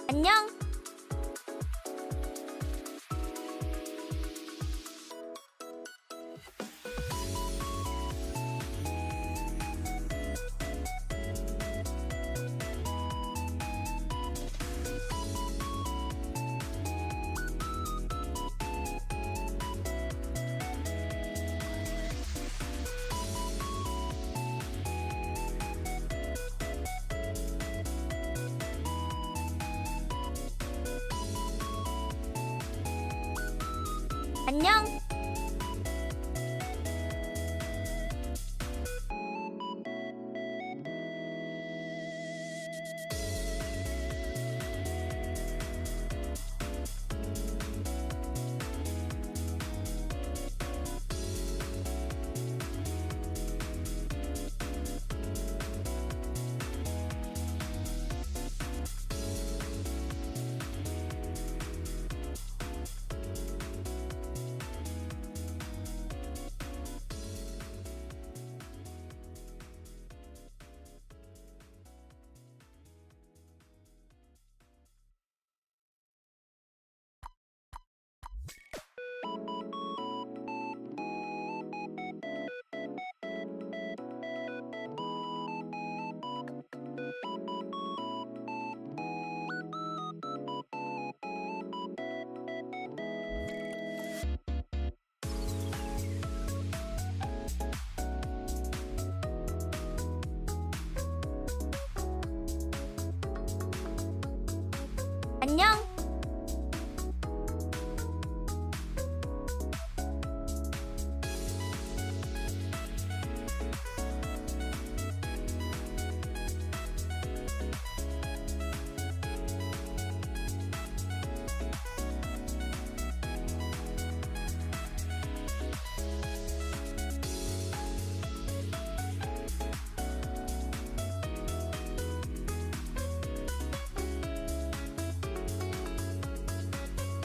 안녕. 안녕. 안녕.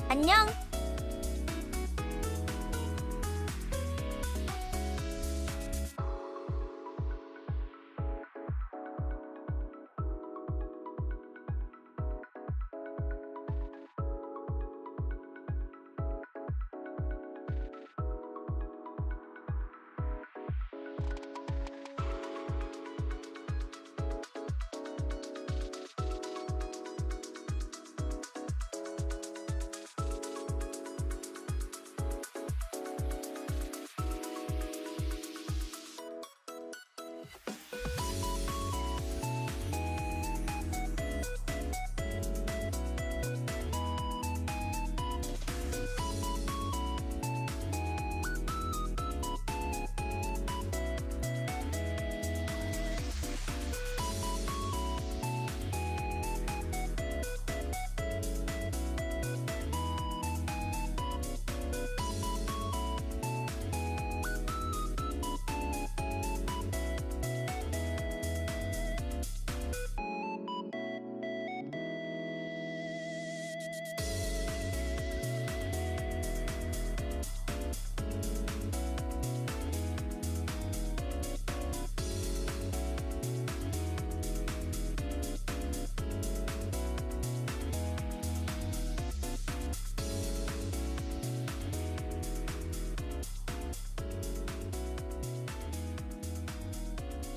안녕.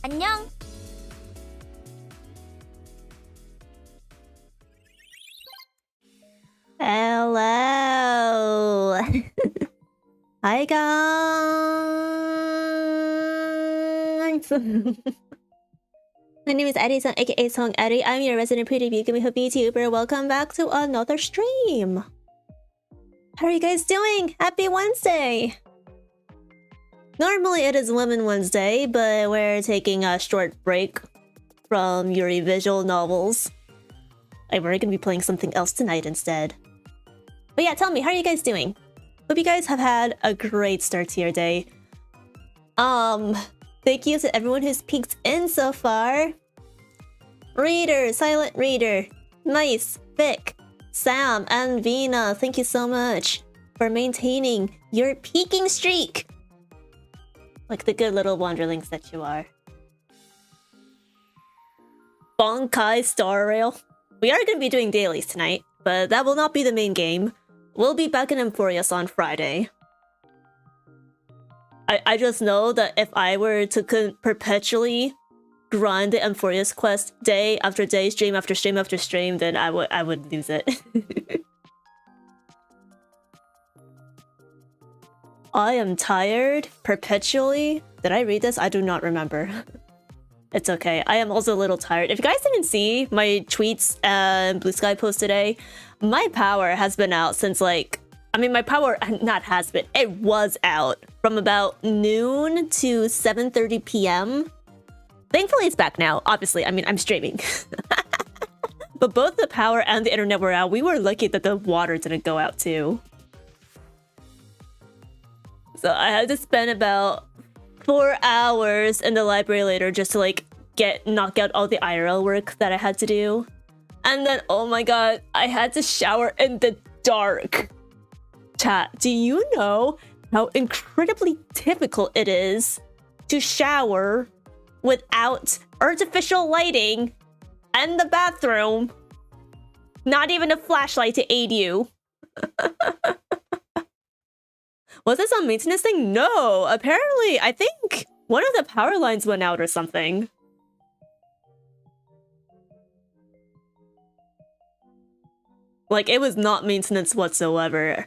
안녕. Hello. Hi guys. My name is Eddie-san, aka Song Eddie. I'm your resident pretty gumiho vtuber. Welcome back to another stream. How are you guys doing? Happy Wednesday. Normally it is Women Wednesday, but we're taking a short break from Yuri visual novels. And we're gonna be playing something else tonight instead. But yeah, tell me, how are you guys doing? Hope you guys have had a great start to your day. Thank you to everyone who's peeked in so far. Reader, Silent Reader, Nice, Vic, Sam, and Vina, thank you so much for maintaining your peeking streak. Like the good little wanderlings that you are. Bonkai Star Rail. We are going to be doing dailies tonight, but that will not be the main game. We'll be back in Amphorius on Friday. I just know that if I were to perpetually grind the Amphorius quest day after day, stream after stream after stream, then I would lose it. I am tired perpetually. Did I read this? I do not remember. It's okay. I am also a little tired. If you guys didn't see my tweets and Blue Sky post today, my power has been out since like... I mean, my power not has been. It was out from about noon to 7:30 p.m. Thankfully, it's back now. Obviously, I mean, I'm streaming. But both the power and the internet were out. We were lucky that the water didn't go out too. So I had to spend about 4 hours in the library later just to like knock out all the IRL work that I had to do. And then, oh my god, I had to shower in the dark. Chat, do you know how incredibly difficult it is to shower without artificial lighting and the bathroom? Not even a flashlight to aid you. Was this a maintenance thing? No, apparently, I think one of the power lines went out or something. Like, it was not maintenance whatsoever.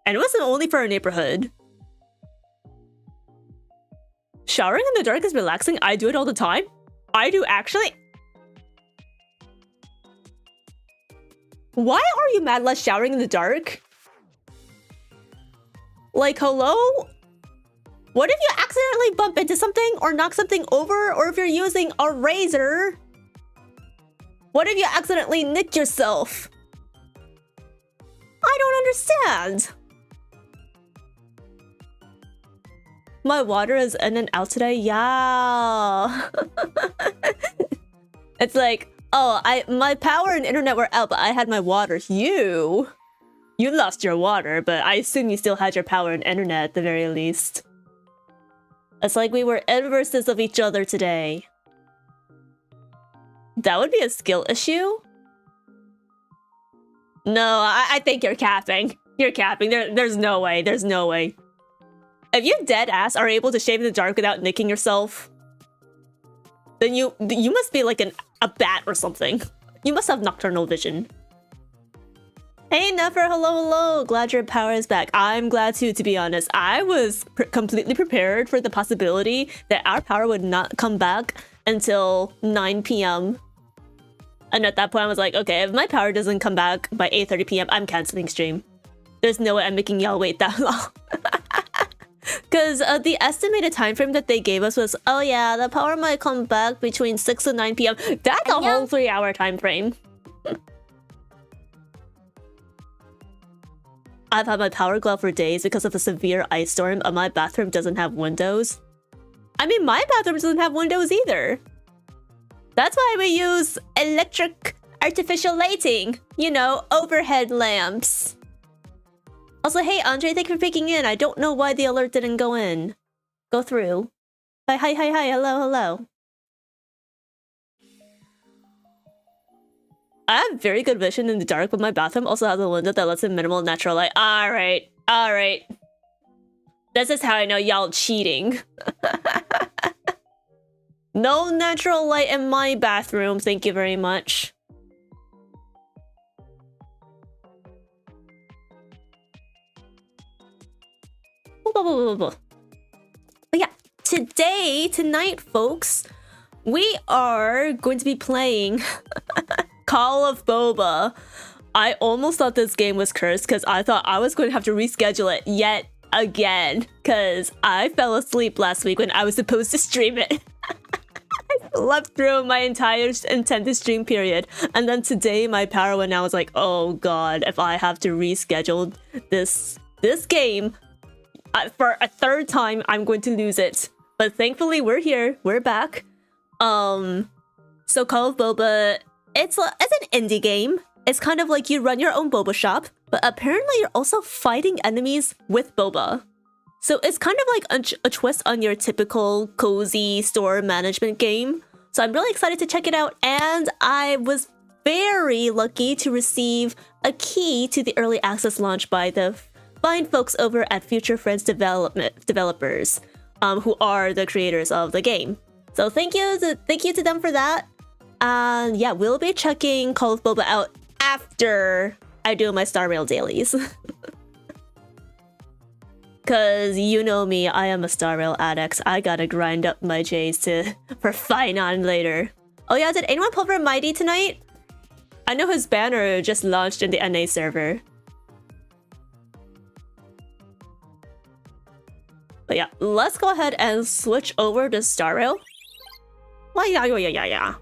And it wasn't only for our neighborhood. Showering in the dark is relaxing. I do it all the time. I do actually. Why are you mad less showering in the dark? Like, hello? What if you accidentally bump into something or knock something over? Or if you're using a razor? What if you accidentally nick yourself? I don't understand. My water is in and out today. Yeah. It's like, oh, my power and internet were out, but I had my water. You lost your water, but I assume you still had your power and internet at the very least. It's like we were inverses of each other today. That would be a skill issue? No, I think you're capping. You're capping. There's no way. There's no way. If you dead ass are able to shave in the dark without nicking yourself, then you must be like a bat or something. You must have nocturnal vision. Hey Nefer, hello. Glad your power is back. I'm glad too, to be honest. I was completely prepared for the possibility that our power would not come back until 9 p.m. And at that point, I was like, okay, if my power doesn't come back by 8:30 p.m., I'm canceling stream. There's no way I'm making y'all wait that long. Because the estimated time frame that they gave us was, oh yeah, the power might come back between 6 and 9 p.m. That's a whole 3-hour time frame. I've had my power go out for days because of a severe ice storm, and my bathroom doesn't have windows. I mean, my bathroom doesn't have windows either. That's why we use electric artificial lighting. You know, overhead lamps. Also, hey Andre, thank you for picking in. I don't know why the alert didn't go through. Hi, hello. I have very good vision in the dark, but my bathroom also has a window that lets in minimal natural light. Alright. This is how I know y'all cheating. No natural light in my bathroom, thank you very much. But yeah, tonight, folks, we are going to be playing Call of Boba. I almost thought this game was cursed because I thought I was going to have to reschedule it yet again because I fell asleep last week when I was supposed to stream it. I slept through my entire intended stream period, and then today my power went out. I was like, oh god, if I have to reschedule this game for a third time, I'm going to lose it. But thankfully, we're here. We're back. So Call of Boba, it's an indie game. It's kind of like you run your own boba shop, but apparently you're also fighting enemies with boba. So it's kind of like a twist on your typical cozy store management game. So I'm really excited to check it out, and I was very lucky to receive a key to the early access launch by the fine folks over at Future Friends developers, who are the creators of the game. So thank you to them for that. And yeah, we'll be checking Call of BOBA out after I do my Star Rail dailies. Cause you know me, I am a Star Rail addict. I gotta grind up my J's for Finon later. Oh yeah, did anyone pull for Mighty tonight? I know his banner just launched in the NA server. But yeah, let's go ahead and switch over to Star Rail. Well, yeah.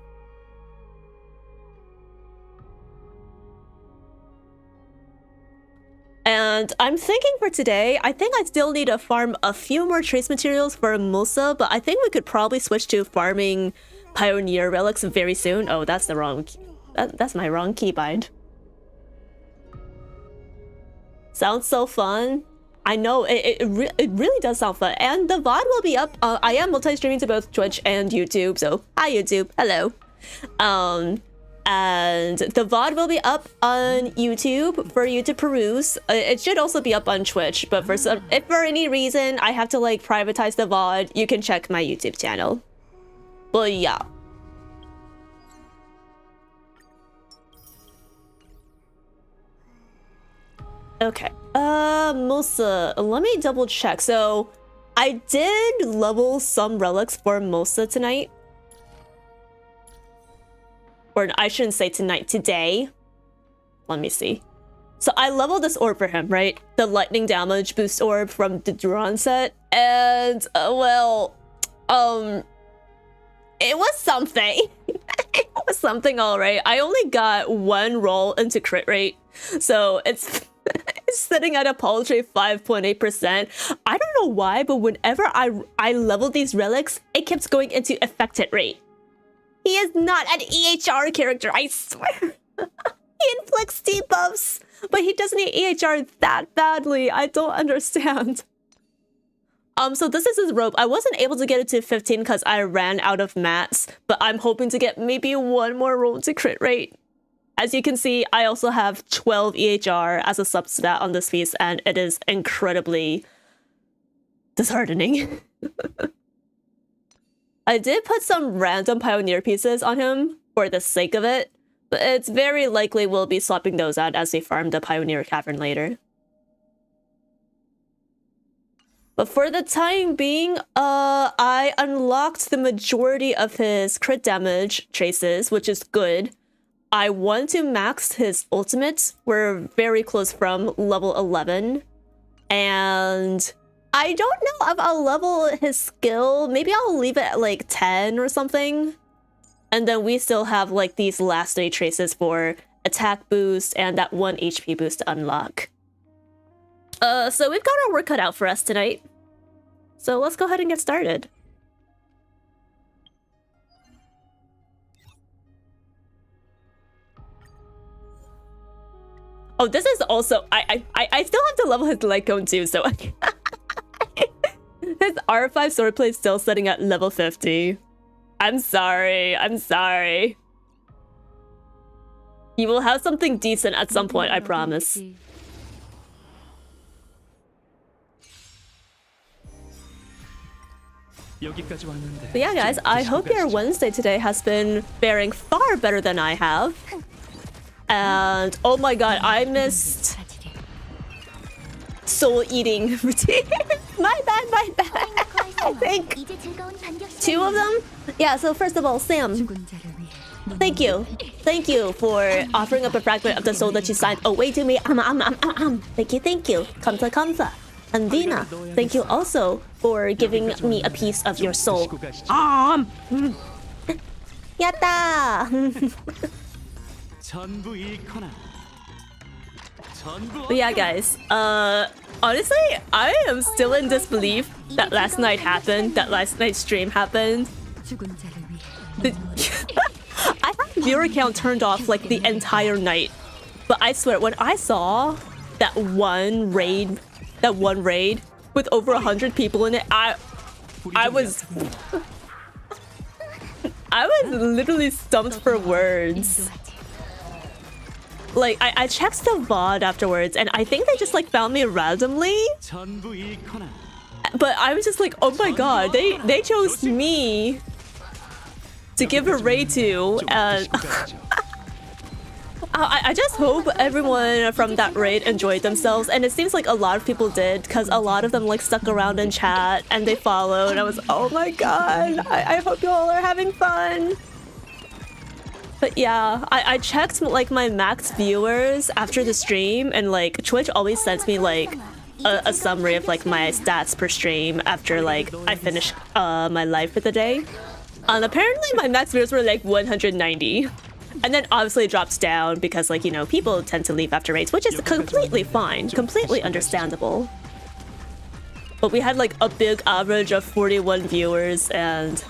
And I'm thinking for today, I think I still need to farm a few more trace materials for Musa, but I think we could probably switch to farming Pioneer relics very soon. Oh, that's the wrong... That's my wrong keybind. Sounds so fun. I know, it really does sound fun. And the VOD will be up. I am multi-streaming to both Twitch and YouTube, so hi YouTube, hello. And the VOD will be up on YouTube for you to peruse. It should also be up on Twitch, but if for any reason I have to like privatize the VOD, you can check my YouTube channel. But yeah. Okay. Musa, let me double check. So I did level some relics for Musa tonight. Or I shouldn't say tonight, today. Let me see. So I leveled this orb for him, right? The lightning damage boost orb from the Duran set. And, well, it was something. It was something, all right. I only got one roll into crit rate. So it's sitting at a paltry 5.8%. I don't know why, but whenever I leveled these relics, it kept going into affected rate. He is not an EHR character, I swear. He inflicts debuffs, but he doesn't need EHR that badly. I don't understand. So this is his rope. I wasn't able to get it to 15 because I ran out of mats, but I'm hoping to get maybe one more roll to crit rate. As you can see, I also have 12 EHR as a substat on this piece, and it is incredibly disheartening. I did put some random Pioneer pieces on him for the sake of it, but it's very likely we'll be swapping those out as we farm the Pioneer Cavern later. But for the time being, I unlocked the majority of his crit damage traces, which is good. I want to max his ultimate. We're very close from level 11. And I don't know if I'll level his skill. Maybe I'll leave it at like 10 or something. And then we still have like these last 3 traces for attack boost and that 1 HP boost to unlock. So we've got our work cut out for us tonight. So let's go ahead and get started. Oh, this is also... I still have to level his light cone too, so... His R5 swordplate is still sitting at level 50. I'm sorry. You will have something decent at some point, I promise. But yeah, guys, I hope your Wednesday today has been faring far better than I have. And oh my god, I missed soul eating routine. My bad. I think 2 of them. Yeah. So first of all, Sam, thank you for offering up a fragment of the soul that you signed away to me. Thank you. Kamsa. And Dina, thank you also for giving me a piece of your soul. Yatta! But yeah, guys, honestly, I am still in disbelief that last night's stream happened. I had viewer count turned off like the entire night. But I swear, when I saw that one raid with over 100 people in it, I was literally stumped for words. like I checked the VOD afterwards, and I think they just like found me randomly. But I was just like, oh my god, they chose me to give a raid to, and I just hope everyone from that raid enjoyed themselves, and it seems like a lot of people did, because a lot of them like stuck around in chat and they followed. I was, oh my god, I hope you all are having fun. But yeah, I checked like my max viewers after the stream, and like Twitch always sends me like a summary of like my stats per stream after like I finish my live for the day. And apparently my max viewers were like 190. And then obviously it drops down because, like, you know, people tend to leave after raids, which is completely fine, completely understandable. But we had like a big average of 41 viewers, and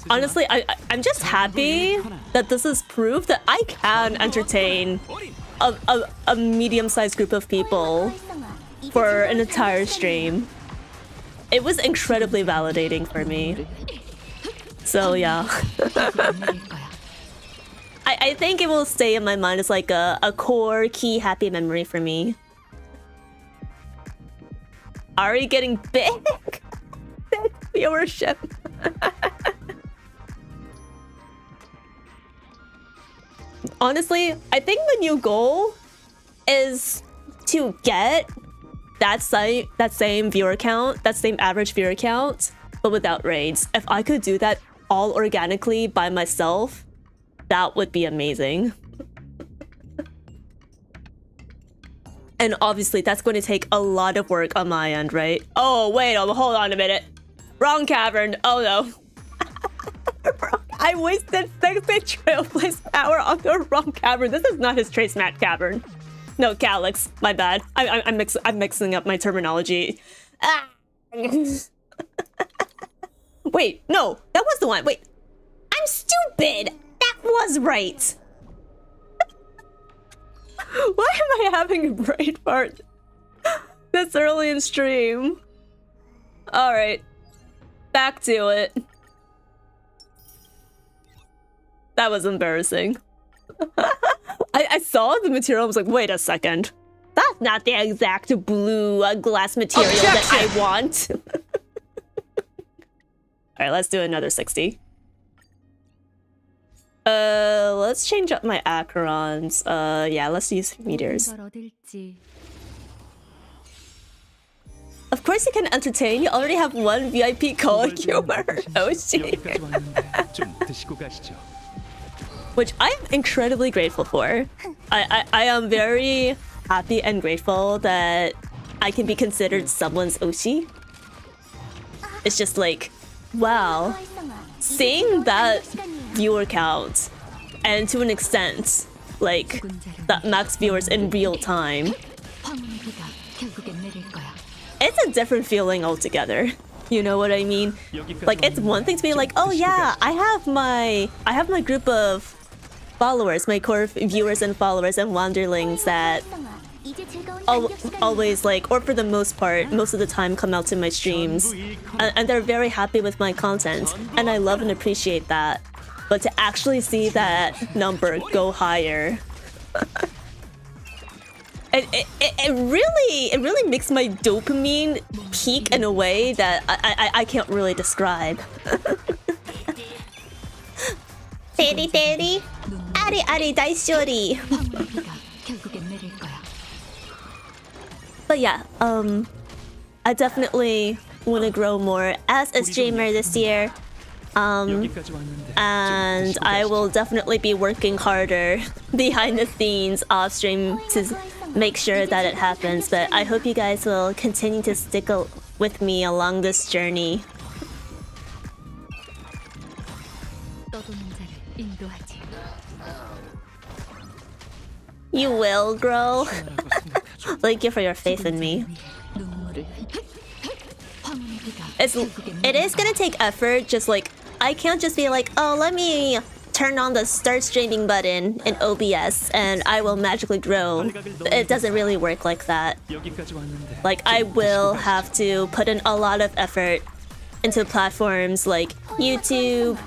honestly, I'm just happy that this is proof that I can entertain a medium-sized group of people for an entire stream. It was incredibly validating for me. So yeah. I think it will stay in my mind as like a core key happy memory for me. Ari getting big viewership. Honestly, I think the new goal is to get that same viewer count, that same average viewer count, but without raids. If I could do that all organically by myself, that would be amazing. And obviously that's going to take a lot of work on my end, right? Oh wait, hold on a minute. Wrong cavern. Oh no. I wasted 6-bit Trailblaze power on the wrong cavern. This is not his Trace Mat cavern. No, Calyx. My bad. I'm mixing up my terminology. Ah. Wait, no, that was the one. Wait, I'm stupid. That was right. Why am I having a brain fart this early in stream? All right, back to it. That was embarrassing. I saw the material. I was like, wait a second. That's not the exact blue glass material that I want. All right, let's do another 60. Let's change up my Acherons. Yeah, let's use meteors. Of course you can entertain. You already have one VIP called humor. Oh shit. Which I'm incredibly grateful for. I am very happy and grateful that I can be considered someone's Oshi. It's just like, wow, seeing that viewer count, and to an extent, like, that max viewers in real time, it's a different feeling altogether. You know what I mean? Like, it's one thing to be like, oh yeah, I have my group of followers, my core viewers and followers and wanderlings that always like, or for the most part, most of the time come out to my streams, and they're very happy with my content, and I love and appreciate that. But to actually see that number go higher, it really makes my dopamine peak in a way that I can't really describe. Daddy, Ari, daishori. But yeah, I definitely want to grow more as a streamer this year. And I will definitely be working harder behind the scenes off stream to make sure that it happens. But I hope you guys will continue to stick with me along this journey. You will grow. Thank you for your faith in me. It is gonna take effort. Just like, I can't just be like, oh, let me turn on the start streaming button in OBS and I will magically grow. It doesn't really work like that. Like, I will have to put in a lot of effort into platforms like YouTube,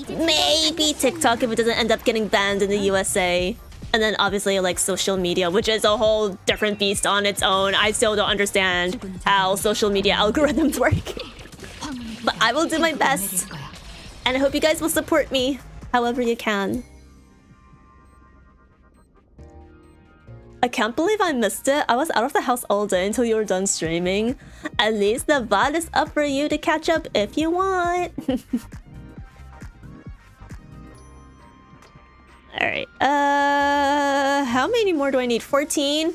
maybe TikTok if it doesn't end up getting banned in the USA. And then obviously like social media, which is a whole different beast on its own. I still don't understand how social media algorithms work. But I will do my best. And I hope you guys will support me however you can. I can't believe I missed it. I was out of the house all day until you were done streaming. At least the VOD is up for you to catch up if you want. Alright, how many more do I need? 14?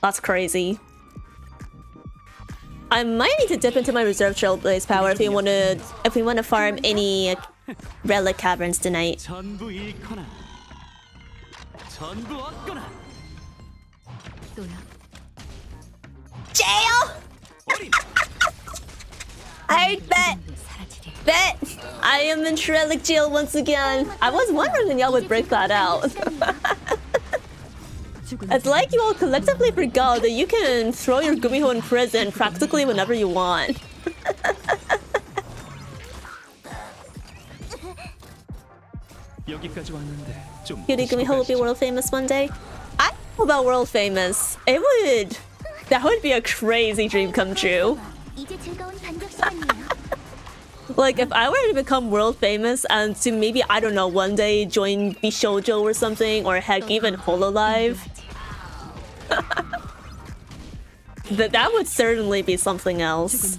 That's crazy. I might need to dip into my reserve trailblaze power if we wanna farm any relic caverns tonight. Jail! I bet I am in relic jail once again. I was wondering when y'all would break that out. It's like you all collectively forgot that you can throw your gumiho in prison practically whenever you want. Cutie gumiho will be world famous one day. I don't know about world famous. That would be a crazy dream come true. Like, if I were to become world famous and to maybe, I don't know, one day join Bishoujo or something, or heck, even Hololive. That would certainly be something else.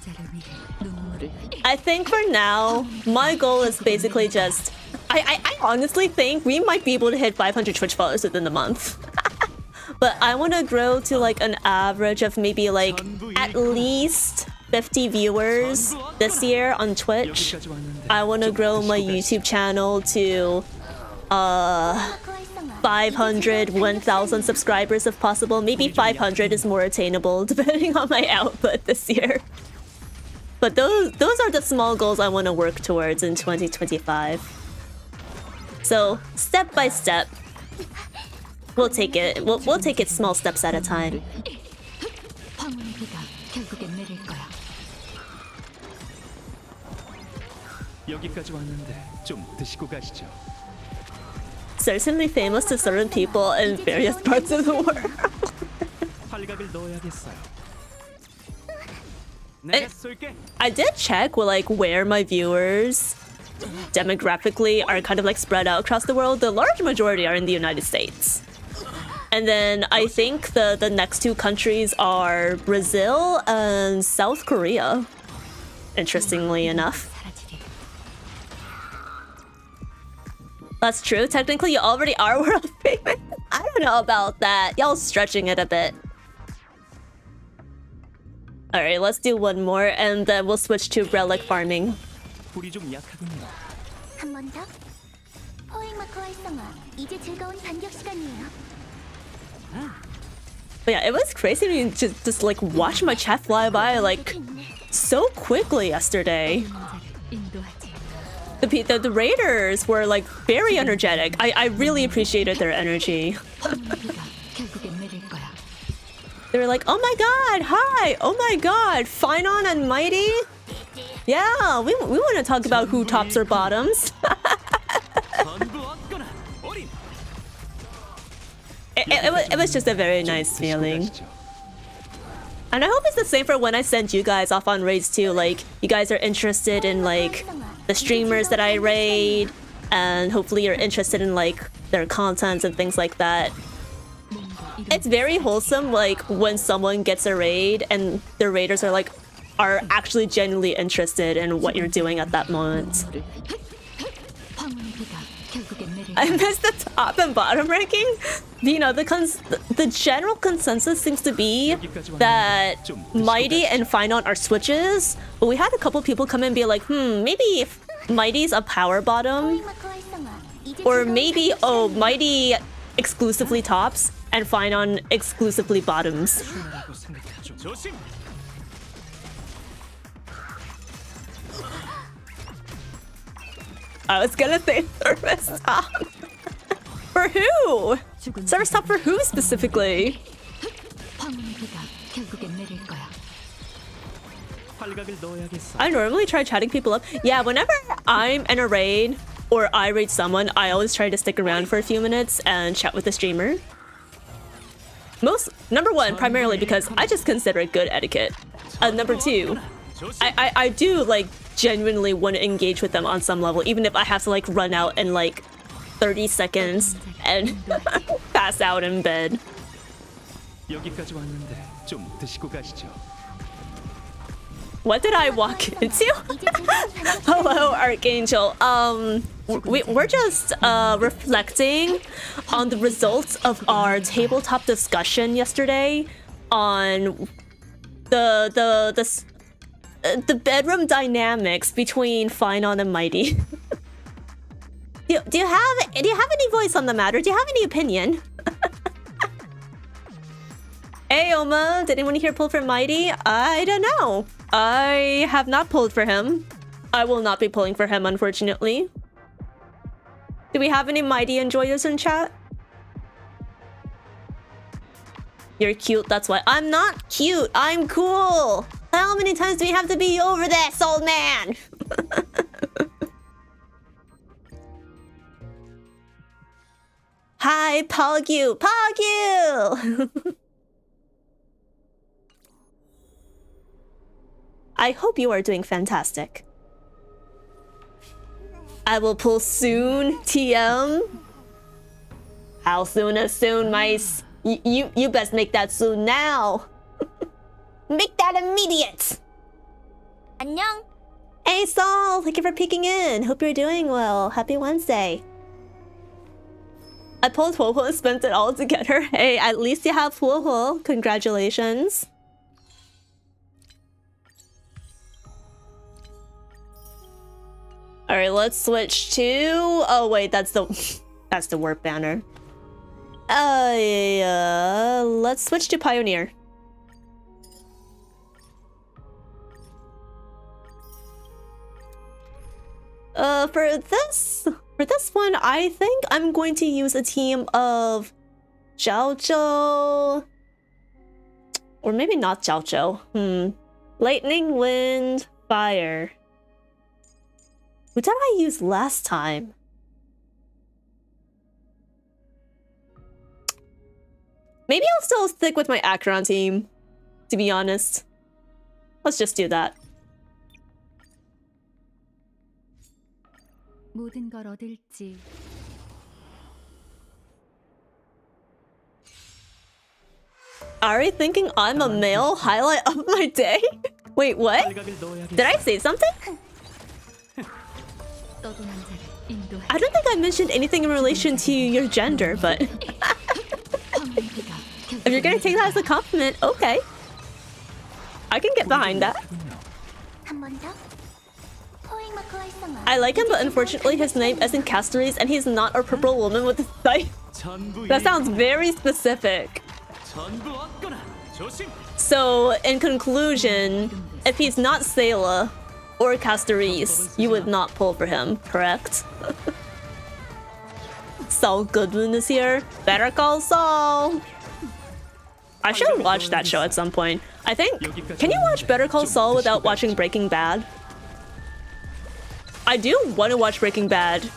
I think for now, my goal is basically just... I honestly think we might be able to hit 500 Twitch followers within the month. But I want to grow to like an average of maybe like at least 50 viewers this year on Twitch. I want to grow my YouTube channel to 500, 1,000 subscribers if possible. Maybe 500 is more attainable depending on my output this year. But those are the small goals I want to work towards in 2025. So step by step, we'll take it. We'll take it small steps at a time. Certainly famous to certain people in various parts of the world. I did check with like where my viewers demographically are kind of like spread out across the world. The large majority are in the United States. And then I think the next two countries are Brazil and South Korea, interestingly enough. That's true. Technically, you already are world famous. I don't know about that. Y'all stretching it a bit. Alright, let's do one more and then we'll switch to relic farming. But yeah, it was crazy to just like watch my chat fly by like so quickly yesterday. The raiders were like very energetic. I really appreciated their energy. They were like, oh my god, hi, oh my god, Finon and Mighty? Yeah, we want to talk about who tops or bottoms. It was just a very nice feeling. And I hope it's the same for when I send you guys off on raids too. Like, you guys are interested in like the streamers that I raid, and hopefully you're interested in like their content and things like that. It's very wholesome like when someone gets a raid and the raiders are actually genuinely interested in what you're doing at that moment. I missed the top and bottom ranking. You know, the general consensus seems to be that Mighty and Finon are switches, but we had a couple people come in and be like, maybe if Mighty's a power bottom, or maybe, oh, Mighty exclusively tops and Finon exclusively bottoms. I was gonna say service top. For who? Service top for who specifically? I normally try chatting people up. Yeah, whenever I'm in a raid or I rate someone, I always try to stick around for a few minutes and chat with the streamer. Number one, primarily because I just consider it good etiquette. Number two, I do like genuinely want to engage with them on some level, even if I have to like run out in like 30 seconds and pass out in bed. What did I walk into? Hello, Archangel. We're just reflecting on the results of our tabletop discussion yesterday on the bedroom dynamics between Finon and Mighty. do you have any voice on the matter? Do you have any opinion? Hey Oma, did anyone here pull for Mighty? I don't know. I have not pulled for him. I will not be pulling for him, unfortunately. Do we have any Mighty enjoyers in chat? You're cute, that's why. I'm not cute, I'm cool. How many times do we have to be over this, old man? Hi, Pogyu, Pogyu! I hope you are doing fantastic. I will pull soon, TM. How soon is soon, mice? You best make that soon now. Make that immediate. 안녕. Hey Saul, thank you for peeking in. Hope you're doing well. Happy Wednesday. I pulled Huohuo and spent it all together. Hey, at least you have Huohuo. Congratulations. All right, let's switch to. Oh wait, that's the warp banner. Let's switch to Pioneer. For this one, I think I'm going to use a team of Zhao, or maybe not Zhao. Lightning, wind, fire. Who did I use last time? Maybe I'll still stick with my Acheron team, to be honest. Let's just do that. 모든 걸 얻을지. Ari thinking I'm a male? Highlight of my day? Wait, what? Did I say something? I don't think I mentioned anything in relation to your gender, but if you're gonna take that as a compliment, okay. I can get behind that. I like him, but unfortunately his name isn't Castories and he's not a purple woman with a sight. That sounds very specific. So, in conclusion, if he's not Sayla or Castories, you would not pull for him, correct? Saul Goodwin is here. Better Call Saul! I should watch that show at some point. I think... Can you watch Better Call Saul without watching Breaking Bad? I do want to watch Breaking Bad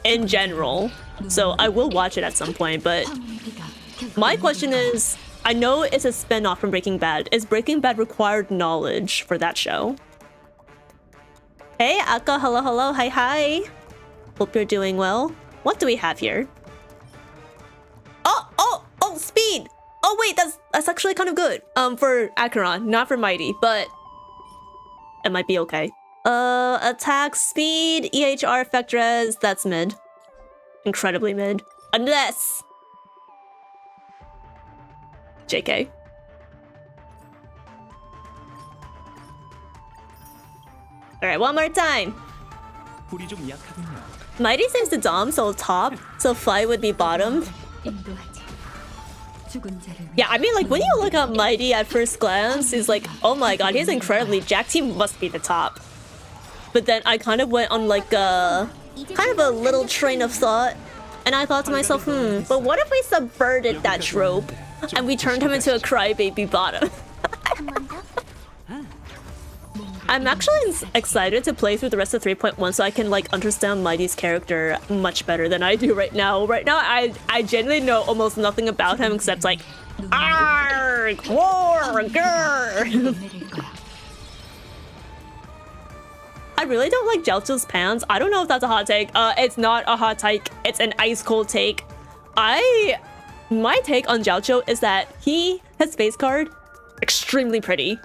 in general, so I will watch it at some point, but... My question is, I know it's a spin-off from Breaking Bad. Is Breaking Bad required knowledge for that show? Hey, Akka, hello, hello, hi, hi. Hope you're doing well. What do we have here? Oh, speed! Oh wait, that's actually kind of good. For Acheron, not for Mighty, but it might be okay. Attack, speed, EHR, effect res, that's mid. Incredibly mid. Unless... JK. Alright, one more time. Mighty seems to dom, so top, so Fly would be bottom. Yeah, I mean, like, when you look at Mighty at first glance, it's like, oh my god, he's incredibly jacked, he must be the top. But then I kind of went on like a little train of thought, and I thought to myself, but what if we subverted that trope and we turned him into a crybaby bottom? I'm actually excited to play through the rest of 3.1 so I can like understand Mighty's character much better than I do right now. Right now, I genuinely know almost nothing about him except like, arg, war, grr. I really don't like Jiaozu's pants. I don't know if that's a hot take. It's not a hot take. It's an ice cold take. My take on Jiaozu is that his face card, extremely pretty.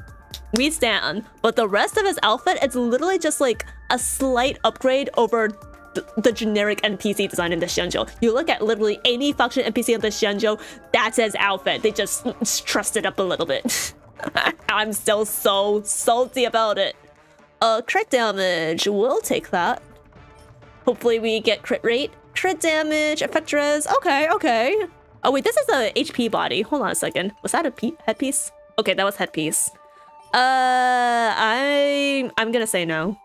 We stan, but the rest of his outfit, it's literally just like a slight upgrade over the generic NPC design in the Xianzhou. You look at literally any faction NPC in the Xianzhou, that's his outfit. They just trussed it up a little bit. I'm still so salty about it. Crit damage, we'll take that. Hopefully we get crit rate. Crit damage, effect res, okay. Oh wait, this is a HP body. Hold on a second. Was that a headpiece? Okay, that was headpiece. I'm gonna say no.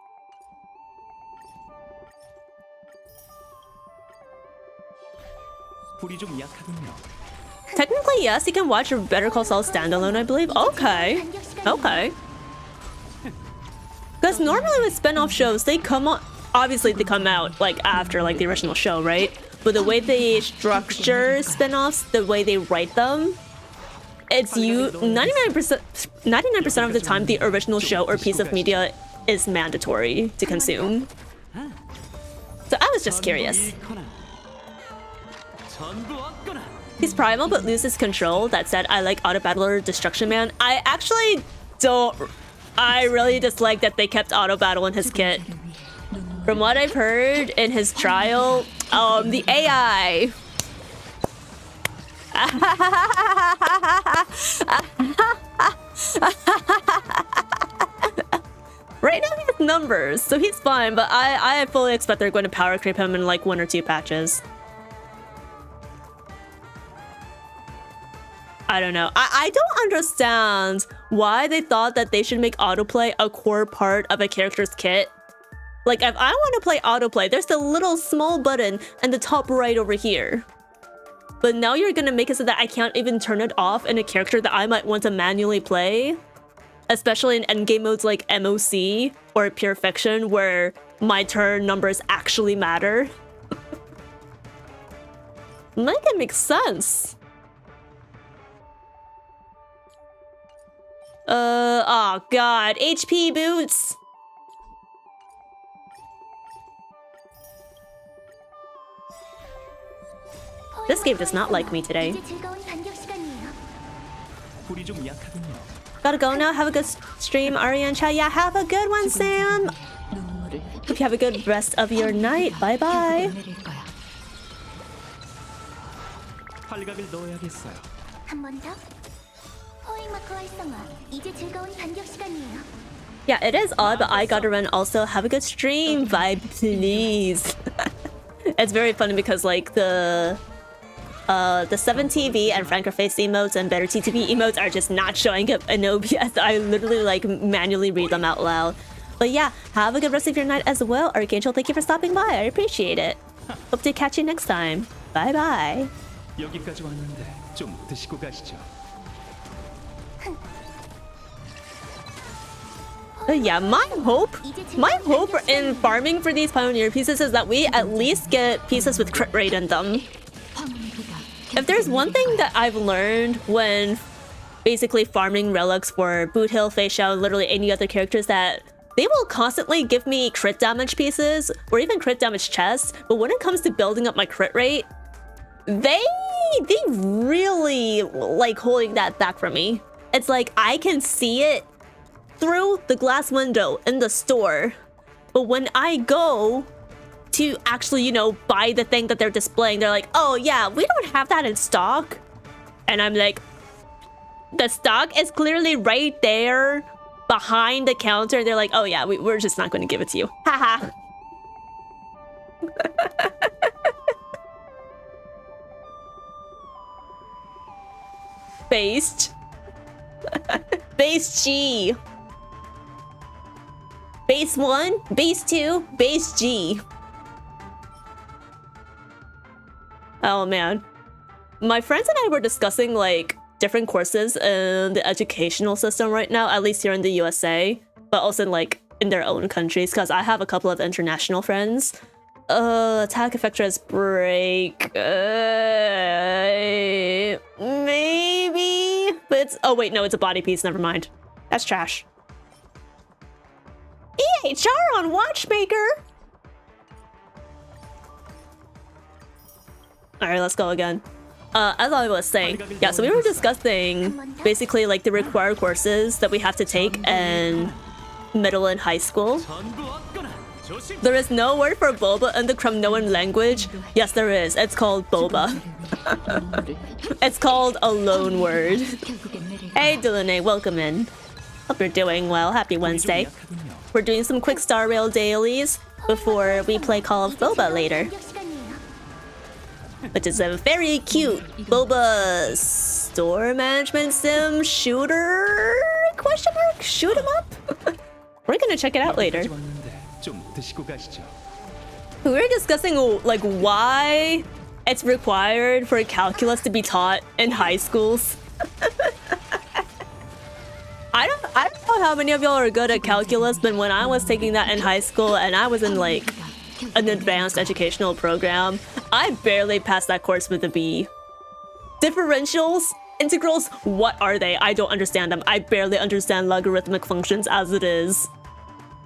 Technically, yes, you can watch Better Call Saul standalone, I believe. Okay. Because normally with spin-off shows, they come on. Obviously, they come out like after like the original show, right? But the way they structure spin-offs, the way they write them, it's 99% of the time the original show or piece of media is mandatory to consume. So I was just curious. He's primal but loses control. That said, I like Auto Battler Destruction Man. I actually don't. I really dislike that they kept Auto Battle in his kit. From what I've heard in his trial, the AI. Right now he has numbers, so he's fine, but I fully expect they're going to power creep him in like 1 or 2 patches. I don't know. I don't understand why they thought that they should make autoplay a core part of a character's kit. Like, if I want to play autoplay, there's the little small button in the top right over here. But now you're gonna make it so that I can't even turn it off in a character that I might want to manually play. Especially in endgame modes like MOC or Pure Fiction, where my turn numbers actually matter. Make it make sense. Oh god, HP boots! This game does not like me today. Gotta go now, have a good stream, Ari and Chai. Yeah, have a good one, Sam! Hope you have a good rest of your night. Bye bye! Yeah, it is odd, but I gotta run also. Have a good stream, vibe, please. It's very funny because like the 7TV and Franker Face emotes and Better TTP emotes are just not showing up in OBS. I literally like manually read them out loud. But yeah, have a good rest of your night as well. Archangel, thank you for stopping by. I appreciate it. Hope to catch you next time. Bye bye. Yeah, my hope in farming for these Pioneer pieces is that we at least get pieces with crit rate in them. If there's one thing that I've learned when basically farming relics for Boot Hill, Fei Xiao, literally any other characters, that they will constantly give me crit damage pieces or even crit damage chests, but when it comes to building up my crit rate, they really like holding that back from me. It's like I can see it through the glass window in the store, but when I go to actually, you know, buy the thing that they're displaying, they're like, oh yeah, we don't have that in stock. And I'm like, the stock is clearly right there behind the counter. They're like, oh yeah, we're just not going to give it to you. Haha. Based. Base G. Base 1, base 2, base G. Oh man. My friends and I were discussing like different courses in the educational system right now, at least here in the USA. but also like in their own countries, because I have a couple of international friends. Attack effector as break. Maybe, but it's, oh wait, no, it's a body piece. Never mind. That's trash. Hey, Charon Watchmaker. All right, let's go again. As I was saying, yeah, so we were discussing basically like the required courses that we have to take in middle and high school. There is no word for boba in the Cromnoan language. Yes, there is. It's called boba. It's called a loan word. Hey, Delaney, welcome in. Hope you're doing well. Happy Wednesday. We're doing some quick Star Rail dailies before we play Call of Boba later. Which is a very cute boba store management sim shooter? Question mark? Shoot 'em up? We're gonna check it out later. We were discussing like why it's required for calculus to be taught in high schools. I don't know how many of y'all are good at calculus, but when I was taking that in high school and I was in like an advanced educational program, I barely passed that course with a B. Differentials, integrals, what are they? I don't understand them. I barely understand logarithmic functions as it is.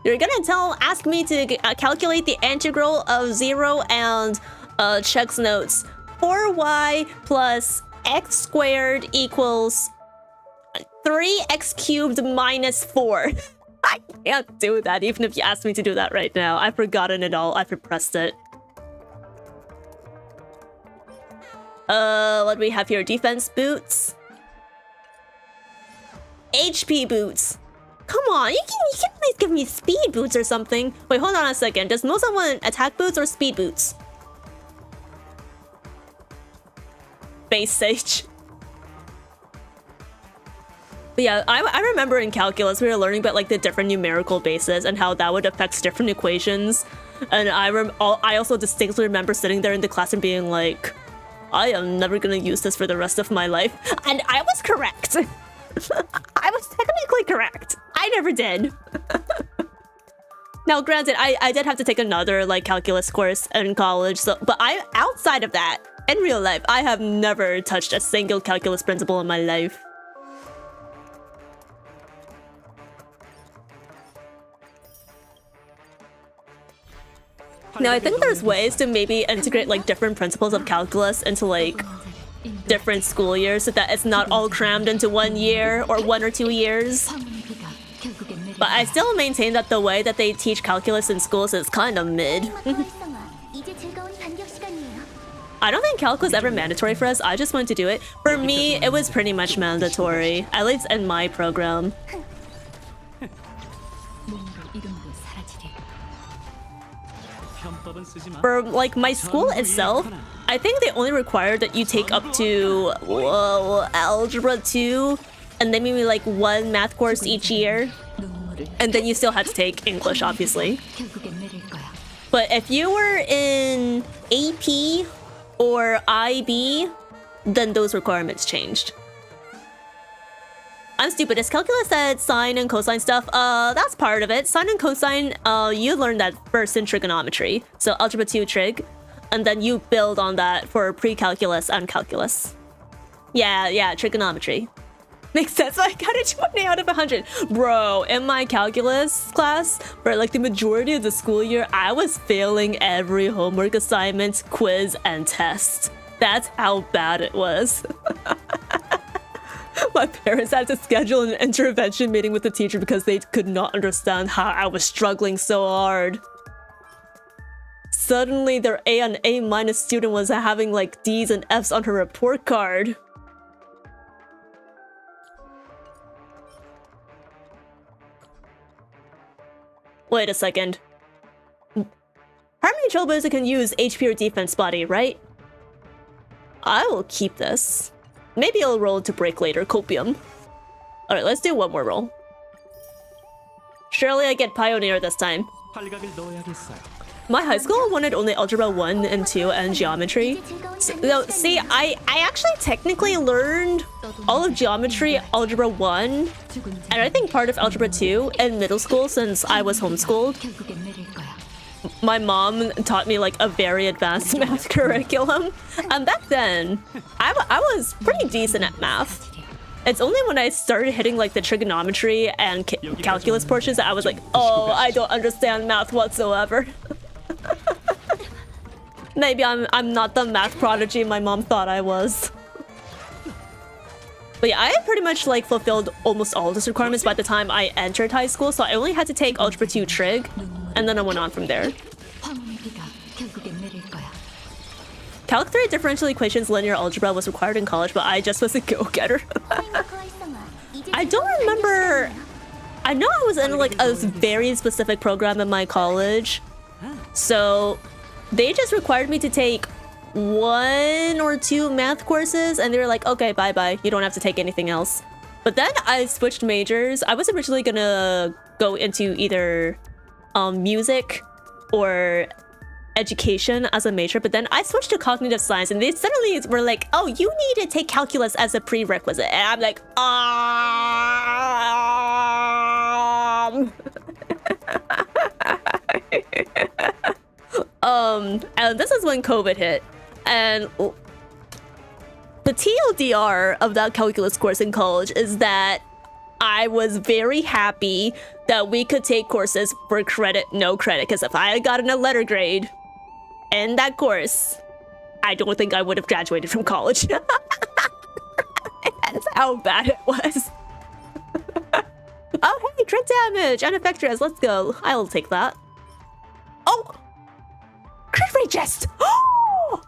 You're gonna ask me to calculate the integral of 0 and checks notes. 4y plus x squared equals 3x cubed minus 4. I can't do that even if you asked me to do that right now. I've forgotten it all. I've repressed it. What do we have here? Defense boots. HP boots. Come on, you can at least give me speed boots or something. Wait, hold on a second. Does Moza want attack boots or speed boots? Base Sage. But yeah, I remember in calculus we were learning about like the different numerical bases and how that would affect different equations. And I also distinctly remember sitting there in the class and being like, I am never gonna use this for the rest of my life. And I was correct. I was technically correct. I never did. Now, granted, I did have to take another like calculus course in college, so but outside of that, in real life, I have never touched a single calculus principle in my life. Now, I think there's ways to maybe integrate like different principles of calculus into like different school years so that it's not all crammed into 1 year or 1 or 2 years. But I still maintain that the way that they teach calculus in schools is kind of mid. I don't think calc was ever mandatory for us. I just wanted to do it. For me, it was pretty much mandatory, at least in my program. For like my school itself, I think they only require that you take up to algebra 2 and then maybe like 1 math course each year. And then you still had to take English, obviously. But if you were in AP or IB, then those requirements changed. I'm stupid. Is calculus that sine and cosine stuff? That's part of it. Sine and cosine, you learned that first in trigonometry. So algebra 2 trig. And then you build on that for pre-calculus and calculus. Yeah, trigonometry. Makes sense. I got a 20 out of 100. Bro, in my calculus class, for like the majority of the school year, I was failing every homework assignment, quiz, and test. That's how bad it was. My parents had to schedule an intervention meeting with the teacher because they could not understand how I was struggling so hard. Suddenly, their A and A- student was having like D's and F's on her report card. Wait a second. Harmony Trailblazer can use HP or defense body, right? I will keep this. Maybe I'll roll to break later. Copium. Alright, let's do one more roll. Surely I get Pioneer this time. my high school wanted only algebra 1 and 2 and geometry. So, see, I actually technically learned all of geometry, algebra 1, and I think part of algebra 2 in middle school since I was homeschooled. My mom taught me like a very advanced math curriculum. And back then, I was pretty decent at math. It's only when I started hitting like the trigonometry and calculus portions that I was like, oh, I don't understand math whatsoever. Maybe I'm not the math prodigy my mom thought I was. But yeah, I pretty much like fulfilled almost all of those requirements by the time I entered high school, so I only had to take algebra 2 trig, and then I went on from there. Calc 3 differential equations linear algebra was required in college, but I just was a go-getter. I don't remember. I know I was in like a very specific program in my college, so they just required me to take 1 or 2 math courses, and they were like, okay, bye-bye, you don't have to take anything else. But then I switched majors. I was originally gonna go into either music or education as a major, but then I switched to cognitive science, and they suddenly were like, oh, you need to take calculus as a prerequisite. And I'm like, and this is when COVID hit, and the TLDR of that calculus course in college is that I was very happy that we could take courses for credit, no credit, because if I had gotten a letter grade in that course, I don't think I would have graduated from college. That's how bad it was. Oh, hey, crit damage and effectress, let's go. I'll take that. Oh! Crit rate chest! Oh!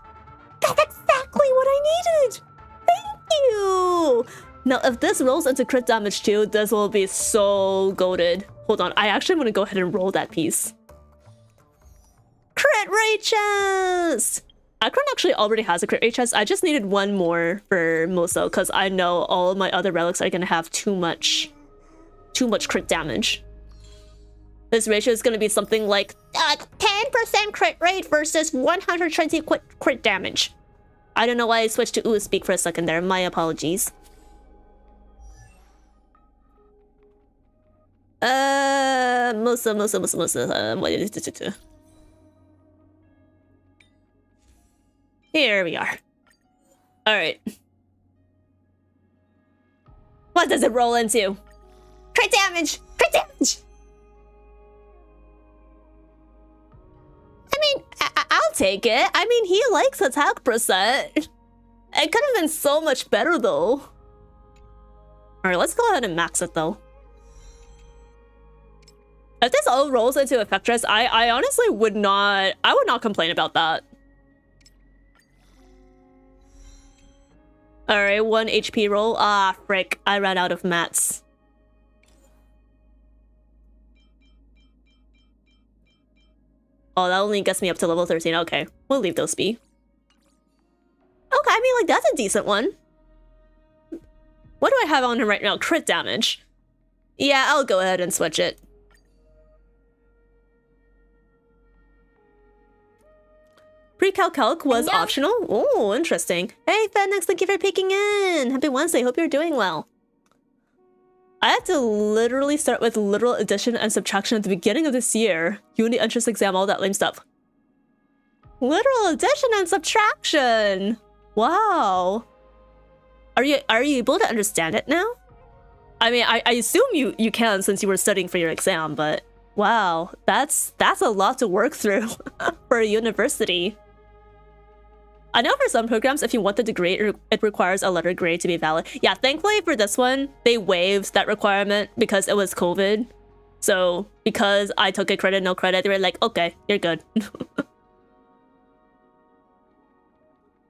That's exactly what I needed! Thank you! Now, if this rolls into crit damage too, this will be so goated. Hold on, I actually want to go ahead and roll that piece. Crit rate chest! Akron actually already has a crit rate chest. I just needed one more for Moso, because I know all of my other relics are going to have too much crit damage. This ratio is going to be something like 10% crit rate versus 120 crit damage. I don't know why I switched to Uwu speak for a second there. My apologies. Mosa. Here we are. Alright. What does it roll into? Crit damage! Crit damage! I mean, I'll take it. I mean, he likes attack percent. It could have been so much better, though. Alright, let's go ahead and max it, though. If this all rolls into effectress, I honestly would not complain about that. Alright, 1 HP roll. Ah, frick. I ran out of mats. Oh, that only gets me up to level 13. Okay, we'll leave those be. Okay, I mean, like, that's a decent one. What do I have on him right now? Crit damage. Yeah, I'll go ahead and switch it. Pre-calc was optional? Oh, interesting. Hey, Fenix, thank you for peeking in. Happy Wednesday, hope you're doing well. I had to literally start with literal addition and subtraction at the beginning of this year. Uni entrance exam, all that lame stuff. Literal addition and subtraction! Wow. Are you able to understand it now? I mean, I assume you can since you were studying for your exam, but wow, that's a lot to work through for a university. I know for some programs, if you want the degree, it requires a letter grade to be valid. Yeah, thankfully for this one, they waived that requirement because it was COVID. So because I took a credit, no credit, they were like, okay, you're good.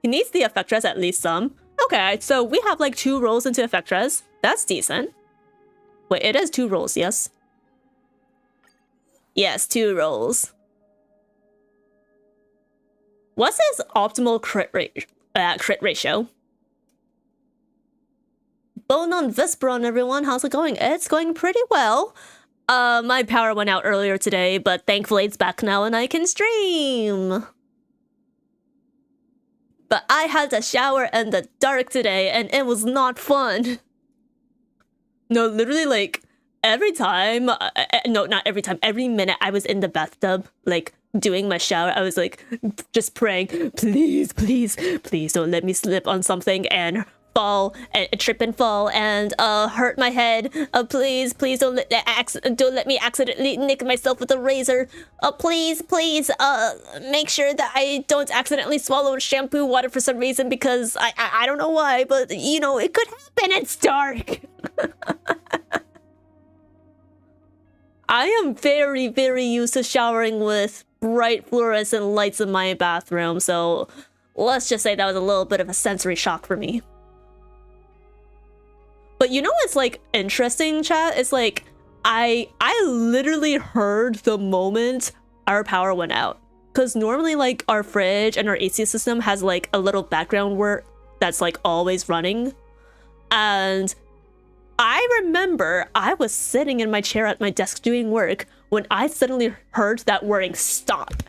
He needs the effectress at least some. Okay, so we have like 2 rolls into effectress. That's decent. Wait, it is 2 rolls, yes? Yes, 2 rolls. What's his optimal crit ratio? Bone on Visperon, everyone. How's it going? It's going pretty well. My power went out earlier today, but thankfully it's back now and I can stream. But I had to shower in the dark today and it was not fun. No, literally like every time, no, not every time, every minute I was in the bathtub, like doing my shower, I was like just praying, please, please, please don't let me slip on something and fall and trip and fall and hurt my head. Please, please don't let me accidentally nick myself with a razor. Please, please, make sure that I don't accidentally swallow shampoo water for some reason because I don't know why, but you know it could happen. It's dark. I am very, very used to showering with bright fluorescent lights in my bathroom, so let's just say that was a little bit of a sensory shock for me. But you know what's like interesting, chat? It's like I literally heard the moment our power went out. Cause normally like our fridge and our AC system has like a little background work that's like always running. And I remember I was sitting in my chair at my desk doing work when I suddenly heard that wording stop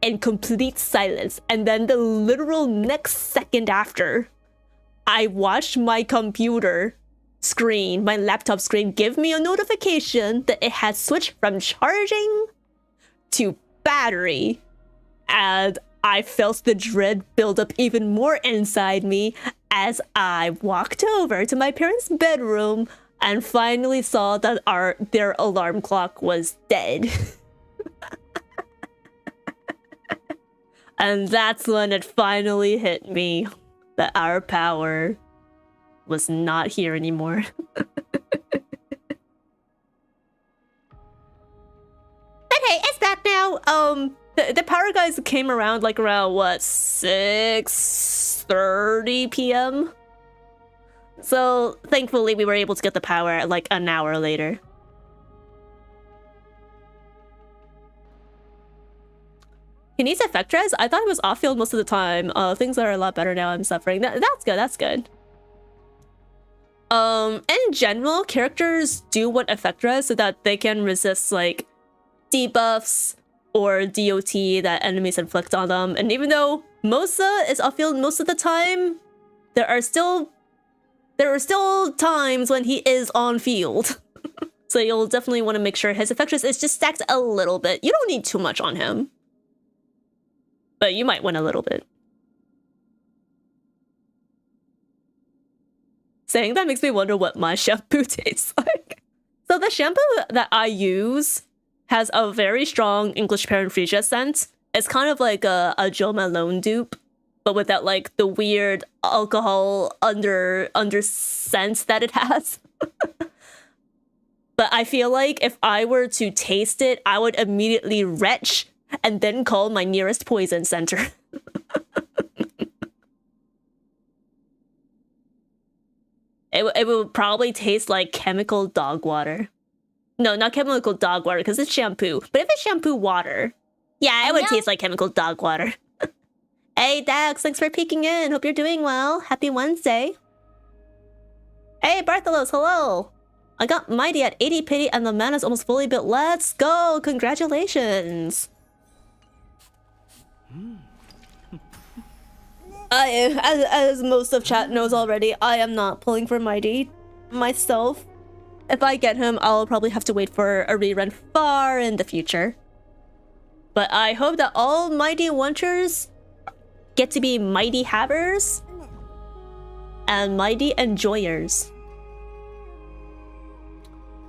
in complete silence. And then the literal next second after, I watched my computer screen, my laptop screen, give me a notification that it had switched from charging to battery. And I felt the dread build up even more inside me as I walked over to my parents' bedroom and finally saw that their alarm clock was dead. And that's when it finally hit me that our power was not here anymore. Okay, it's back now. The power guys came around like around what, 6:30 p.m. So thankfully we were able to get the power like an hour later. He needs effect res? I thought it was off field most of the time. Things are a lot better now. I'm suffering. That's good. That's good. In general, characters do want effect res so that they can resist like debuffs or DOT that enemies inflict on them. And even though Mosa is off field most of the time, there are still times when he is on field. So you'll definitely want to make sure his effect res is just stacked a little bit. You don't need too much on him, but you might want a little bit. Saying that makes me wonder what my shampoo tastes like. So the shampoo that I use has a very strong English Pear and Freesia scent. It's kind of like a Jo Malone dupe, but without like the weird alcohol under scent that it has. But I feel like if I were to taste it, I would immediately retch and then call my nearest poison center. It would probably taste like chemical dog water. No, not chemical dog water, because it's shampoo. But if it's shampoo water, yeah, it would taste like chemical dog water. Hey, Dax, thanks for peeking in. Hope you're doing well. Happy Wednesday. Hey, Bartholos, hello. I got Mighty at 80 pity and the man is almost fully built. Let's go. Congratulations. As most of chat knows already, I am not pulling for Mighty myself. If I get him, I'll probably have to wait for a rerun far in the future. But I hope that all Mighty Wanchers get to be Mighty Havers and Mighty Enjoyers.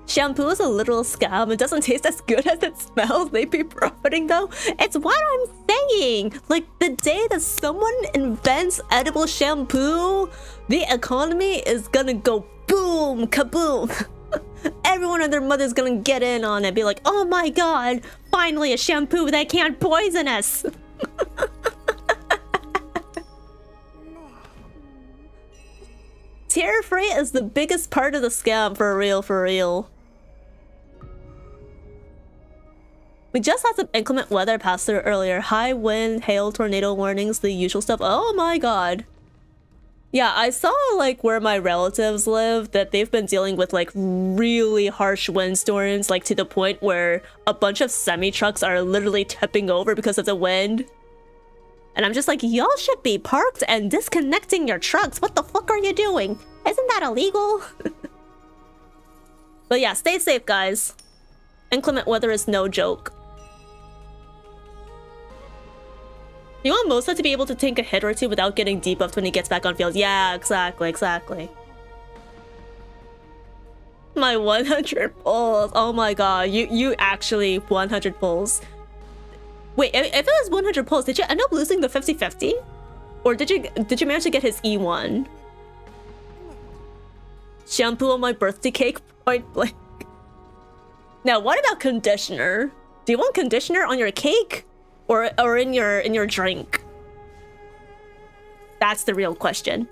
Shampoo is a literal scam. It doesn't taste as good as it smells. They be profiting though. It's what I'm saying. Like the day that someone invents edible shampoo, the economy is gonna go boom, kaboom. Everyone and their mother's gonna get in on it. Be like, oh my god, finally a shampoo that can't poison us. Tear free is the biggest part of the scam, for real, for real. We just had some inclement weather pass through earlier. High wind, hail, tornado warnings, the usual stuff. Oh my god. Yeah, I saw like where my relatives live that they've been dealing with like really harsh windstorms, like to the point where a bunch of semi-trucks are literally tipping over because of the wind. And I'm just like, y'all should be parked and disconnecting your trucks. What the fuck are you doing? Isn't that illegal? But yeah, stay safe, guys. Inclement weather is no joke. You want Mosa to be able to take a hit or two without getting debuffed when he gets back on field. Yeah, exactly, exactly. My 100 pulls. Oh my god, you actually 100 pulls. Wait, if it was 100 pulls, did you end up losing the 50-50? Or did you manage to get his E1? Shampoo on my birthday cake, point blank. Now, what about conditioner? Do you want conditioner on your cake or in your drink? That's the real question.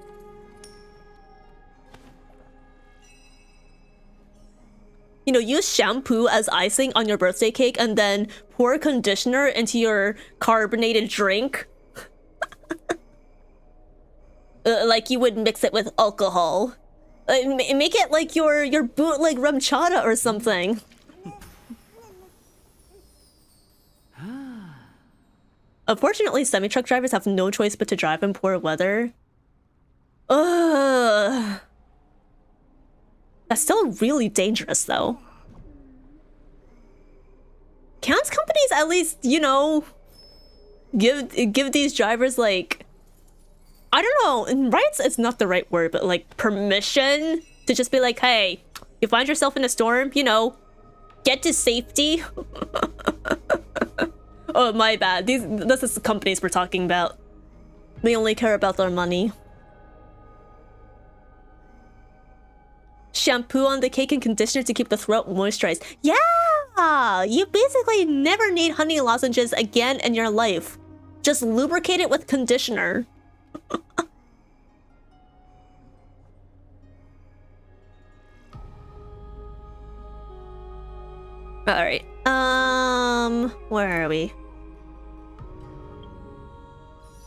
You know, use shampoo as icing on your birthday cake and then pour conditioner into your carbonated drink. Like you would mix it with alcohol. Make it like your bootleg rum chata or something. Unfortunately, semi-truck drivers have no choice but to drive in poor weather. Ugh. That's still really dangerous, though. Can't companies at least, you know, give these drivers, like, I don't know, rights is not the right word, but like permission to just be like, hey, you find yourself in a storm, you know, get to safety. Oh, my bad. This is the companies we're talking about. They only care about their money. Shampoo on the cake and conditioner to keep the throat moisturized. Yeah! You basically never need honey lozenges again in your life. Just lubricate it with conditioner. Alright. Where are we?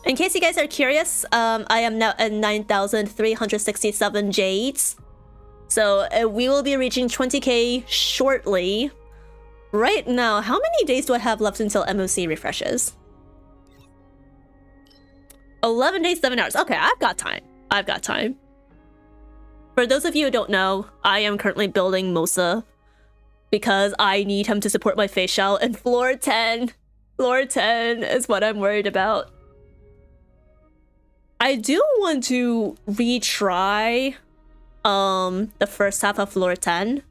In case you guys are curious, I am now at 9,367 jades. So we will be reaching 20k shortly. Right now, how many days do I have left until MOC refreshes? 11 days, 7 hours. Okay, I've got time. I've got time. For those of you who don't know, I am currently building Mosa because I need him to support my facial in floor 10. Floor 10 is what I'm worried about. I do want to retry the first half of floor 10.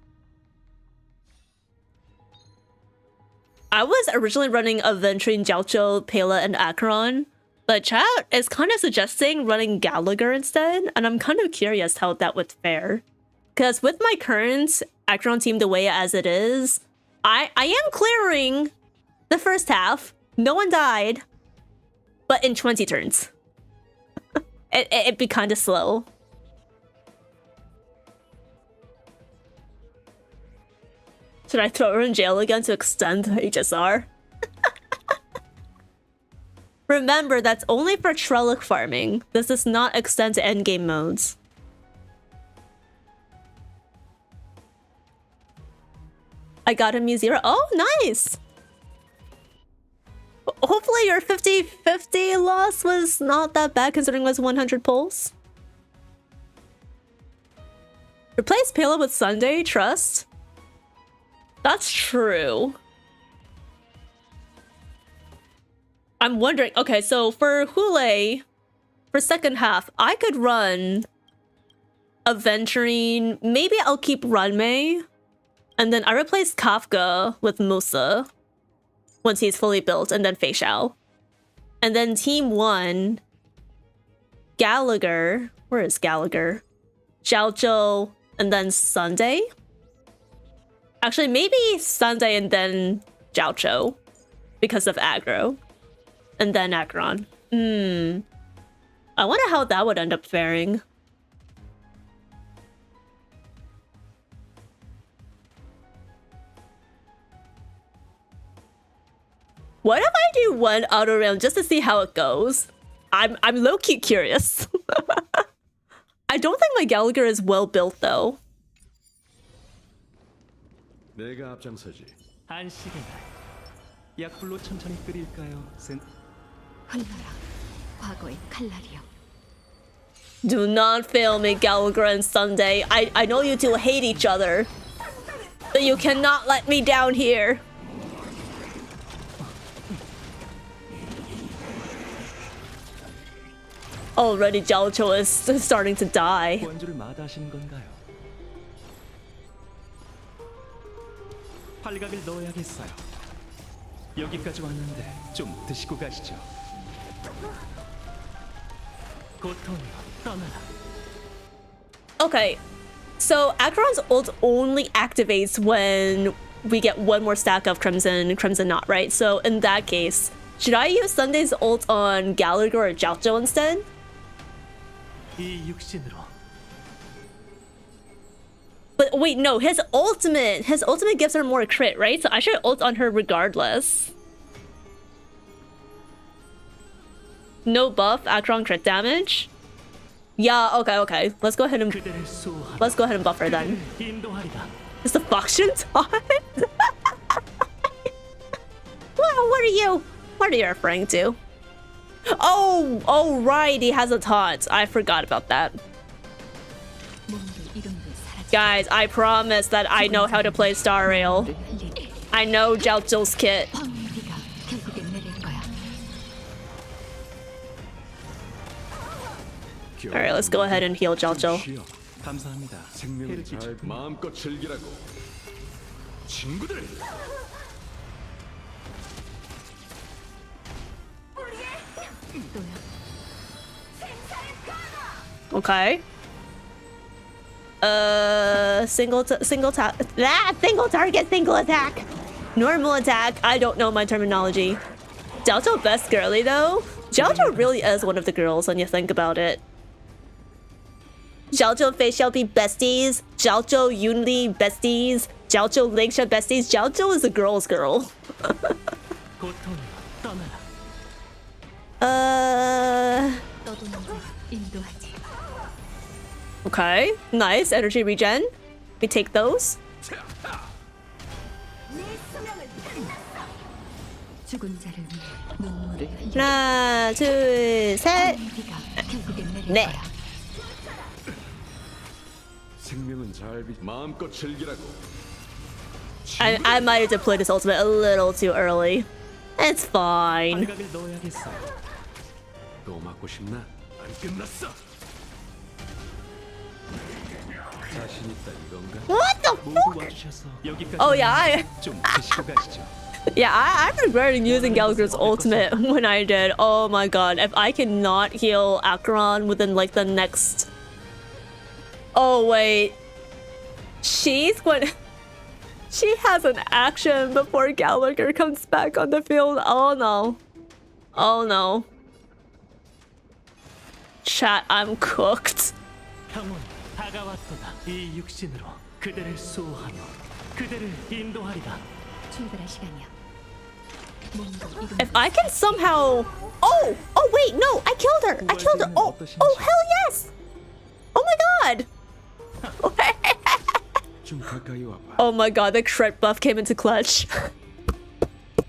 I was originally running Aventurine, Jiaoqiu, Pela, and Acheron, but chat is kind of suggesting running Gallagher instead, and I'm kind of curious how that would fare. Because with my current Acheron team the way as it is, I am clearing the first half. No one died, but in 20 turns. It'd be kind of slow. Should I throw her in jail again to extend HSR? Remember, that's only for Trellic farming. This does not extend to endgame modes. I got him U0. Oh, nice! Hopefully your 50-50 loss was not that bad considering it was 100 pulls. Replace Pela with Sunday, trust. That's true. I'm wondering, okay, so for Hule, for second half, I could run Aventurine. Maybe I'll keep Runmei. And then I replace Kafka with Musa once he's fully built, and then Fei Xiao. And then team 1, Gallagher. Where is Gallagher? Jiaoqiu, and then Sunday. Actually, maybe Sunday and then Jiaoqiu because of aggro. And then Acheron. I wonder how that would end up faring. What if I do one auto round just to see how it goes? I'm low-key curious. I don't think my Gallagher is well built though. 내가 앞장서지. 안식은 약불로 천천히 끓일까요? 흘러라 과거의 칼날이여. Do not fail me, Gallagher and Sunday. I know you two hate each other, but you cannot let me down here. Already Jiaoqiu is starting to die. 원주를 마다하시는 건가요? 팔각을 넣어야겠어요. 여기까지 왔는데 좀 드시고 가시죠. 고통이여 떠나라. Okay, so Acheron's ult only activates when we get one more stack of Crimson Knot, right? So in that case, should I use Sunday's ult on Gallagher or Jiaoqiu instead? 이 육신으로. But wait, no, his ultimate gives her more crit, right? So I should ult on her regardless. No buff, Acheron crit damage. Yeah, okay. Let's go ahead and buff her then. Is the function taught? What are you referring to? Oh, right, he has a taunt. I forgot about that. Guys, I promise that I know how to play Star Rail. I know Jiaoqiu's kit. Alright, let's go ahead and heal Jiaoqiu. 감사합니다. 생명을 잘 마음껏 즐기라고. 친구들. Okay. Single target, single attack. Normal attack. I don't know my terminology. Jiaoqiu best girly though. Jiaoqiu really is one of the girls when you think about it. Jiaoqiu Fei Xiaobi besties. Jiaoqiu Yunli besties. Jiaoqiu Lingsha besties. Jiaoqiu is a girl's girl. Okay, nice energy regen. We take those. 하나, 둘, 셋, 넷. 생명은 잘 마음껏 즐기라고. I might have deployed this ultimate a little too early. It's fine. 팔각을 넣어야겠어요. 또 맞고 싶나? 안 끝났어. 자신 있다 이건가? What the 모두 fuck? 와주셔서 여기까지 Oh yeah, 좀 드시고 가시죠. I'm regretting using Gallagher's ultimate when I did. Oh my god, if I cannot heal Acheron within like the next... Oh wait. She's going... She has an action before Gallagher comes back on the field. Oh no. Oh no. Chat, I'm cooked. 형은 다가왔도다. 이 육신으로 그대를 수호하며 그대를 인도하리라. 출발할 시간이야. If I can somehow... Oh wait, no, I killed her. Oh hell yes. Oh my god. 좀 가까이 와봐. Oh my god, the crit buff came into clutch.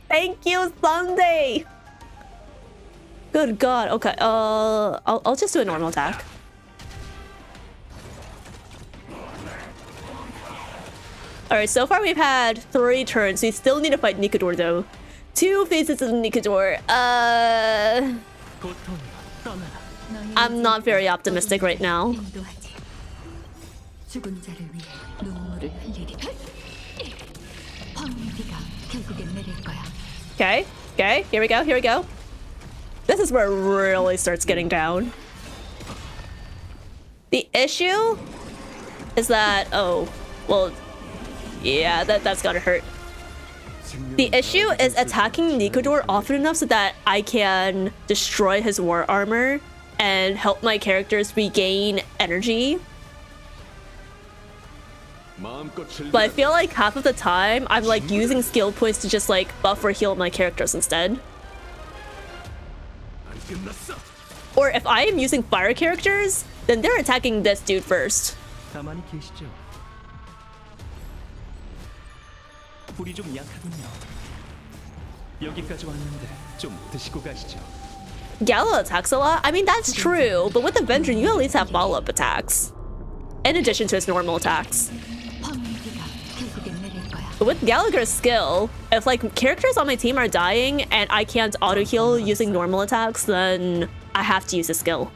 Thank you, Sunday. Good god. Okay, I'll just do a normal attack. Alright, so far we've had 3 turns. We still need to fight Nikador though. 2 phases of Nikador. I'm not very optimistic right now. 죽은 자를 위해 눈물을 흘리리. 황비가 결국엔 내릴 거야. Okay, here we go. This is where it really starts getting down. The issue is that, oh, well, yeah, that's gotta hurt. The issue is attacking Nikador often enough so that I can destroy his war armor and help my characters regain energy. But I feel like half of the time, I'm like using skill points to just like buff or heal my characters instead. Or if I am using fire characters, then they're attacking this dude first. 가만히 계시죠. 불이 좀 약하군요. 여기까지 왔는데 좀 드시고 가시죠. Gala attacks a lot? I mean, that's true, but with the Vengeance, you at least have follow-up attacks. In addition to its normal attacks. 황무지가 결국엔 내릴 거야. But with Gallagher's skill, if like characters on my team are dying and I can't auto-heal using normal attacks, then I have to use a skill.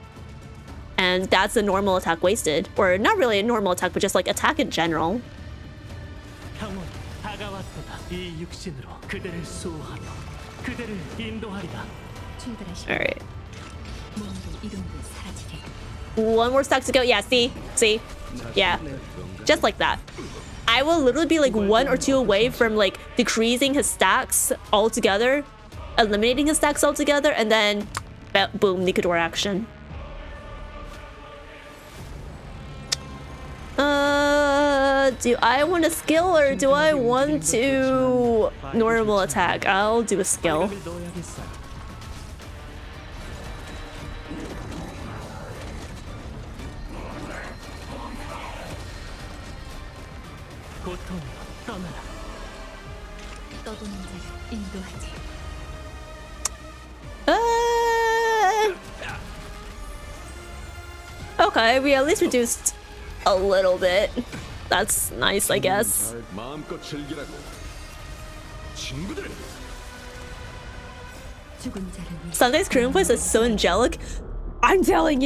And that's a normal attack wasted. Or not really a normal attack, but just like attack in general. 평온 다가왔도다. 이 육신으로 그대를 수호하며 그대를 인도하리라. 출발할 시간. Alright. 몸도 이름도 사라지리. One more stack to go. Yeah, see? See? Yeah. Just like that. I will literally be like 1 or 2 away from like decreasing his stacks altogether, eliminating his stacks altogether, and then boom, Nikador action. Do I want a skill or do I want to normal attack? I'll do a skill. 이름을 넣어야겠어요. 고통으로 떠나라. 떠도는 자를 인도하지. Okay, we at least reduced a little bit. That's nice, I guess. 잘 마음껏 즐기라고. 친구들. 죽은 자를 위해 Sunday's Korean voice is so angelic. I'm telling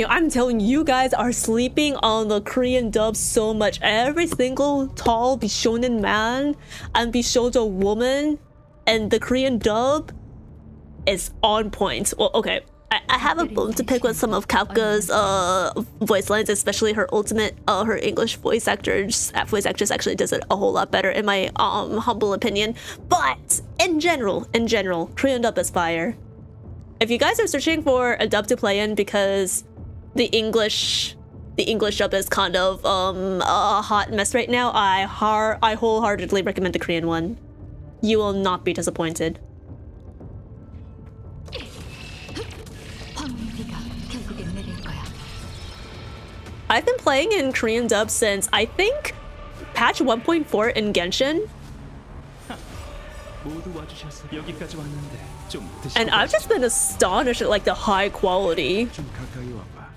you guys are sleeping on the Korean dub so much. Every single tall Bishonen man and Bishojo woman and the Korean dub is on point. Well, okay. I have a bone to pick with some of Kafka's voice lines, especially her ultimate, her English voice actress actually does it a whole lot better in my humble opinion. But in general, Korean dub is fire. If you guys are searching for a dub to play in because the English dub is kind of a hot mess right now, I wholeheartedly recommend the Korean one. You will not be disappointed. 황무지가 결국엔 내릴 거야. I've been playing in Korean dub since I think patch 1.4 in Genshin, 모두 와주셔서 여기까지 왔는데 좀 드시고 and I've just been astonished at like the high quality. 좀 가까이 와봐.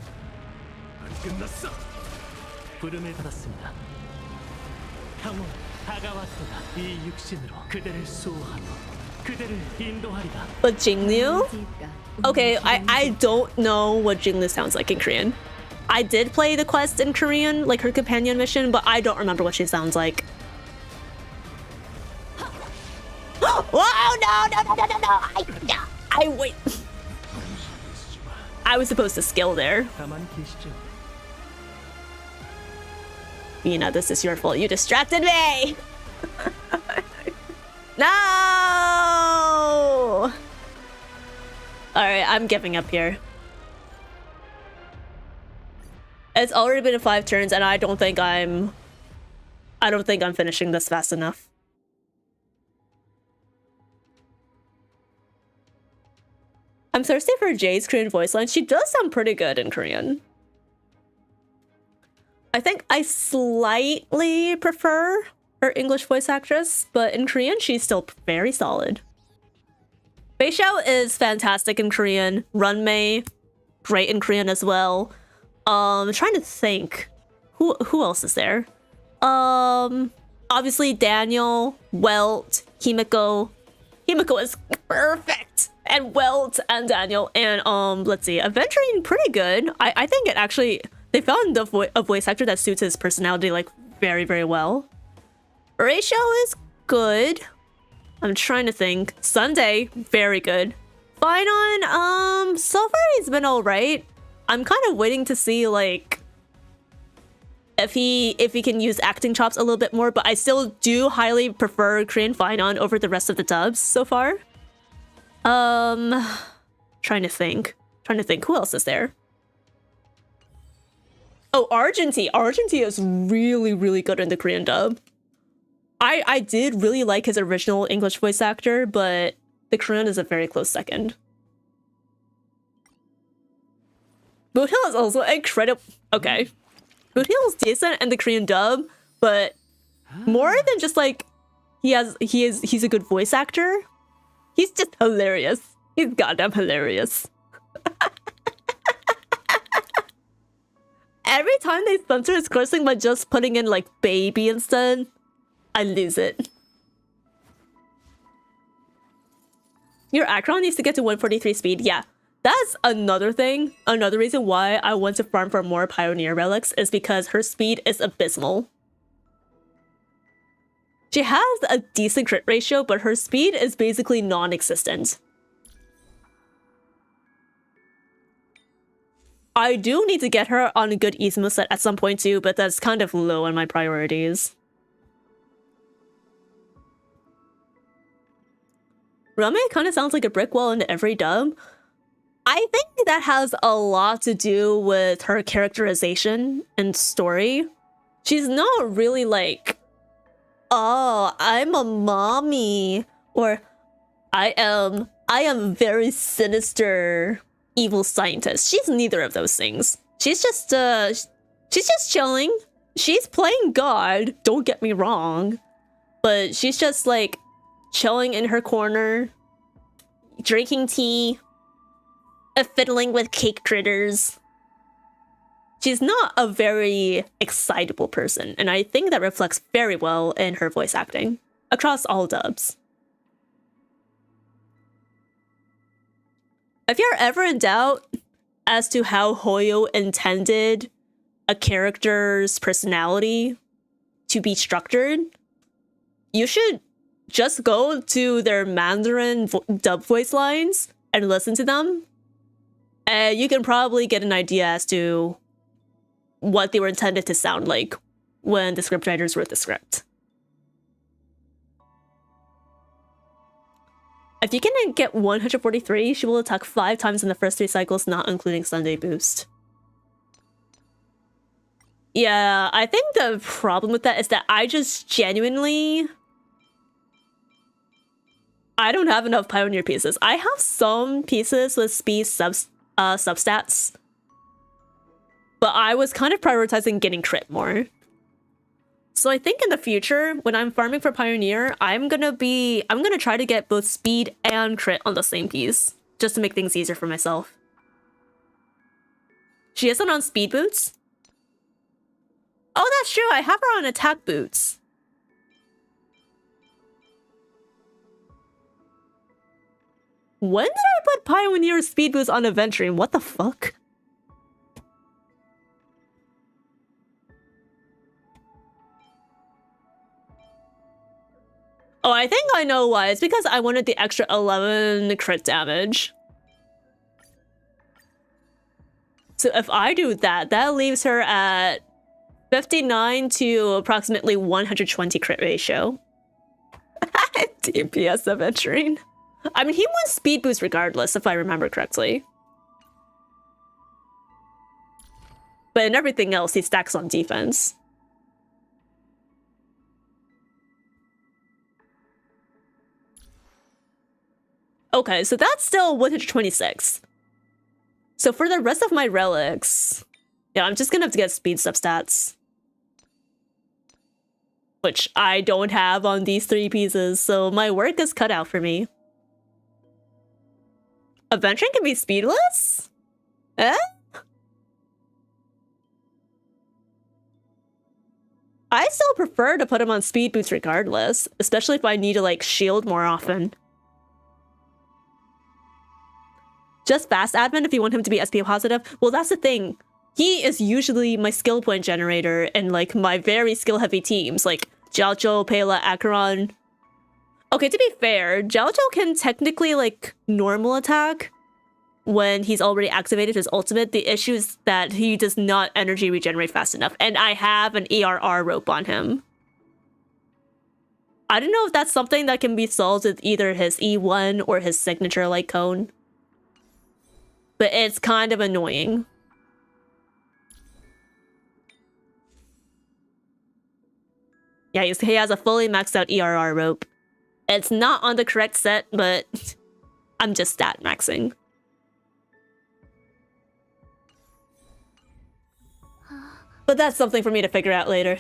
안 끝났어. 부름을 받았습니다. 평온 다가왔도다. 이 육신으로 그대를 수호하며 그대를 인도하리라. But Jingnu? 지가 Okay, I don't know what Jingnu sounds like in Korean. I did play the quest in Korean, like her companion mission, but I don't remember what she sounds like. Whoa, no! I wait. I was supposed to skill there. 가만히 계시죠. Mina, this is your fault. You distracted me! No! Alright, I'm giving up here. It's already been 5 turns and I don't think I'm finishing this fast enough. I'm thirsty for Jade's Korean voice line. She does sound pretty good in Korean. I think I slightly prefer her English voice actress, but in Korean, she's still very solid. Beishao is fantastic in Korean. Runmei, great in Korean as well. I'm trying to think. Who else is there? Obviously Daniel, Welt, Himiko. Himiko is perfect. And Welt and Daniel. And let's see, Aventurine pretty good. I think it actually, they found a voice actor that suits his personality like very, very well. Ratio is good. I'm trying to think. Sunday, very good. Finon, so far he's been alright. I'm kind of waiting to see like if he can use acting chops a little bit more, but I still do highly prefer Korean Finon over the rest of the dubs so far. Trying to think. Who else is there? Oh, Argenty. Argenty is really, really good in the Korean dub. I did really like his original English voice actor, but the Korean is a very close second. Boot Hill is also incredible. Okay. Boot Hill is decent in the Korean dub, but more than just like he's a good voice actor. He's just hilarious. He's goddamn hilarious. Every time they censor his cursing by just putting in like baby instead, I lose it. Your Acheron needs to get to 143 speed. Yeah, that's another thing. Another reason why I want to farm for more Pioneer relics is because her speed is abysmal. She has a decent crit ratio, but her speed is basically non-existent. I do need to get her on a good Ismo set at some point too, but that's kind of low on my priorities. Rame kind of sounds like a brick wall in every dub. I think that has a lot to do with her characterization and story. She's not really like, oh, I'm a mommy, or I am very sinister evil scientist. She's neither of those things. She's just chilling. She's playing God, don't get me wrong, but she's just like chilling in her corner, drinking tea, fiddling with cake critters. She's not a very excitable person, and I think that reflects very well in her voice acting across all dubs. If you're ever in doubt as to how Hoyo intended a character's personality to be structured, you should just go to their Mandarin dub voice lines and listen to them. And you can probably get an idea as to what they were intended to sound like when the scriptwriters wrote the script. If you can get 143, she will attack 5 times in the first 3 cycles, not including Sunday boost. Yeah, I think the problem with that is that I just genuinely... I don't have enough Pioneer pieces. I have some pieces with speed substats, but I was kind of prioritizing getting crit more. So I think in the future, when I'm farming for Pioneer, I'm gonna try to get both speed and crit on the same piece, just to make things easier for myself. She isn't on speed boots? Oh, that's true, I have her on attack boots. When did I put Pioneer speed boots on Aventurine? What the fuck? Oh, I think I know why. It's because I wanted the extra 11 crit damage. So if I do that, that leaves her at 59 to approximately 120 crit ratio. DPS Aventurine. I mean, he wants speed boost regardless, if I remember correctly. But in everything else, he stacks on defense. Okay, so that's still 126. So for the rest of my relics, yeah, I'm just gonna have to get speed substats, which I don't have on these 3 pieces, so my work is cut out for me. Aventurine can be speedless? Eh? I still prefer to put him on speed boots regardless, especially if I need to like shield more often. Just fast admin if you want him to be SP positive. Well, that's the thing. He is usually my skill point generator in like my very skill heavy teams like Jiaozhou, Pela, Acheron. Okay, to be fair, Jiaozhou can technically like normal attack when he's already activated his ultimate. The issue is that he does not energy regenerate fast enough, and I have an ERR rope on him. I don't know if that's something that can be solved with either his E1 or his signature like cone, but it's kind of annoying. Yeah, he has a fully maxed out ERR rope. It's not on the correct set, but I'm just stat maxing. But that's something for me to figure out later.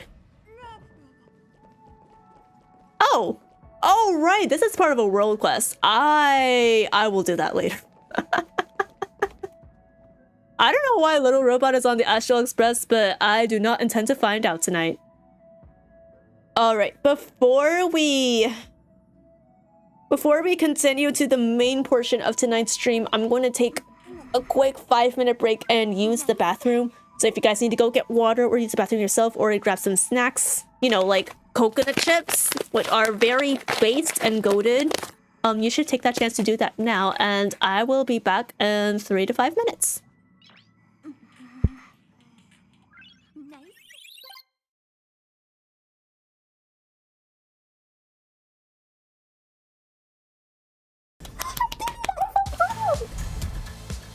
Oh! Oh, right! This is part of a world quest. I will do that later. I don't know why Little Robot is on the Astral Express, but I do not intend to find out tonight. Alright, before we continue to the main portion of tonight's stream, I'm going to take a quick 5-minute break and use the bathroom. So if you guys need to go get water or use the bathroom yourself or grab some snacks, you know, like coconut chips, which are very based and goated, you should take that chance to do that now, and I will be back in 3 to 5 minutes.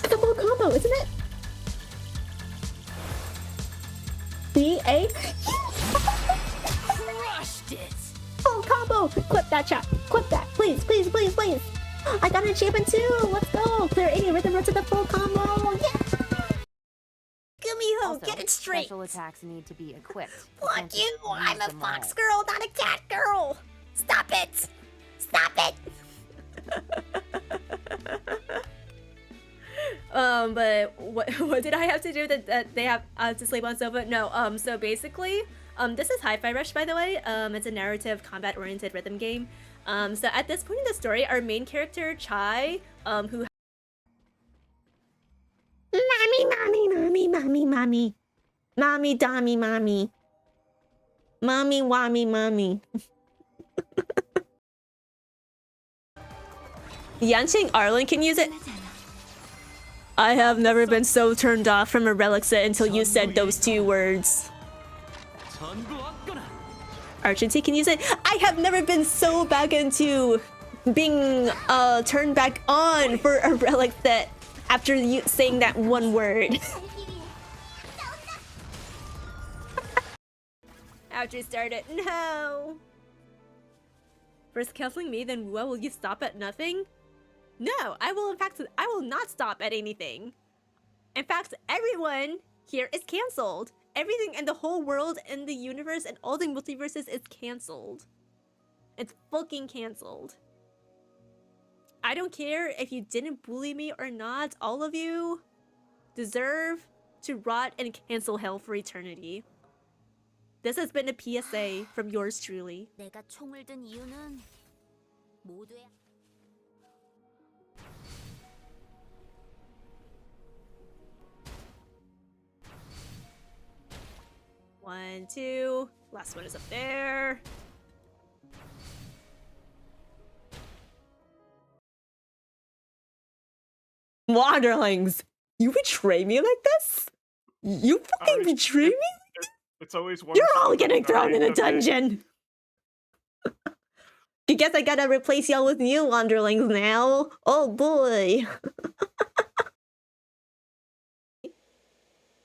It's a full combo, isn't it? B-A? Crushed it. Full combo! Clip that chat! Clip that! Please, please, please, please! I got an achievement too! Let's go! Clear 80 rhythm to the full combo! Yeah! Gumiho, Also, get it straight! Special attacks need to be equipped. Fuck you! I'm a fox girl, not a cat girl! Stop it! Stop it! But what did I have to do that they have to sleep on sofa? No, so basically, this is Hi-Fi Rush, by the way. It's a narrative, combat-oriented rhythm game. So at this point in the story, our main character, Chai, who... Mommy, mommy, mommy, mommy, mommy. Mommy, dommy, mommy. Mommy, wommy, mommy. Yanqing Arlen can use it. I have never been so turned off from a relic set until you said those 2 words. Argenty can use it. I have never been so back into being turned back on for a relic set after you saying that 1 word. After you started, no. First canceling me, then what, will you stop at nothing? No, I will not stop at anything. In fact, everyone here is cancelled. Everything in the whole world, in the universe, and all the multiverses is cancelled. It's fucking cancelled. I don't care if you didn't bully me or not. All of you deserve to rot and cancel hell for eternity. This has been a PSA from yours truly. 내가 총을 든 이유는 모두의 1, 2. Last one is up there. Wanderlings, you betray me like this? You fucking betray me? It's always one. You're all getting thrown in a dungeon. I guess I gotta replace y'all with new Wanderlings now. Oh boy.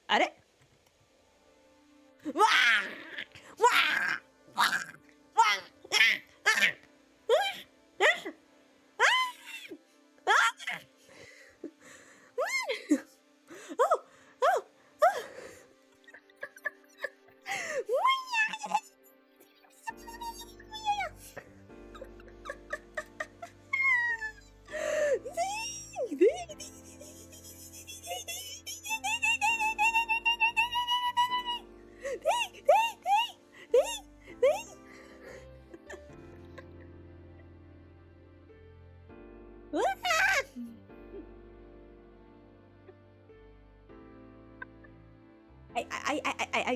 Are it?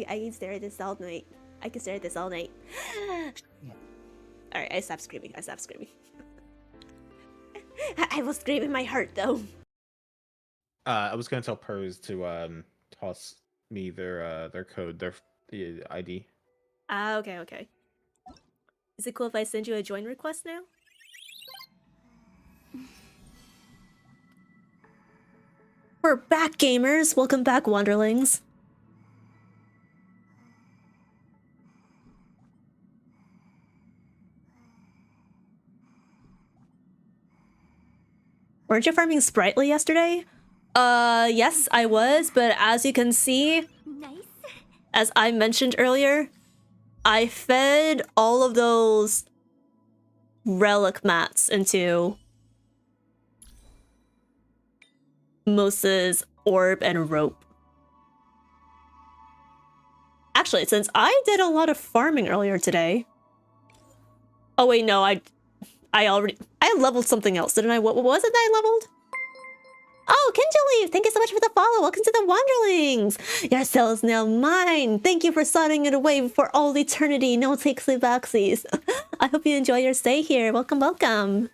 I can stare at this all night. I can stare at this all night. Alright, I stopped screaming. I stopped screaming. I will scream in my heart, though. I was gonna tell Pers to toss me their code, their ID. Ah, okay, okay. Is it cool if I send you a join request now? We're back, gamers! Welcome back, Wanderlings! Weren't you farming Sprightly yesterday? Yes, I was, but as you can see... 나이스. as I mentioned earlier, I fed all of those relic mats into Mose's orb and rope. Actually, since I did a lot of farming earlier today. Oh wait, no, I leveled something else, didn't I? What was it that I leveled? Oh, Kinjali, thank you so much for the follow. Welcome to the Wanderlings. Your cell is now mine. Thank you for signing it away for all eternity. No takesy backsies. I hope you enjoy your stay here. Welcome, welcome.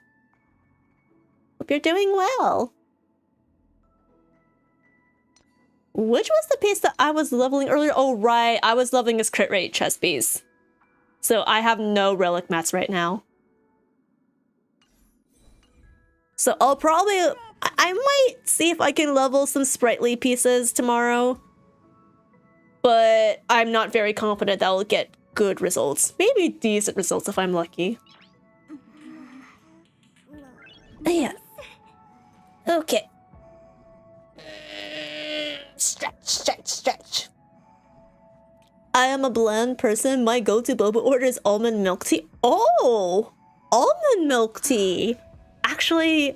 Hope you're doing well. Which was the piece that I was leveling earlier? Oh, right. I was leveling his crit rate chest piece. So I have no relic mats right now. So I'll probably... I might see if I can level some sprightly pieces tomorrow. But I'm not very confident that I'll get good results. Maybe decent results if I'm lucky. Yeah. Okay. Stretch, stretch, stretch. I am a bland person. My go-to boba order is almond milk tea. Oh! Almond milk tea! Actually,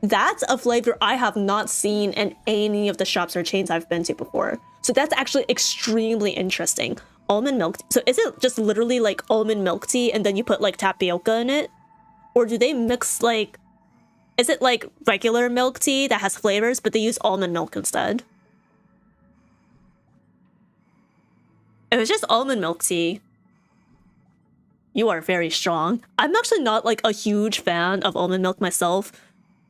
that's a flavor I have not seen in any of the shops or chains I've been to before. So that's actually extremely interesting. Almond milk tea. So is it just literally like almond milk tea and then you put like tapioca in it? Or do they mix like... Is it like regular milk tea that has flavors, but they use almond milk instead? If it's just almond milk tea, you are very strong. I'm actually not like a huge fan of almond milk myself.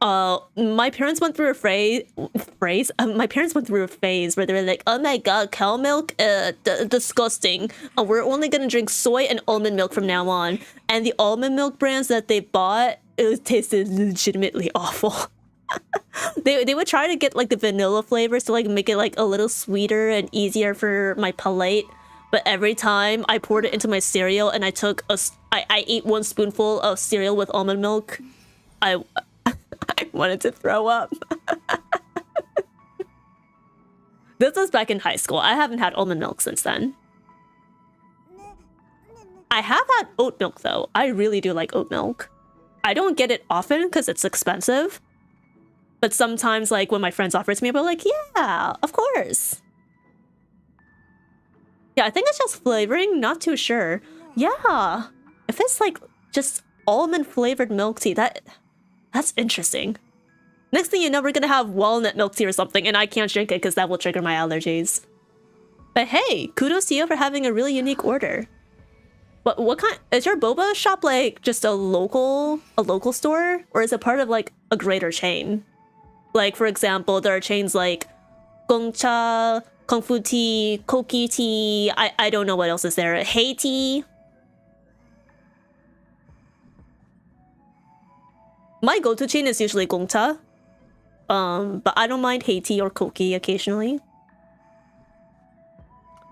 My parents went through a phase. My parents went through a phase where they were like, "Oh my god, cow milk, disgusting. We're only gonna drink soy and almond milk from now on." And the almond milk brands that they bought, it tasted legitimately awful. They would try to get like the vanilla flavors to like make it like a little sweeter and easier for my palate. But every time I poured it into my cereal and I ate one spoonful of cereal with almond milk, I wanted to throw up. This was back in high school. I haven't had almond milk since then. I have had oat milk though. I really do like oat milk. I don't get it often because it's expensive. But sometimes like when my friends offer it to me, I'm like, yeah, of course. Yeah, I think it's just flavoring, not too sure. Yeah, if it's like just almond flavored milk tea, that's interesting. Next thing you know, we're gonna have walnut milk tea or something, and I can't drink it because that will trigger my allergies. But hey, kudos to you for having a really unique order. What kind is your boba shop like? Just a local store, or is it part of like a greater chain? Like for example, there are chains like Gongcha, Kung Fu Tea, Koki Tea. I don't know what else is there. Hey Tea. My go-to chain is usually Gongcha. But I don't mind Hey Tea or Koki occasionally.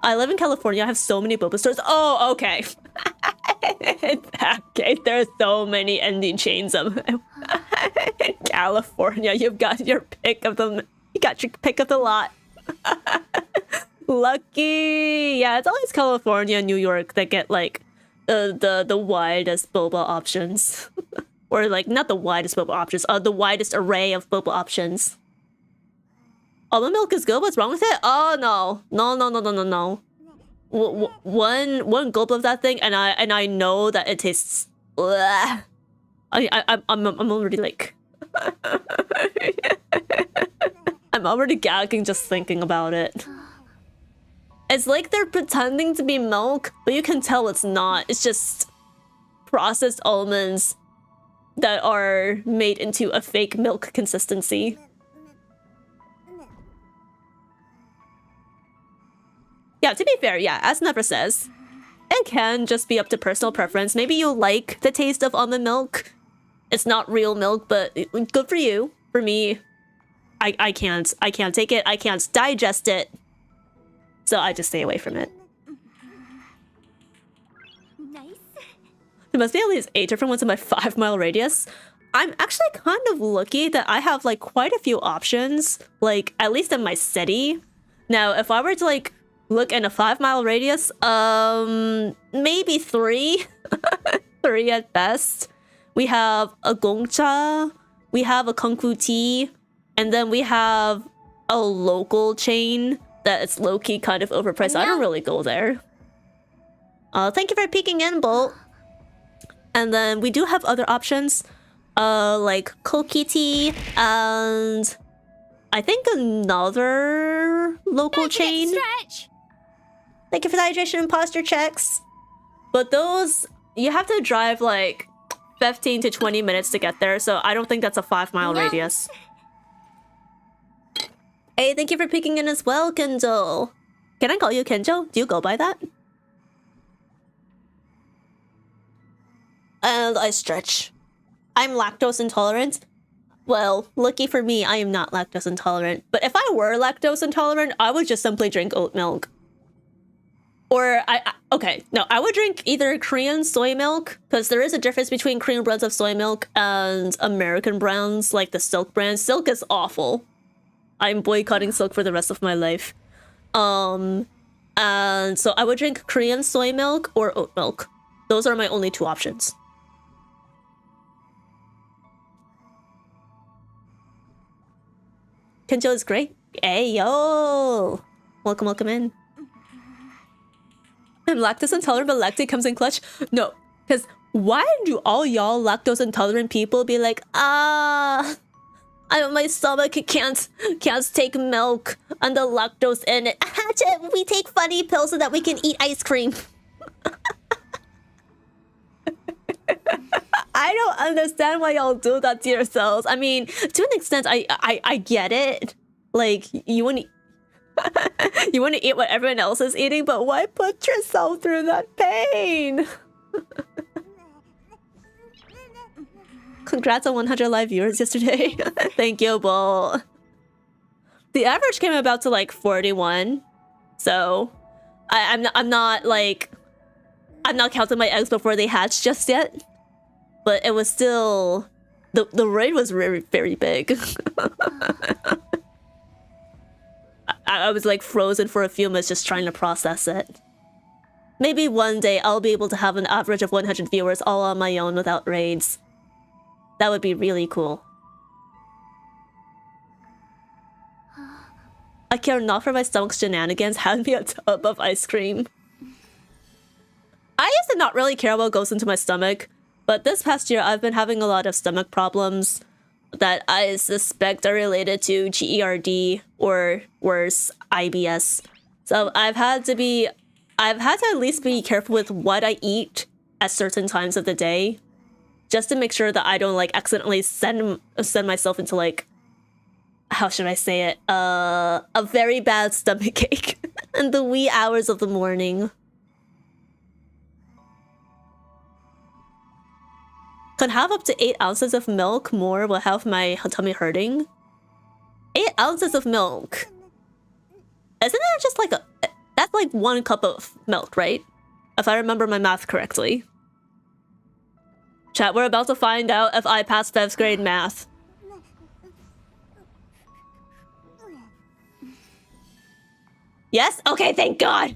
I live in California. I have so many boba stores. Oh, okay. In that case, there are so many ending chains of in California. You've got your pick of them. You got your pick of the lot. Lucky. Yeah, it's always California, New York that get like the widest boba options. Or like not the widest boba options, the widest array of boba options. Almond milk is good. What's wrong with it? Oh no, no. One gulp of that thing, and I know that it tastes. Bleh. I'm already like. I'm already gagging just thinking about it. It's like they're pretending to be milk, but you can tell it's not. It's just processed almonds that are made into a fake milk consistency. Yeah, to be fair, yeah, as Never says, it can just be up to personal preference. Maybe you like the taste of almond milk. It's not real milk, but good for you. For me, I can't take it. I can't digest it. So I just stay away from it. There must be at least 8 different ones in my 5-mile radius. I'm actually kind of lucky that I have like quite a few options, like at least in my city. Now, if I were to like Look, in a 5-mile radius, maybe 3. 3 at best. We have a Gongcha, we have a Kung Fu Tea, and then we have a local chain that is low-key kind of overpriced. I don't really go there. Thank you for peeking in, Bolt. And then we do have other options, like Koki Tea and I think another local chain. Stretch. Thank you for the hydration and posture checks. But those, you have to drive like 15 to 20 minutes to get there, so I don't think that's a 5-mile radius. Hey, thank you for peeking in as well, Kenjo. Can I call you Kenjo? Do you go by that? And I stretch. I'm lactose intolerant. Well, lucky for me, I am not lactose intolerant. But if I were lactose intolerant, I would just simply drink oat milk. Or I would drink either Korean soy milk, because there is a difference between Korean brands of soy milk and American brands, like the Silk brand. Silk is awful. I'm boycotting Silk for the rest of my life. And so I would drink Korean soy milk or oat milk. Those are my only 2 options. Kenjo is great. Hey, yo! Welcome in. I'm lactose intolerant, but lactate comes in clutch. No, because why do all y'all lactose intolerant people be like, my stomach can't take milk and the lactose in it. We take funny pills so that we can eat ice cream. I don't understand why y'all do that to yourselves. I mean, to an extent, I get it. Like, you want to eat what everyone else is eating, but why put yourself through that pain? Congrats on 100 live viewers yesterday. Thank you, Bull. The average came about to like 41, so I'm not counting my eggs before they hatch just yet. But it was still the raid was very, very big. I was like frozen for a few minutes just trying to process it. Maybe one day I'll be able to have an average of 100 viewers all on my own without raids. That would be really cool. I care not for my stomach's shenanigans. Hand me a tub of ice cream. I used to not really care what goes into my stomach, but this past year I've been having a lot of stomach problems that I suspect are related to GERD or worse, IBS. So I've had to at least be careful with what I eat at certain times of the day, just to make sure that I don't like accidentally send myself into like, how should I say it, a very bad stomach ache in the wee hours of the morning. Could have up to 8 ounces of milk more will have my tummy hurting. 8 ounces of milk. Isn't that just like that's like 1 cup of milk, right? If I remember my math correctly. Chat, we're about to find out if I passed 5th grade math. Yes? Okay, thank God.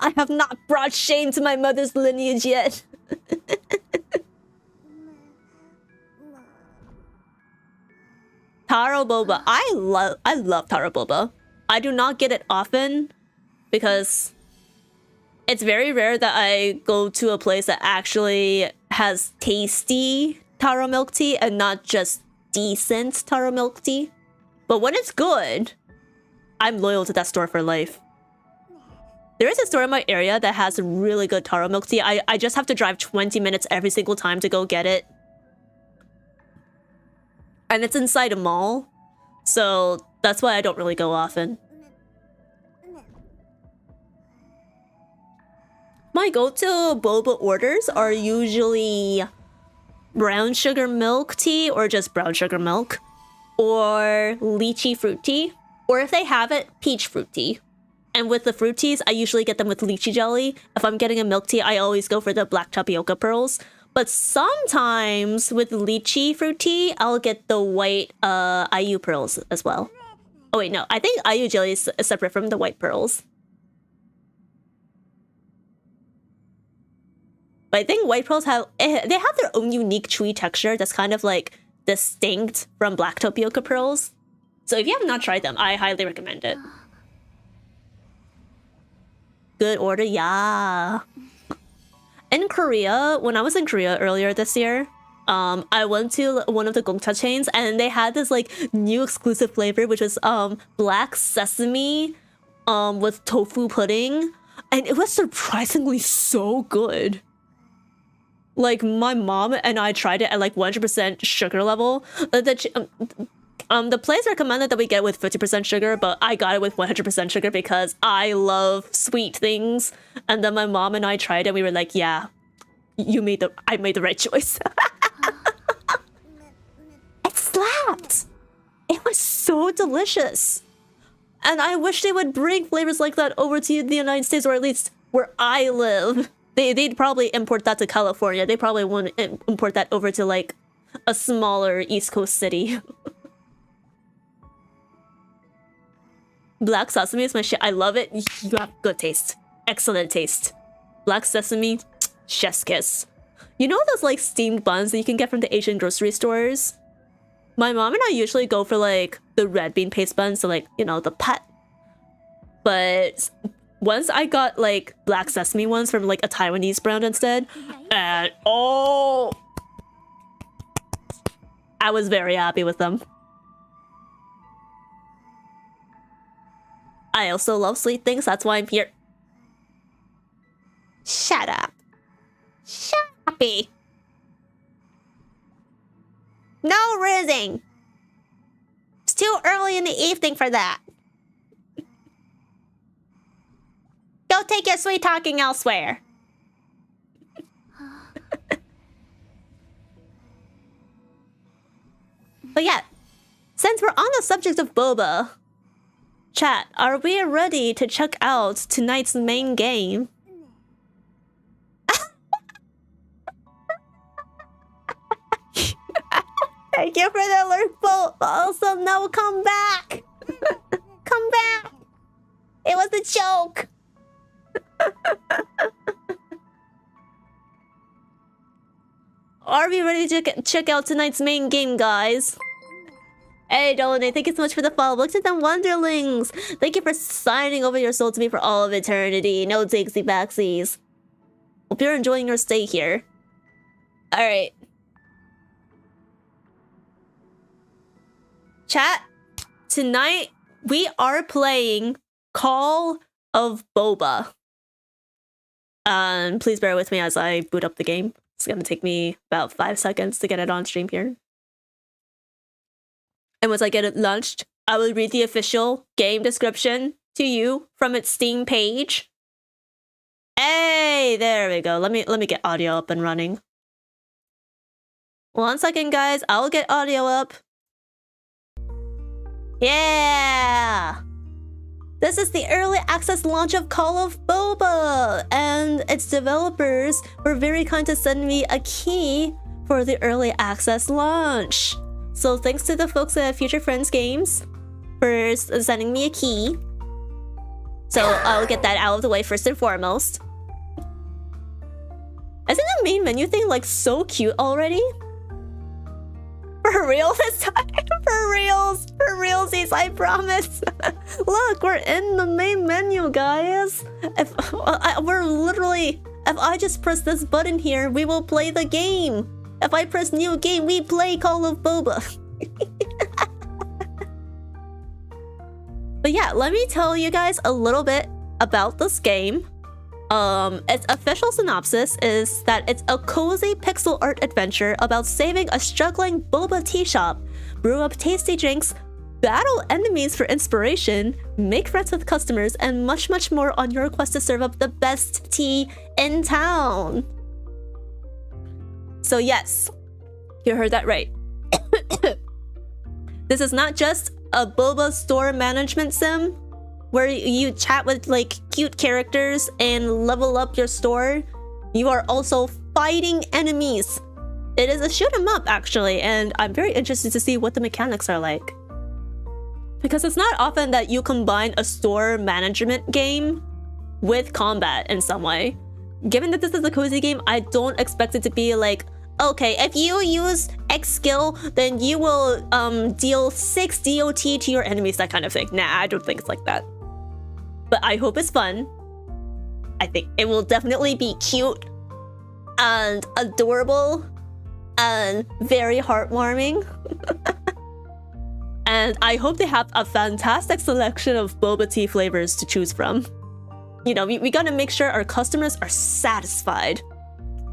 I have not brought shame to my mother's lineage yet. Taro boba. I love taro boba. I do not get it often because it's very rare that I go to a place that actually has tasty taro milk tea and not just decent taro milk tea. But when it's good, I'm loyal to that store for life. There is a store in my area that has really good taro milk tea. I just have to drive 20 minutes every single time to go get it. And it's inside a mall, so that's why I don't really go often. My go-to boba orders are usually brown sugar milk tea or just brown sugar milk, or lychee fruit tea, or if they have it, peach fruit tea. And with the fruit teas, I usually get them with lychee jelly. If I'm getting a milk tea, I always go for the black tapioca pearls. But sometimes with lychee fruit tea, I'll get the white IU pearls as well. Oh wait, no. I think IU jelly is separate from the white pearls. But I think white pearls have their own unique chewy texture that's kind of like distinct from black tapioca pearls. So if you have not tried them, I highly recommend it. Good order, yeah. In Korea, when I was in Korea earlier this year, I went to one of the Gongcha chains and they had this like new exclusive flavor, which was black sesame with tofu pudding, and it was surprisingly so good. Like my mom and I tried it at like 100% sugar level. The place recommended that we get it with 50% sugar, but I got it with 100% sugar because I love sweet things. And then my mom and I tried it and we were like, yeah, I made the right choice. It slapped. It was so delicious. And I wish they would bring flavors like that over to the United States, or at least where I live. They'd probably import that to California. They probably won't import that over to like a smaller East Coast city. Black sesame is my shit. I love it. You have good taste. Excellent taste. Black sesame, chef's kiss. You know those like steamed buns that you can get from the Asian grocery stores? My mom and I usually go for like the red bean paste buns, so like, you know, the pat. But once I got like black sesame ones from like a Taiwanese brand instead, and oh, I was very happy with them. I also love sweet things, that's why I'm here. Shut up. Shut up. No rizzing. It's too early in the evening for that. Go take your sweet talking elsewhere. But yeah, since we're on the subject of boba, chat, are we ready to check out tonight's main game? Thank you for the alert, Bolt. Also, no, come back. Come back. It was a joke. Are we ready to check out tonight's main game, guys? Hey, Dolane, thank you so much for the follow. Look at them Wonderlings. Thank you for signing over your soul to me for all of eternity. No takesy backsies. Hope you're enjoying your stay here. Alright. Chat, tonight we are playing Call of Boba. Please bear with me as I boot up the game. It's gonna take me about 5 seconds to get it on stream here. And once I get it launched, I will read the official game description to you from its Steam page. Hey, there we go. Let me get audio up and running. 1 second, guys. I'll get audio up. Yeah! This is the early access launch of Call of Boba, and its developers were very kind to send me a key for the early access launch. So thanks to the folks at Future Friends Games for sending me a key. So I'll get that out of the way first and foremost. Isn't the main menu thing like so cute already? For real this time? For reals? For realsies, I promise. Look, we're in the main menu, guys. If I just press this button here, we will play the game. If I press new game, we play Call of Boba. But yeah, let me tell you guys a little bit about this game. Its official synopsis is that it's a cozy pixel art adventure about saving a struggling boba tea shop, brew up tasty drinks, battle enemies for inspiration, make friends with customers, and much, much more on your quest to serve up the best tea in town. So yes, you heard that right. This is not just a boba store management sim where you chat with like cute characters and level up your store. You are also fighting enemies. It is a shoot 'em up actually, and I'm very interested to see what the mechanics are like. Because it's not often that you combine a store management game with combat in some way. Given that this is a cozy game, I don't expect it to be like, okay, if you use X skill, then you will deal 6 DOT to your enemies, that kind of thing. Nah, I don't think it's like that. But I hope it's fun. I think it will definitely be cute and adorable and very heartwarming. And I hope they have a fantastic selection of boba tea flavors to choose from. You know, we gotta make sure our customers are satisfied.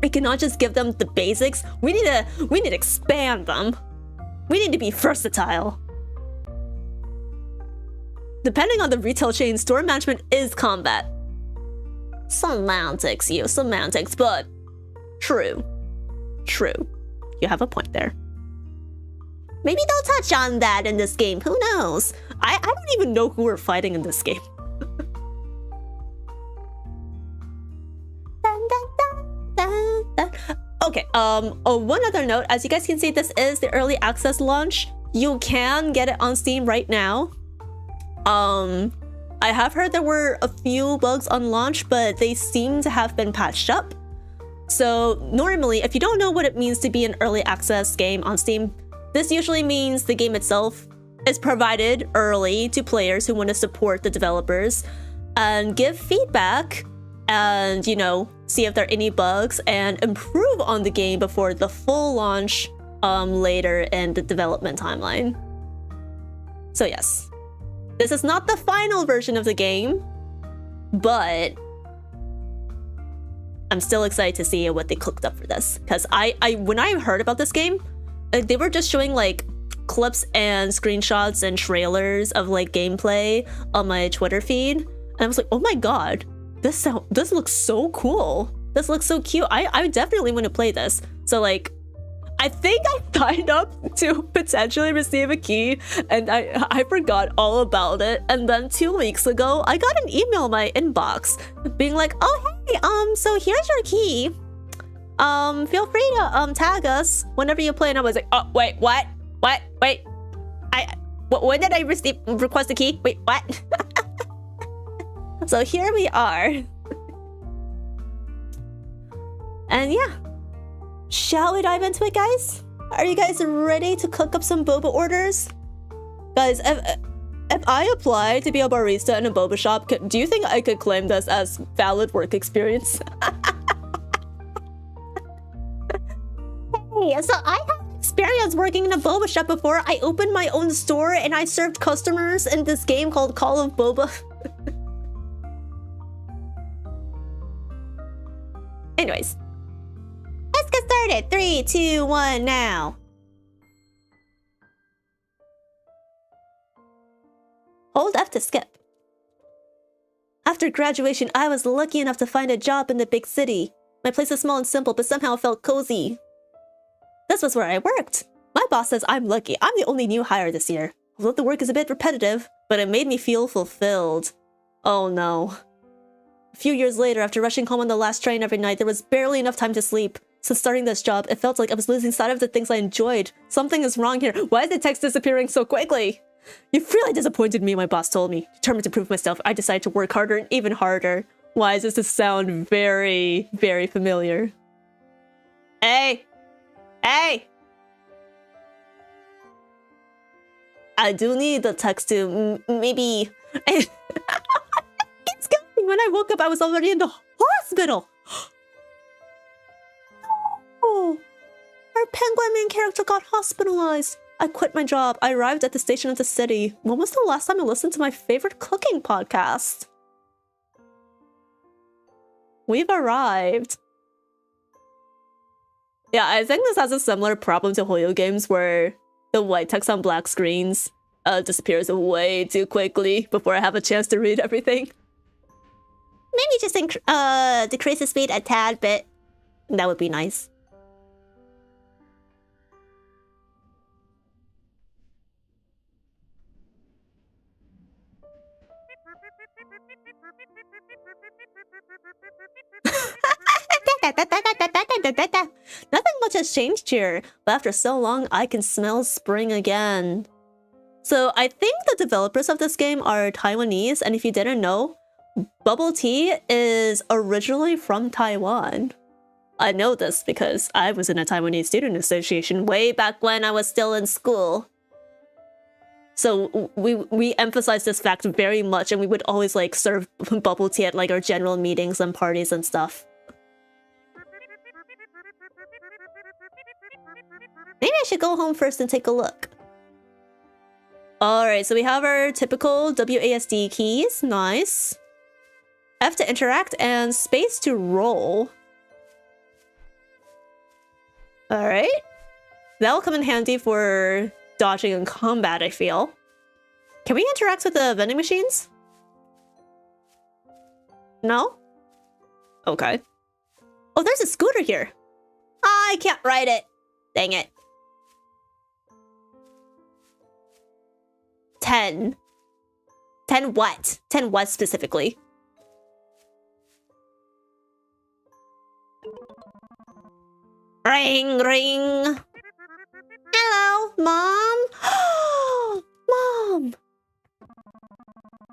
We cannot just give them the basics. We need to expand them. We need to be versatile. Depending on the retail chain, store management is combat. Semantics, you semantics, but true. True. You have a point there. Maybe they'll touch on that in this game. Who knows? I don't even know who we're fighting in this game. Okay, one other note, as you guys can see, this is the early access launch. You can get it on Steam right now. I have heard there were a few bugs on launch, but they seem to have been patched up. So normally, if you don't know what it means to be an early access game on Steam, this usually means the game itself is provided early to players who want to support the developers and give feedback and, you know, see if there are any bugs and improve on the game before the full launch later in the development timeline. So yes, this is not the final version of the game, but I'm still excited to see what they cooked up for this. Because when I heard about this game, they were just showing like clips and screenshots and trailers of like gameplay on my Twitter feed, and I was like, oh my god, this looks so cool. This looks so cute. I definitely want to play this. So like, I think I signed up to potentially receive a key, and I forgot all about it. And then 2 weeks ago, I got an email in my inbox being like, oh hey, so here's your key. Feel free to tag us whenever you play. And I was like, oh wait, what? Wait, when did I request a key? Wait, what? So here we are. And yeah, shall we dive into it, guys? Are you guys ready to cook up some boba orders? Guys, if I apply to be a barista in a boba shop, do you think I could claim this as valid work experience? Hey, so I have experience working in a boba shop before. I opened my own store and I served customers in this game called Call of Boba. Anyways, let's get started. 3, 2, 1, now. Hold F to skip. After graduation, I was lucky enough to find a job in the big city. My place is small and simple, but somehow felt cozy. This was where I worked. My boss says I'm lucky. I'm the only new hire this year. Although the work is a bit repetitive, but it made me feel fulfilled. Oh no. A few years later, after rushing home on the last train every night, there was barely enough time to sleep. Since starting this job, it felt like I was losing sight of the things I enjoyed. Something is wrong here. Why is the text disappearing so quickly? You've really disappointed me, my boss told me. Determined to prove myself, I decided to work harder and even harder. Why does this sound very, very familiar? Hey! Hey! I do need the text to maybe... It's going. When I woke up, I was already in the hospital. Oh, our penguin main character got hospitalized. I quit my job. I arrived at the station of the city. When was the last time I listened to my favorite cooking podcast? We've arrived. Yeah, I think this has a similar problem to Hoyo games where the white text on black screens disappears way too quickly before I have a chance to read everything. Maybe just decrease the speed a tad bit. That would be nice. Nothing much has changed here, but after so long, I can smell spring again. So I think the developers of this game are Taiwanese, and if you didn't know, bubble tea is originally from Taiwan. I know this because I was in a Taiwanese student association way back when I was still in school. So we emphasize this fact very much, and we would always like serve bubble tea at like our general meetings and parties and stuff. Maybe I should go home first and take a look. Alright, so we have our typical WASD keys. Nice. F to interact and space to roll. Alright. That'll come in handy for dodging in combat, I feel. Can we interact with the vending machines? No? Okay. Oh, there's a scooter here. I can't ride it. Dang it. 10. 10 what? 10 what specifically? Ring, ring. Hello, Mom. Mom.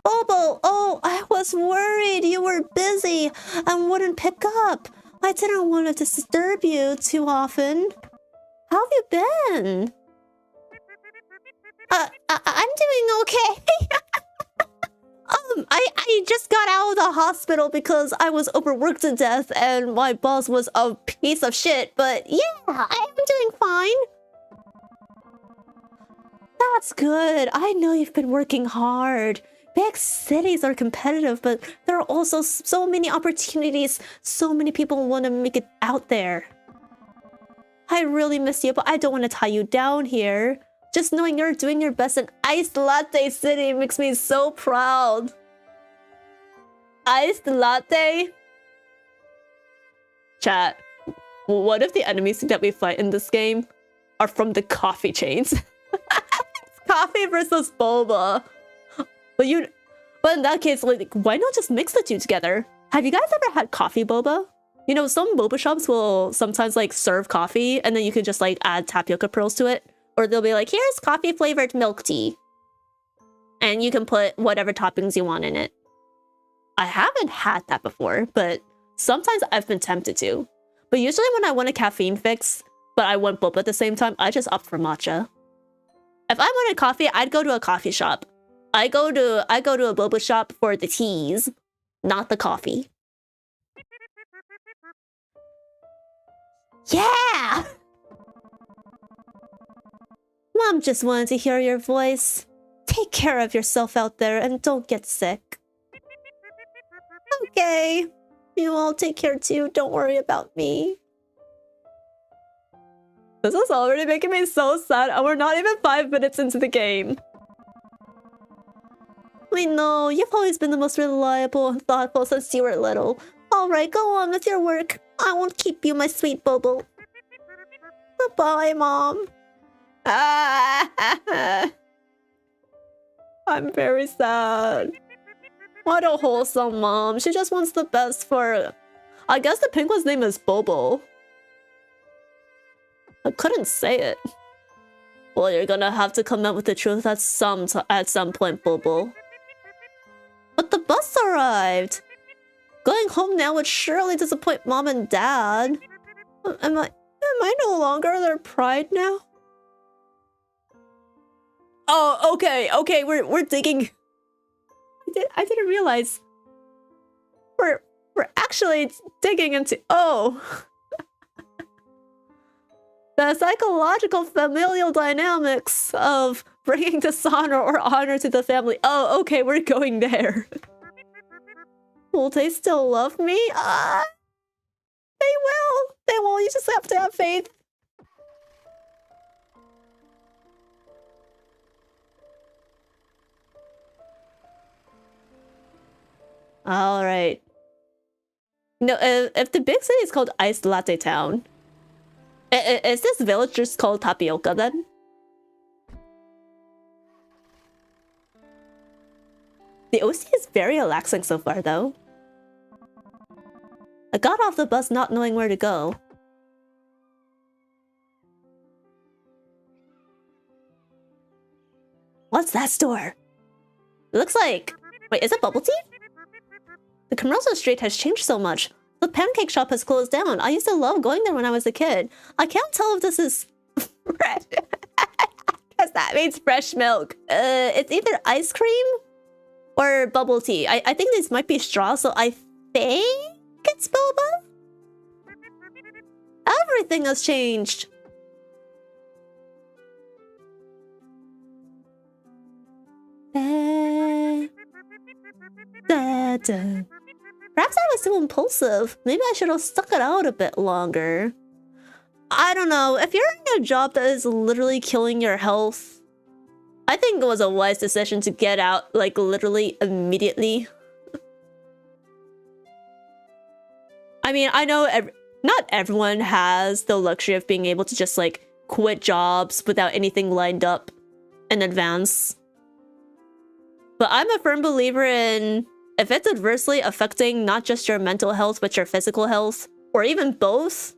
Bobo, oh, I was worried you were busy and wouldn't pick up. I didn't want to disturb you too often. How have you been? I'm doing okay. I just got out of the hospital because I was overworked to death and my boss was a piece of shit, but yeah, I am doing fine. That's good. I know you've been working hard. Big cities are competitive, but there are also so many opportunities. So many people want to make it out there. I really miss you, but I don't want to tie you down here. Just knowing you're doing your best in Iced Latte City makes me so proud. Iced Latte? Chat, what if the enemies that we fight in this game are from the coffee chains? It's coffee versus boba. But in that case, like, why not just mix the two together? Have you guys ever had coffee boba? You know, some boba shops will sometimes like serve coffee and then you can just like add tapioca pearls to it. Or they'll be like, here's coffee flavored milk tea. And you can put whatever toppings you want in it. I haven't had that before, but sometimes I've been tempted to. But usually when I want a caffeine fix, but I want boba at the same time, I just opt for matcha. If I wanted coffee, I'd go to a coffee shop. I go to a boba shop for the teas, not the coffee. Yeah! Mom just wanted to hear your voice. Take care of yourself out there and don't get sick. Okay. You all take care too. Don't worry about me. This is already making me so sad and we're not even 5 minutes into the game. We know, you've always been the most reliable and thoughtful since you were little. Alright, go on with your work. I won't keep you, my sweet Bobo. Goodbye, Mom. I'm very sad. What a wholesome mom. She just wants the best for... I guess the penguin's name is Bobo. I couldn't say it. Well, you're gonna have to come out with the truth at some point, Bobo. But the bus arrived! Going home now would surely disappoint Mom and Dad. Am I no longer their pride now? Oh, okay, we're digging. I didn't realize. We're actually digging into the psychological familial dynamics of bringing dishonor or honor to the family. Oh, okay, we're going there. Will they still love me? They will. They will. You just have to have faith. All right. No, if the big city is called Iced Latte Town, is this village just called Tapioca then? The OC is very relaxing so far, though. I got off the bus not knowing where to go. What's that store? It looks like... Wait, is it bubble tea? The commercial street has changed so much. The pancake shop has closed down. I used to love going there when I was a kid. I can't tell if this is fresh. Because that means fresh milk. It's either ice cream or bubble tea. I think this might be straw, so I think it's boba? Everything has changed. Perhaps I was too impulsive. Maybe I should have stuck it out a bit longer. I don't know. If you're in a job that is literally killing your health, I think it was a wise decision to get out, like, literally immediately. I mean, I know not everyone has the luxury of being able to just, like, quit jobs without anything lined up in advance. But I'm a firm believer in, if it's adversely affecting not just your mental health, but your physical health, or even both,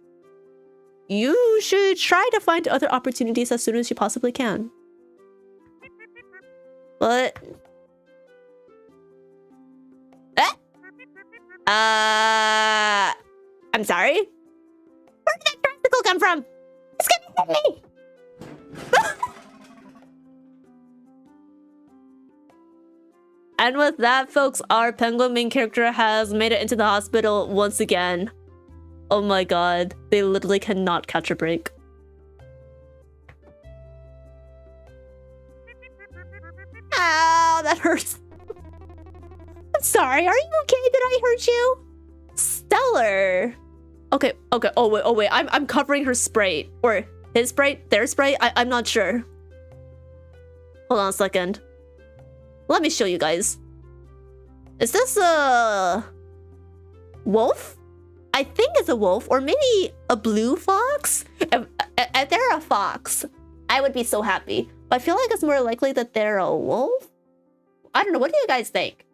you should try to find other opportunities as soon as you possibly can. But... I'm sorry? Where did that tricycle come from? It's gonna hit me! And with that, folks, our penguin main character has made it into the hospital once again. Oh my god, they literally cannot catch a break. Ow, that hurts. I'm sorry, are you okay? Did I hurt you? Stellar. Okay, oh wait, I'm covering her sprite. Or his sprite, their sprite, I'm not sure. Hold on a second. Let me show you guys. Is this a wolf? I think it's a wolf, or maybe a blue fox? If they're a fox, I would be so happy. But I feel like it's more likely that they're a wolf? I don't know, what do you guys think?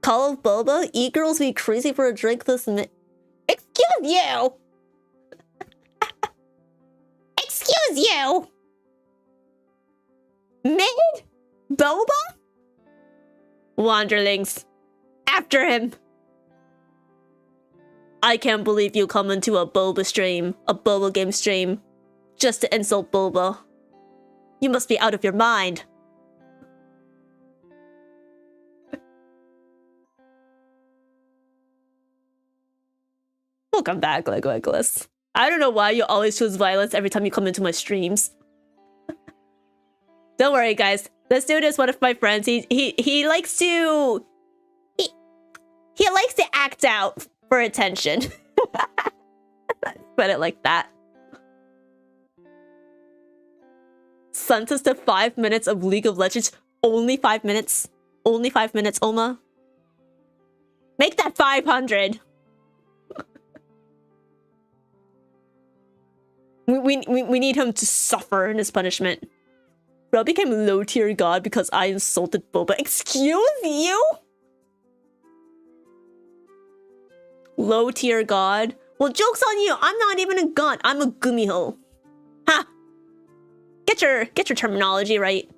Call of Boba? E-girls be crazy for a drink this minute. Excuse you! Excuse you! Mid? Boba? Wanderlings. After him. I can't believe you come into a Boba stream, a Boba game stream, just to insult Boba. You must be out of your mind. Welcome back, Legolas. I don't know why you always choose violence every time you come into my streams. Don't worry, guys. This dude is one of my friends. He likes to... He likes to act out for attention. Let's put it like that. Sent us to 5 minutes of League of Legends. Only 5 minutes. Only 5 minutes, Oma. Make that 500. We need him to suffer in his punishment. Bro became low tier god because I insulted Boba. Excuse you? Low tier god? Well, joke's on you. I'm not even a god. I'm a gumiho. Ha! Get your terminology right.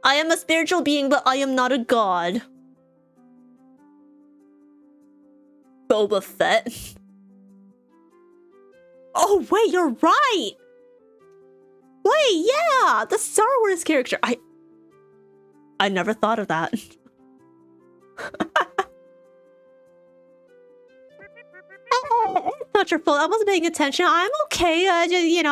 I am a spiritual being, but I am not a god. Boba Fett. Oh, wait, you're right! Wait, yeah! The Star Wars character. I never thought of that. It's not your fault. I wasn't paying attention. I'm okay.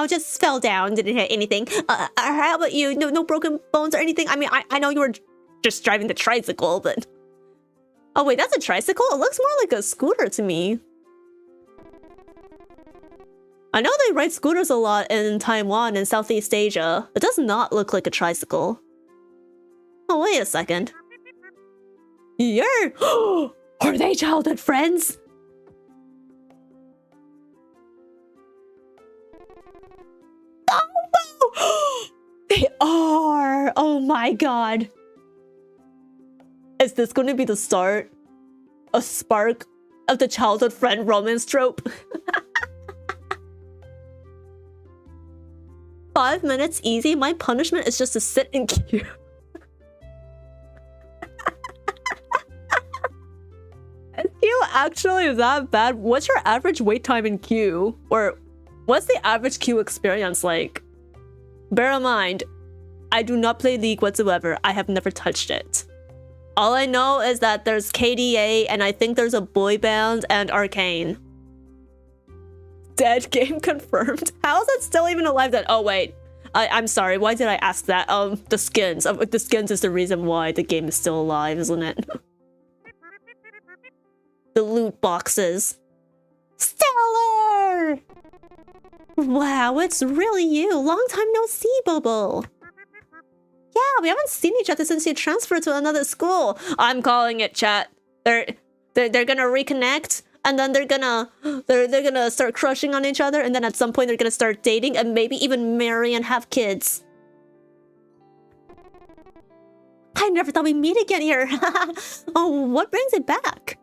Just fell down. Didn't hit anything. How about you? No broken bones or anything? I mean, I know you were just driving the tricycle, but... Oh, wait, that's a tricycle? It looks more like a scooter to me. I know they ride scooters a lot in Taiwan and Southeast Asia. It does not look like a tricycle. Oh, wait a second. Are they childhood friends? Oh, they are! Oh my god. Is this going to be the start? A spark of the childhood friend romance trope? 5 minutes easy. My punishment is just to sit in queue. Is queue actually that bad? What's your average wait time in queue? Or what's the average queue experience like? Bear in mind, I do not play League whatsoever. I have never touched it. All I know is that there's KDA and I think there's a boy band and Arcane. Dead game confirmed. How is it still even alive then? Oh wait, I'm sorry. Why did I ask that? The skins. The skins is the reason why the game is still alive, isn't it? The loot boxes. Stellar! Wow, it's really you. Long time no see, Bobo. Yeah, we haven't seen each other since you transferred to another school. I'm calling it, chat. They're gonna reconnect, and then they're gonna start crushing on each other, and then at some point they're gonna start dating and maybe even marry and have kids. I never thought we'd meet again here. Oh, what brings it back?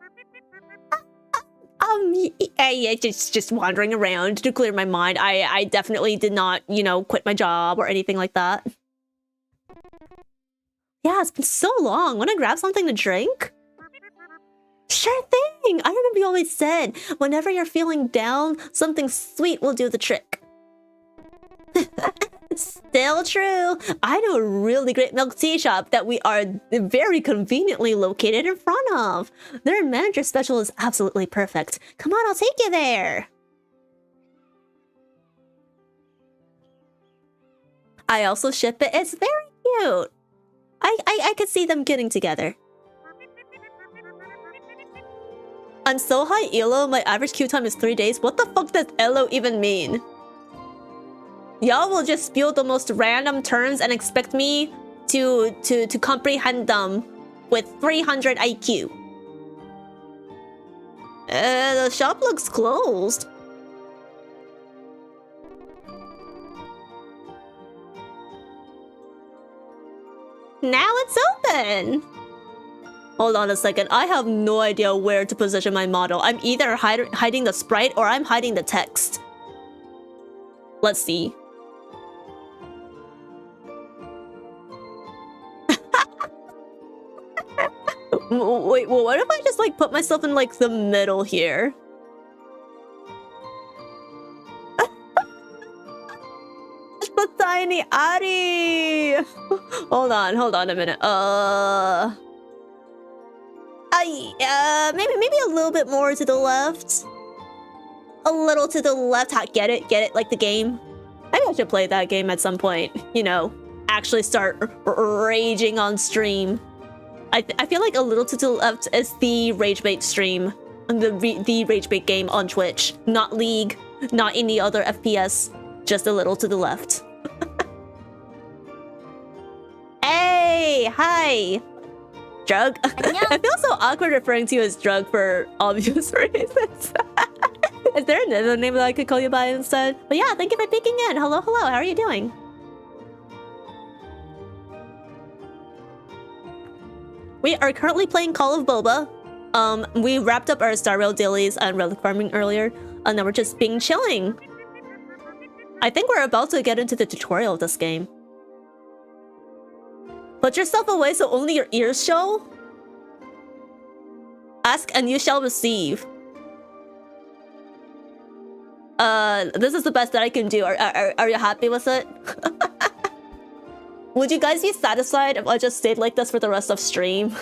Just wandering around to clear my mind. I definitely did not, you know, quit my job or anything like that. Yeah, it's been so long. Wanna grab something to drink? Sure thing! I remember you always said, whenever you're feeling down, something sweet will do the trick. Still true. I know a really great milk tea shop that we are very conveniently located in front of. Their manager special is absolutely perfect. Come on, I'll take you there. I also ship it. It's very cute. I could see them getting together. I'm so high elo, my average queue time is 3 days. What the fuck does elo even mean? Y'all will just spew the most random terms and expect me to comprehend them with 300 IQ. The shop looks closed. Now it's open! Hold on a second, I have no idea where to position my model. I'm either hiding the sprite or I'm hiding the text. Let's see. Wait, well, what if I just like put myself in like the middle here? The tiny Ari! Hold on a minute. Maybe a little bit more to the left. A little to the left. Get it? Like the game. Maybe I should play that game at some point. You know, actually start raging on stream. I feel like a little to the left is the rage bait stream. The rage bait game on Twitch. Not League, not any other FPS. Just a little to the left. Hey, hi. Drug? I feel so awkward referring to you as Drug for obvious reasons. Is there another name that I could call you by instead? But yeah, thank you for peeking in. Hello, how are you doing? We are currently playing Call of Boba. We wrapped up our Star Rail dailies and relic farming earlier, and now we're just being chilling. I think we're about to get into the tutorial of this game. Put yourself away so only your ears show. Ask and you shall receive. This is the best that I can do. Are you happy with it? Would you guys be satisfied if I just stayed like this for the rest of stream?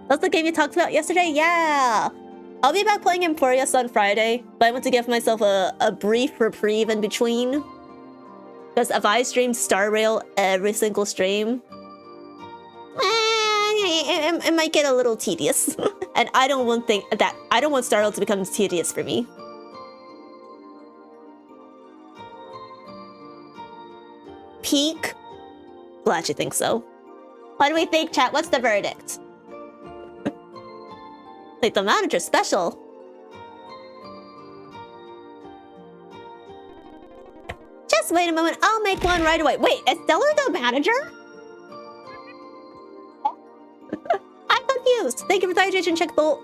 That's the game you talked about yesterday? Yeah! I'll be back playing Emporius on Friday, but I want to give myself a brief reprieve in between. Because if I streamed Star Rail every single stream, it might get a little tedious. And I don't want Star Rail to become tedious for me. Peak? Glad you think so. What do we think, chat? What's the verdict? Like the manager special. Just wait a moment, I'll make one right away. Wait, is Stellar the manager? confused. Thank you for the hydration check, Bolt.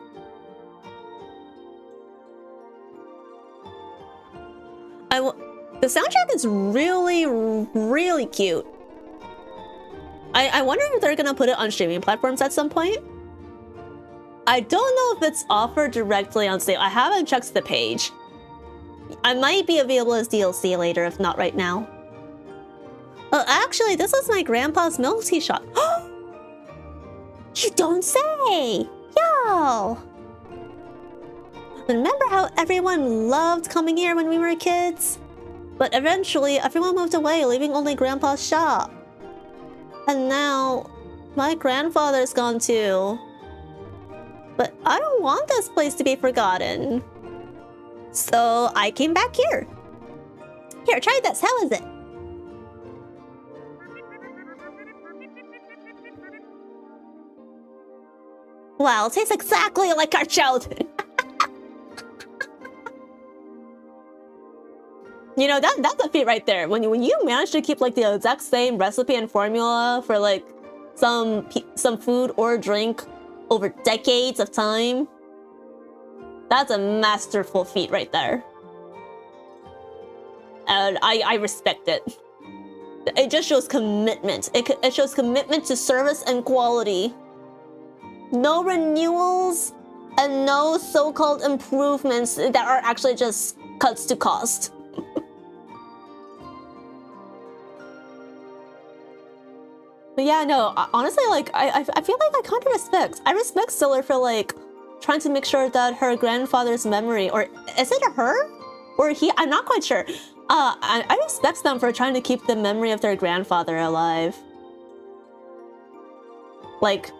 The soundtrack is really, really cute. I wonder if they're gonna put it on streaming platforms at some point. I don't know if it's offered directly on Steam. I haven't checked the page. I might be available as DLC later, if not right now. Oh, actually, this is my grandpa's milk tea shop. You don't say! Yo! Remember how everyone loved coming here when we were kids? But eventually, everyone moved away, leaving only Grandpa's shop. And now, my grandfather's gone too. But I don't want this place to be forgotten. So I came back here. Here, try this. How is it? Wow, it tastes exactly like our childhood. You know, that's a feat right there. When you manage to keep like the exact same recipe and formula for like some food or drink over decades of time, that's a masterful feat right there. And I respect it. It just shows commitment. It shows commitment to service and quality. No renewals and no so-called improvements that are actually just cuts to cost. But yeah, no, honestly, like, I feel like I kind of respect. I respect Stiller for, like, trying to make sure that her grandfather's memory, or is it her? Or he? I'm not quite sure. I respect them for trying to keep the memory of their grandfather alive. Like,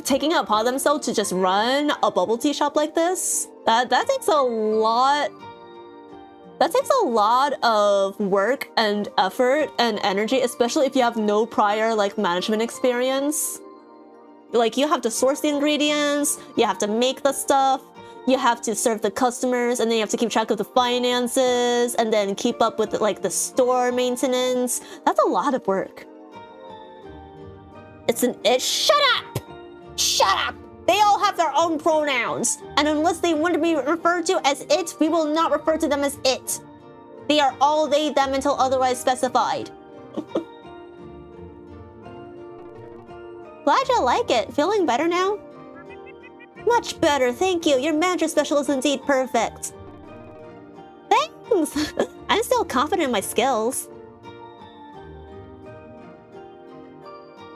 taking it upon themselves to just run a bubble tea shop like this, that takes a lot. That takes a lot of work and effort and energy, especially if you have no prior like management experience. Like, you have to source the ingredients, you have to make the stuff, you have to serve the customers, and then you have to keep track of the finances, and then keep up with like the store maintenance. That's a lot of work. Shut up! Shut up! They all have their own pronouns, and unless they want to be referred to as it, we will not refer to them as it. They are all they, them until otherwise specified. Glad you like it. Feeling better now? Much better, thank you. Your manager special is indeed perfect. Thanks! I'm still confident in my skills.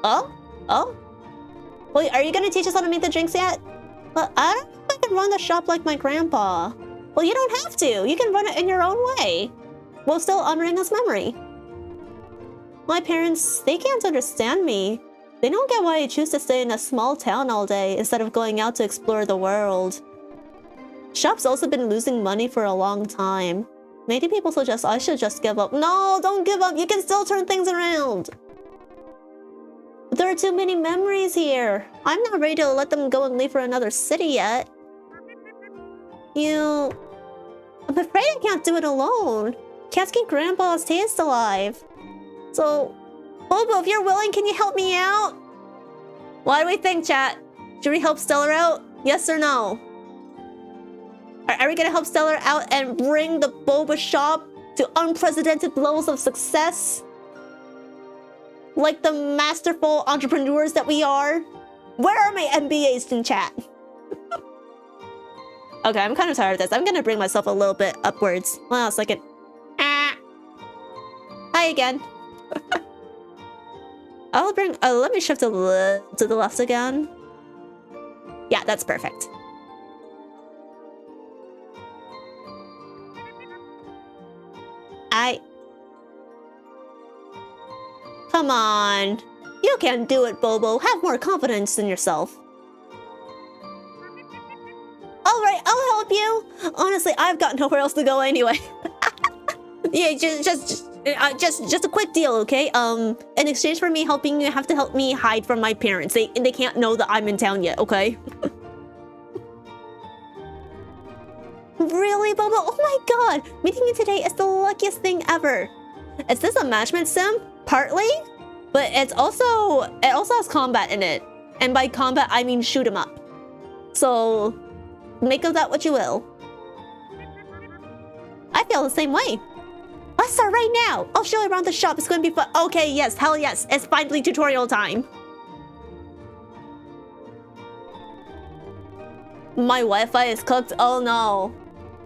Oh? Wait, are you gonna teach us how to make the drinks yet? Well, I don't know if I can run the shop like my grandpa. Well, you don't have to. You can run it in your own way, while still honoring his memory. My parents, they can't understand me. They don't get why I choose to stay in a small town all day instead of going out to explore the world. Shop's also been losing money for a long time. Many people suggest I should just give up. No, don't give up. You can still turn things around. There are too many memories here. I'm not ready to let them go and leave for another city yet. I'm afraid I can't do it alone. Can't keep Grandpa's taste alive. So, Bobo, if you're willing, can you help me out? What do we think, chat? Should we help Stellar out? Yes or no? Are we gonna help Stellar out and bring the boba shop to unprecedented levels of success? Like the masterful entrepreneurs that we are? Where are my MBAs in chat? Okay, I'm kind of tired of this. I'm gonna bring myself a little bit upwards. Hold on a second. Hi again. I'll bring... let me shift to the left again. Yeah, that's perfect. Come on. You can do it, Bobo. Have more confidence in yourself. Alright, I'll help you. Honestly, I've got nowhere else to go anyway. Yeah, just a quick deal, okay? In exchange for me helping you, have to help me hide from my parents. They can't know that I'm in town yet, okay? Really, Bobo? Oh my god! Meeting you today is the luckiest thing ever. Is this a matchment sim? Partly, but it also has combat in it, and by combat I mean shoot 'em up. So make of that what you will. I feel the same way. Let's start right now. I'll show you around the shop. It's going to be fun. Okay, yes, hell yes. It's finally tutorial time. My Wi-Fi is cooked. Oh no.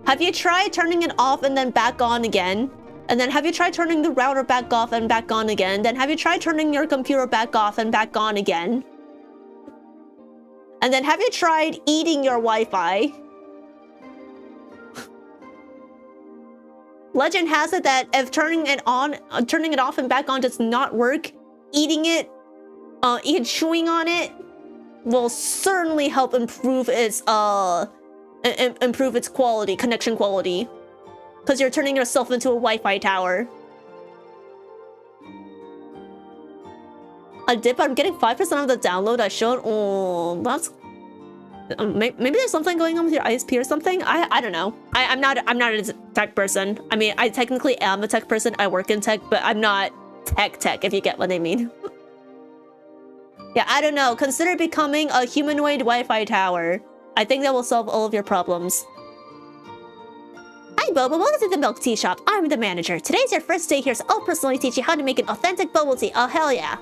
Have you tried turning it off and then back on again? And then have you tried turning the router back off and back on again? Then have you tried turning your computer back off and back on again? And then have you tried eating your Wi-Fi? Legend has it that if turning it off and back on does not work, eating it, chewing on it will certainly help improve its quality, connection quality. Because you're turning yourself into a Wi-Fi tower. A dip, I'm getting 5% of the download I showed. Oh, that's... maybe there's something going on with your ISP or something? I don't know. I'm not a tech person. I mean, I technically am a tech person. I work in tech, but I'm not tech, if you get what I mean. Yeah, I don't know. Consider becoming a humanoid Wi-Fi tower. I think that will solve all of your problems. Hi, Boba. Welcome to the milk tea shop. I'm the manager. Today's your first day here, so I'll personally teach you how to make an authentic bubble tea. Oh, hell yeah.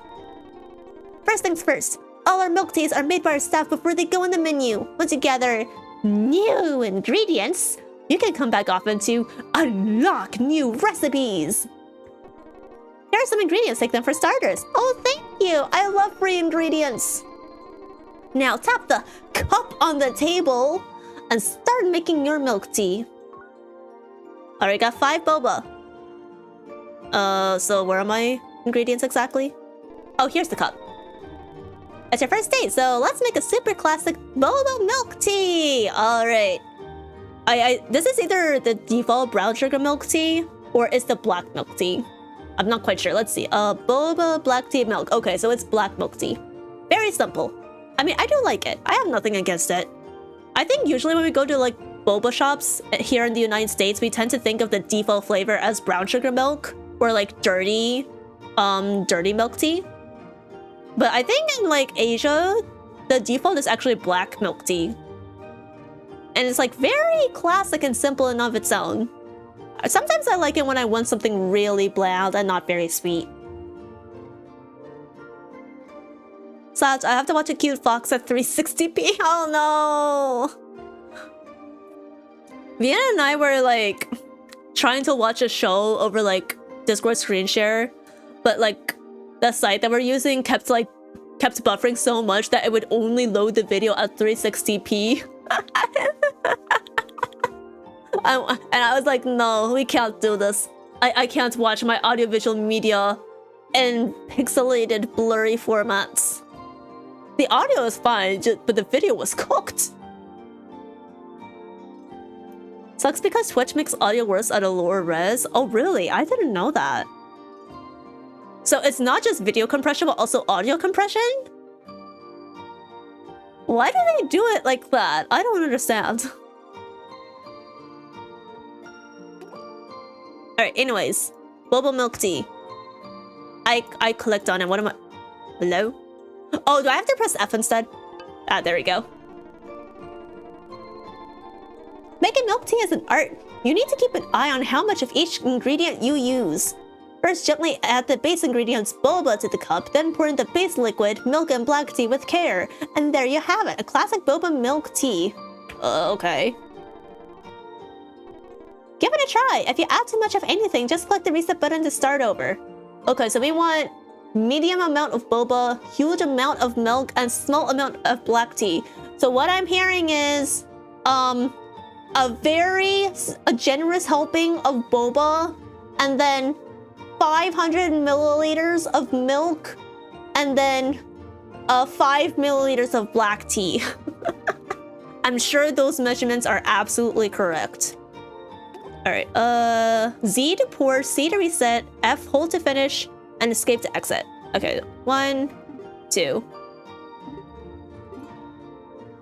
First things first. All our milk teas are made by our staff before they go in the menu. Once you gather new ingredients, you can come back often to unlock new recipes. Here are some ingredients. Take them for starters. Oh, thank you. I love free ingredients. Now tap the cup on the table and start making your milk tea. Alright, got 5 boba. So where are my ingredients exactly? Oh, here's the cup. It's your first day, so let's make a super classic boba milk tea. Alright. This is either the default brown sugar milk tea or it's the black milk tea. I'm not quite sure. Let's see. Boba black tea milk. Okay, so it's black milk tea. Very simple. I mean, I do like it. I have nothing against it. I think usually when we go to like boba shops here in the United States, we tend to think of the default flavor as brown sugar milk or like dirty milk tea. But I think in like Asia, the default is actually black milk tea. And it's like very classic and simple and of its own. Sometimes I like it when I want something really bland and not very sweet. Sad, I have to watch a cute fox at 360p. Oh no! Vienna and I were like trying to watch a show over like Discord screen share, but like the site that we're using kept buffering so much that it would only load the video at 360p. And I was like, no, we can't do this. I can't watch my audiovisual media in pixelated, blurry formats. The audio is fine, but the video was cooked. Sucks because Twitch makes audio worse at a lower res. Oh, really? I didn't know that. So it's not just video compression, but also audio compression? Why do they do it like that? I don't understand. Alright, anyways. Boba milk tea. I clicked on it. What am I... Hello? Oh, do I have to press F instead? Ah, there we go. Making milk tea is an art. You need to keep an eye on how much of each ingredient you use. First, gently add the base ingredients boba to the cup, then pour in the base liquid, milk and black tea with care. And there you have it, a classic boba milk tea. Okay. Give it a try. If you add too much of anything, just click the reset button to start over. Okay, so we want medium amount of boba, huge amount of milk, and small amount of black tea. So what I'm hearing is, a generous helping of boba, and then 500 milliliters of milk, and then 5 milliliters of black tea. I'm sure those measurements are absolutely correct. Alright, Z to pour, C to reset, F hold to finish, and escape to exit. Okay, 1, 2.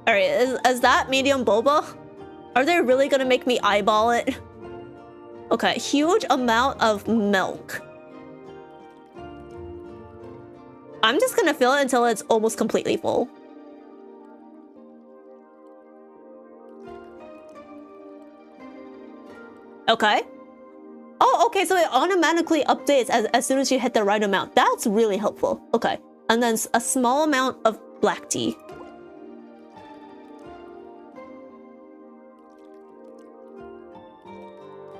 Alright, is that medium boba? Are they really gonna make me eyeball it? Okay, huge amount of milk. I'm just gonna fill it until it's almost completely full. Okay. Oh, okay, so it automatically updates as soon as you hit the right amount. That's really helpful. Okay. And then a small amount of black tea.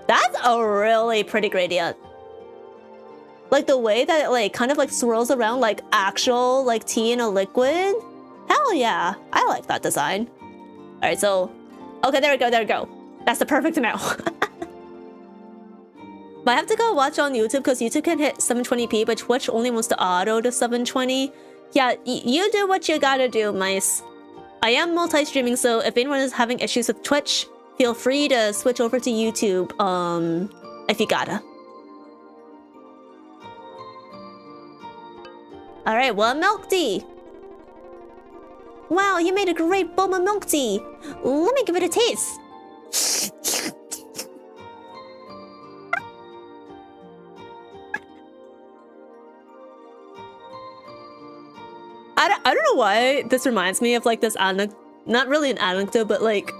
That's a really pretty gradient. Like the way that it like kind of like swirls around like actual like tea in a liquid. Hell yeah, I like that design. All right, so okay, there we go, there we go. That's the perfect amount. But I have to go watch on YouTube because YouTube can hit 720p, but Twitch only wants to auto to 720. Yeah, you do what you gotta do, mice. I am multi-streaming, so if anyone is having issues with Twitch, feel free to switch over to YouTube, if you gotta. Alright, well, milk tea. Wow, you made a great boba milk tea. Let me give it a taste. I don't know why this reminds me of like this not really an anecdote, but like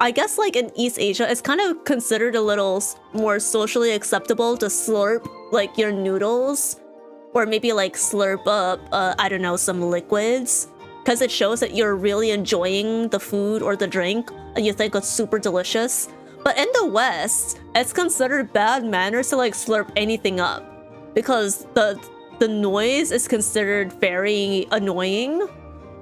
I guess like in East Asia it's kind of considered a little more socially acceptable to slurp like your noodles or maybe like slurp up I don't know, some liquids, because it shows that you're really enjoying the food or the drink and you think it's super delicious. But in the West it's considered bad manners to like slurp anything up because the noise is considered very annoying,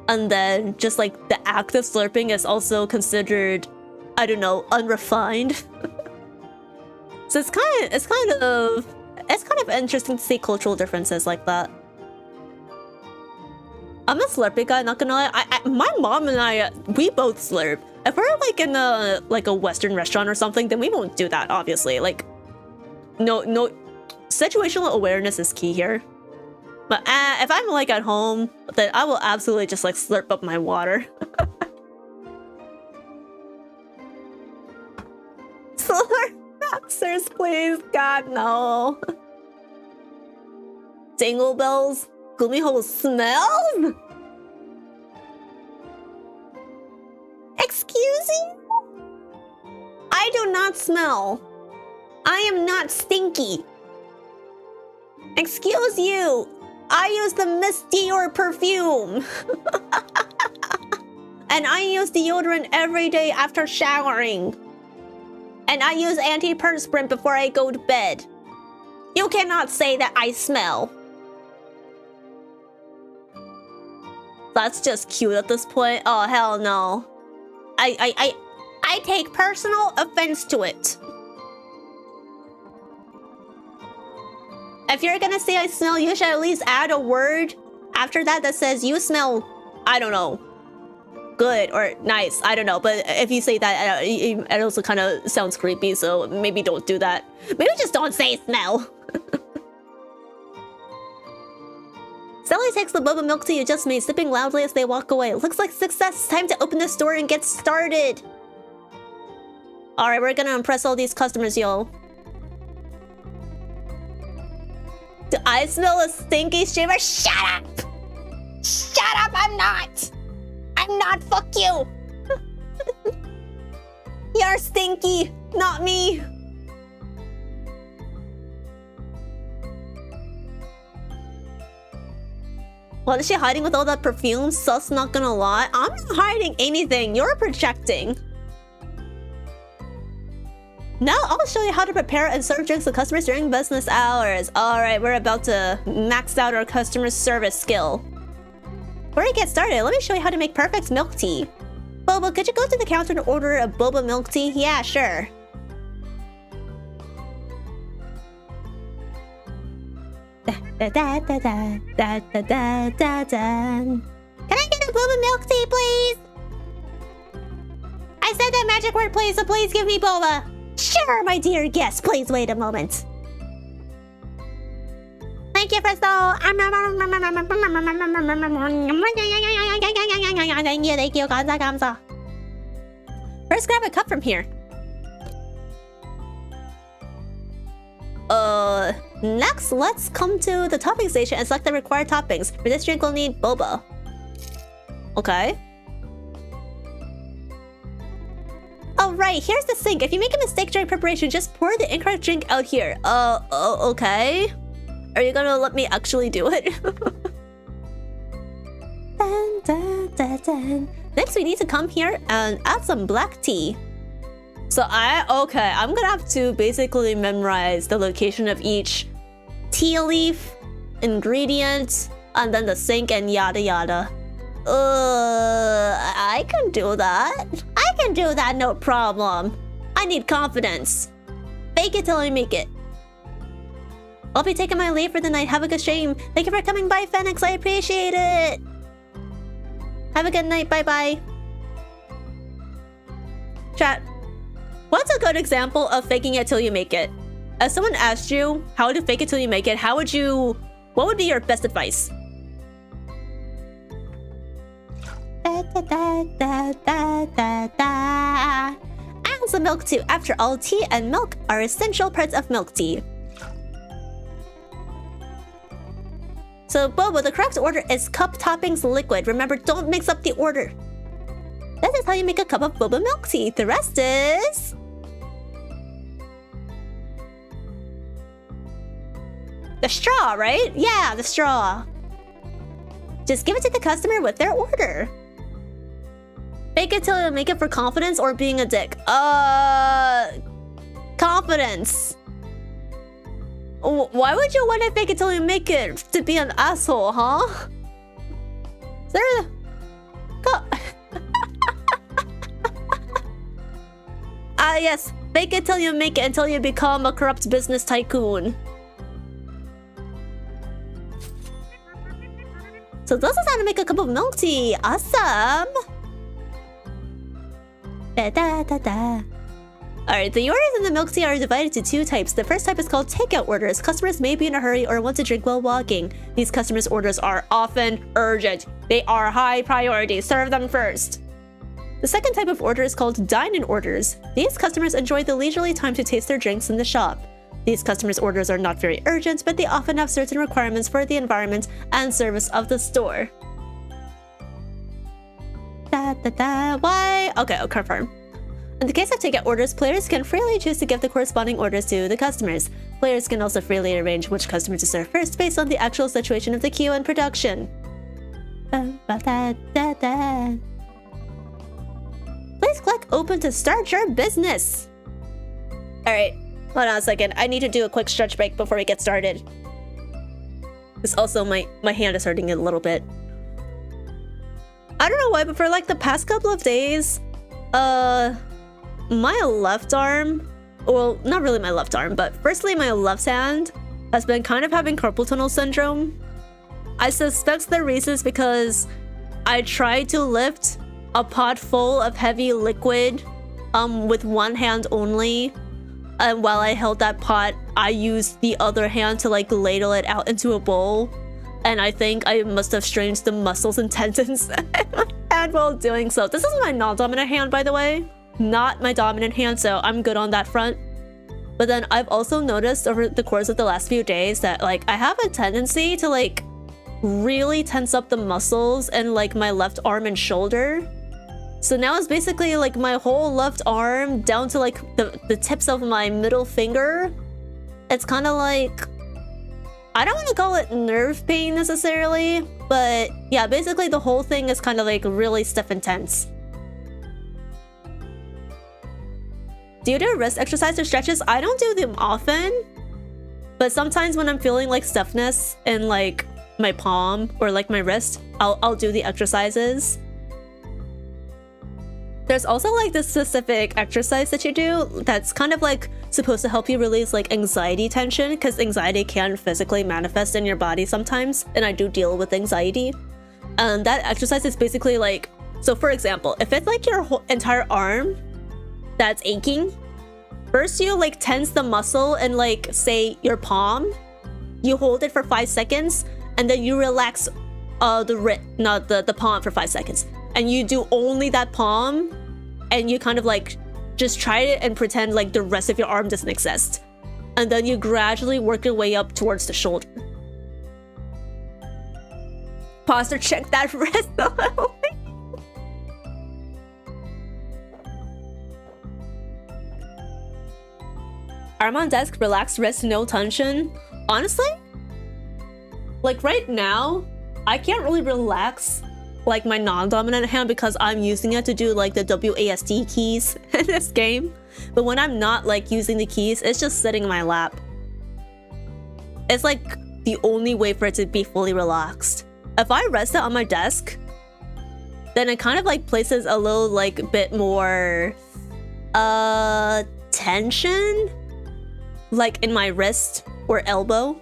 and then just like the act of slurping is also considered, I don't know, unrefined. So it's kind of interesting to see cultural differences like that. I'm a slurpy guy, not gonna lie. My mom and I, we both slurp. If we're like in a Western restaurant or something, then we won't do that, obviously. Like, no, situational awareness is key here. But if I'm like at home, then I will absolutely just like slurp up my water. Slurp boxers, please. God, no. Jingle bells. Gumiho smells? Excuse you? I do not smell. I am not stinky. Excuse you. I use the Miss Dior perfume. And I use deodorant every day after showering. And I use anti-perspirant before I go to bed. You cannot say that I smell. That's just cute at this point. Oh, hell no. I take personal offense to it. If you're gonna say I smell, you should at least add a word after that that says you smell, I don't know, good or nice. I don't know. But if you say that, it also kind of sounds creepy. So maybe don't do that. Maybe just don't say smell. Sally takes the boba milk tea you just made, sipping loudly as they walk away. Looks like success. Time to open the store and get started. Alright, we're gonna impress all these customers, yo. Do I smell a stinky streamer? Shut up! Shut up, I'm not! I'm not, fuck you! You're stinky, not me! What is she hiding with all that perfume? Sus, not gonna lie. I'm not hiding anything, you're projecting. Now I'll show you how to prepare and serve drinks to customers during business hours. Alright, we're about to max out our customer service skill. Before we get started, let me show you how to make perfect milk tea. Boba, could you go to the counter to order a boba milk tea? Yeah, sure. Can I get a boba milk tea, please? I said that magic word, please, so please give me boba. Sure, my dear guest. Please wait a moment. Thank you, Crystal. Thank you. 감사. First, grab a cup from here. Next, let's come to the topping station and select the required toppings. For this drink, we'll need boba. Okay. A right. Here's the sink. If you make a mistake during preparation, just pour the incorrect drink out here. Okay. Are you gonna let me actually do it? Dun, dun, dun, dun. Next, we need to come here and add some black tea. So okay, I'm gonna have to basically memorize the location of each tea leaf, ingredient, and then the sink and yada yada. I can do that. I can do that, no problem. I need confidence. Fake it till I make it. I'll be taking my leave for the night. Have a good stream. Thank you for coming by, Phoenix. I appreciate it. Have a good night. Bye-bye. Chat. What's a good example of faking it till you make it? If someone asked you how to fake it till you make it, what would be your best advice? Da, da, da, da, da, da, da. Ounce of milk too. After all, tea and milk are essential parts of milk tea. So, Boba, the correct order is cup toppings liquid. Remember, don't mix up the order. This is how you make a cup of boba milk tea. The rest is... the straw, right? Yeah, the straw. Just give it to the customer with their order. Fake it till you make it for confidence or being a dick? Confidence. Why would you want to fake it till you make it to be an asshole, huh? Is there... yes. Fake it till you make it until you become a corrupt business tycoon. So this is how to make a cup of milk tea. Awesome. Da, da, da, da. Alright, the orders in the milk tea are divided to two types. The first type is called takeout orders. Customers may be in a hurry or want to drink while walking. These customers' orders are often urgent. They are high priority. Serve them first. The second type of order is called dine-in orders. These customers enjoy the leisurely time to taste their drinks in the shop. These customers' orders are not very urgent, but they often have certain requirements for the environment and service of the store. Da, da, da. Why? Okay, I'll confirm. In the case of takeout orders, players can freely choose to give the corresponding orders to the customers. Players can also freely arrange which customer to serve first based on the actual situation of the queue and production. Please click open to start your business. Alright, hold on a second. I need to do a quick stretch break before we get started. Because also my hand is hurting a little bit. I don't know why, but for like the past couple of days, my left arm, well, not really my left arm, but firstly my left hand has been kind of having carpal tunnel syndrome. I suspect the reason is because I tried to lift a pot full of heavy liquid with one hand only, and while I held that pot, I used the other hand to like ladle it out into a bowl, and I think I must have strained the muscles and tendons and while doing so. This is my non-dominant hand, by the way, not my dominant hand, so I'm good on that front. But then I've also noticed over the course of the last few days that like I have a tendency to like really tense up the muscles in like my left arm and shoulder. So now it's basically like my whole left arm down to like the tips of my middle finger. It's kind of like, I don't want to call it nerve pain necessarily, but yeah, basically the whole thing is kind of like really stiff and tense. Do you do wrist exercise or stretches? I don't do them often, but sometimes when I'm feeling like stiffness in like my palm or like my wrist, I'll do the exercises. There's also like this specific exercise that you do that's kind of like supposed to help you release like anxiety tension, because anxiety can physically manifest in your body sometimes, and I do deal with anxiety. That exercise is basically like, so for example, if it's like your whole entire arm that's aching, first you like tense the muscle and like say your palm, you hold it for 5 seconds, and then you relax the palm for 5 seconds, and you do only that palm, and you kind of like just try it and pretend like the rest of your arm doesn't exist, and then you gradually work your way up towards the shoulder. Posture check that wrist. I'm on desk, relax, wrist, no tension. Honestly, like right now, I can't really relax like my non-dominant hand because I'm using it to do like the WASD keys in this game. But when I'm not like using the keys, it's just sitting in my lap. It's like the only way for it to be fully relaxed. If I rest it on my desk, then it kind of like places a little like bit more tension like in my wrist or elbow.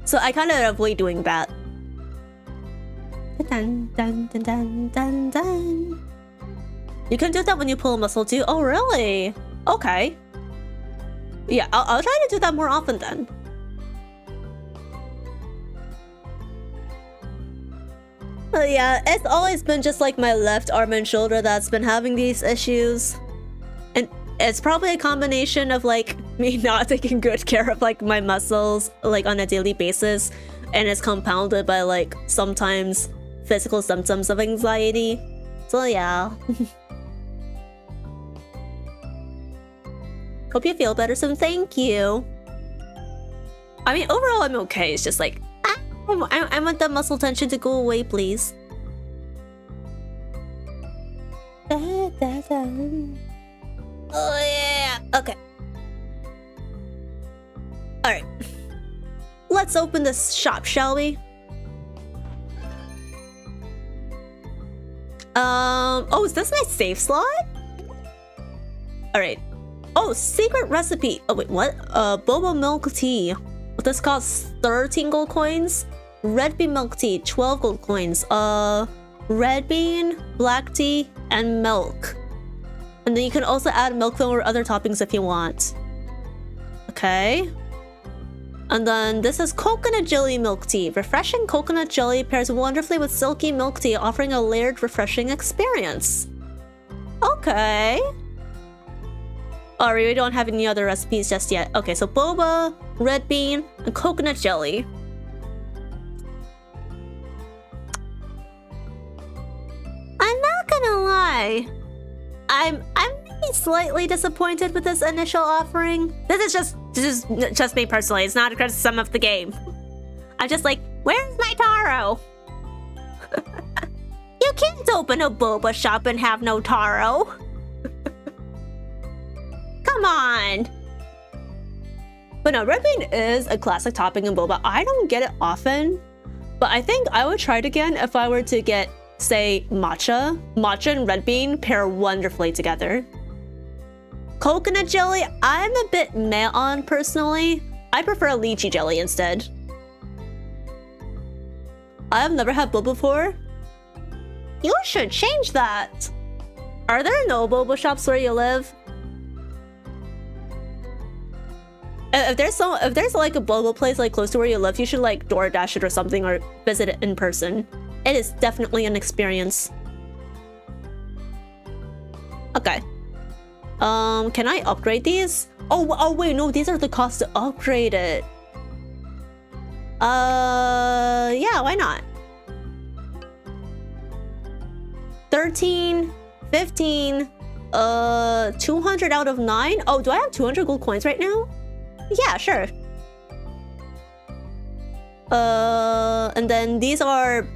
So I kind of avoid doing that. Dun, dun, dun, dun, dun, dun. You can do that when you pull a muscle too. Oh really? Okay. Yeah, I'll try to do that more often then. But yeah, it's always been just like my left arm and shoulder that's been having these issues. And it's probably a combination of like me not taking good care of like my muscles like on a daily basis. And it's compounded by like sometimes physical symptoms of anxiety. So yeah. Hope you feel better soon, thank you. I mean, overall I'm okay, it's just like, I want the muscle tension to go away, please. Da, da, da. Oh yeah, okay. Alright. Let's open this shop, shall we? Oh, is this my safe slot? Alright. Oh, secret recipe. Oh wait, what? Boba milk tea. This costs 13 gold coins. Red bean milk tea, 12 gold coins. Red bean, black tea, and milk. And then you can also add milk foam or other toppings if you want. Okay. And then this is coconut jelly milk tea. Refreshing coconut jelly pairs wonderfully with silky milk tea, offering a layered, refreshing experience. Okay. Alright, we don't have any other recipes just yet. Okay, so boba, red bean, and coconut jelly. I'm not gonna lie. I'm maybe slightly disappointed with this initial offering. This is just me personally. It's not a criticism of the game. I'm just like, where's my taro? You can't open a boba shop and have no taro. Come on. But no, red bean is a classic topping in boba. I don't get it often, but I think I would try it again if I were to get, say, matcha. Matcha and red bean pair wonderfully together. Coconut jelly, I'm a bit meh on personally. I prefer lychee jelly instead. I have never had boba before. You should change that. Are there no boba shops where you live? If there's like a boba place like close to where you live, you should like DoorDash it or something or visit it in person. It is definitely an experience. Okay. Can I upgrade these? Oh wait, no, these are the costs to upgrade it. Yeah, why not? 13, 15, 200 out of 9? Oh, do I have 200 gold coins right now? Yeah, sure. And then these are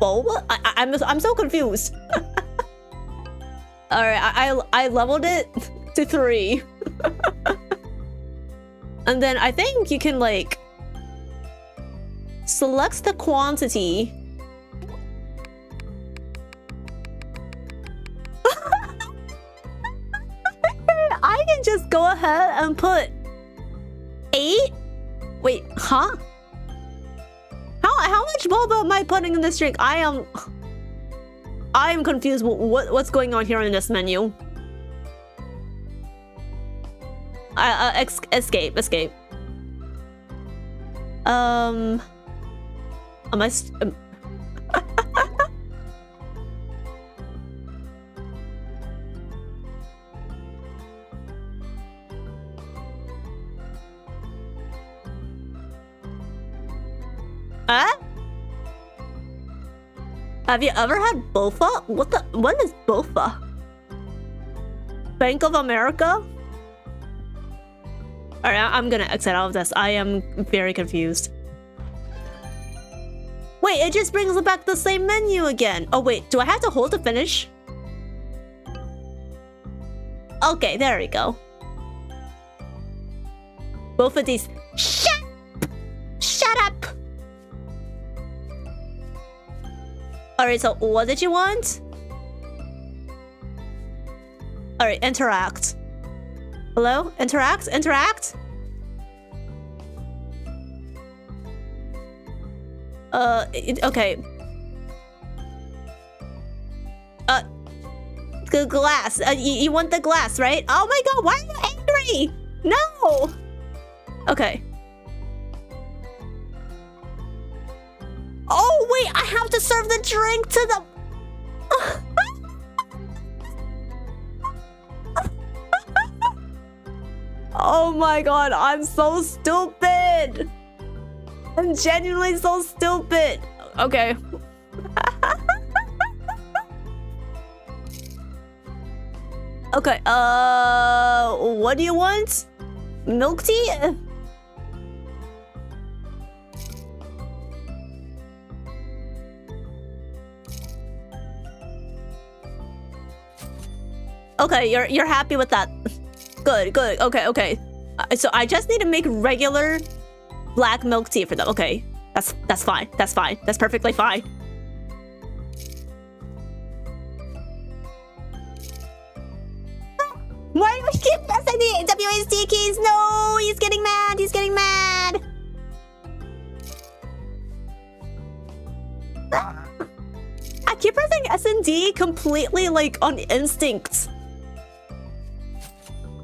boba? I'm so confused. Alright, I leveled it to 3. And then I think you can like select the quantity. I can just go ahead and put 8? Wait, huh? How much boba am I putting in this drink? I am confused. What's going on here on this menu? Escape. Am I? Have you ever had bofa? What is bofa? Bank of America? Alright, I'm gonna exit out of this. I am very confused. Wait, it just brings back the same menu again. Oh wait, do I have to hold to finish? Okay, there we go. Both of these. Shut up! Alright, so what did you want? Alright, interact. Hello? Interact? Interact? Okay. The glass. You want the glass, right? Oh my god, why are you angry? No! Okay. Oh wait, I have to serve the drink to the... Oh my god, I'm so stupid! I'm genuinely so stupid! Okay. Okay, what do you want? Milk tea? Okay, you're happy with that. Good. Okay. So I just need to make regular black milk tea for them. Okay, that's fine. That's perfectly fine. Why do we keep pressing the WASD keys? No, he's getting mad. I keep pressing S and D completely like on instinct.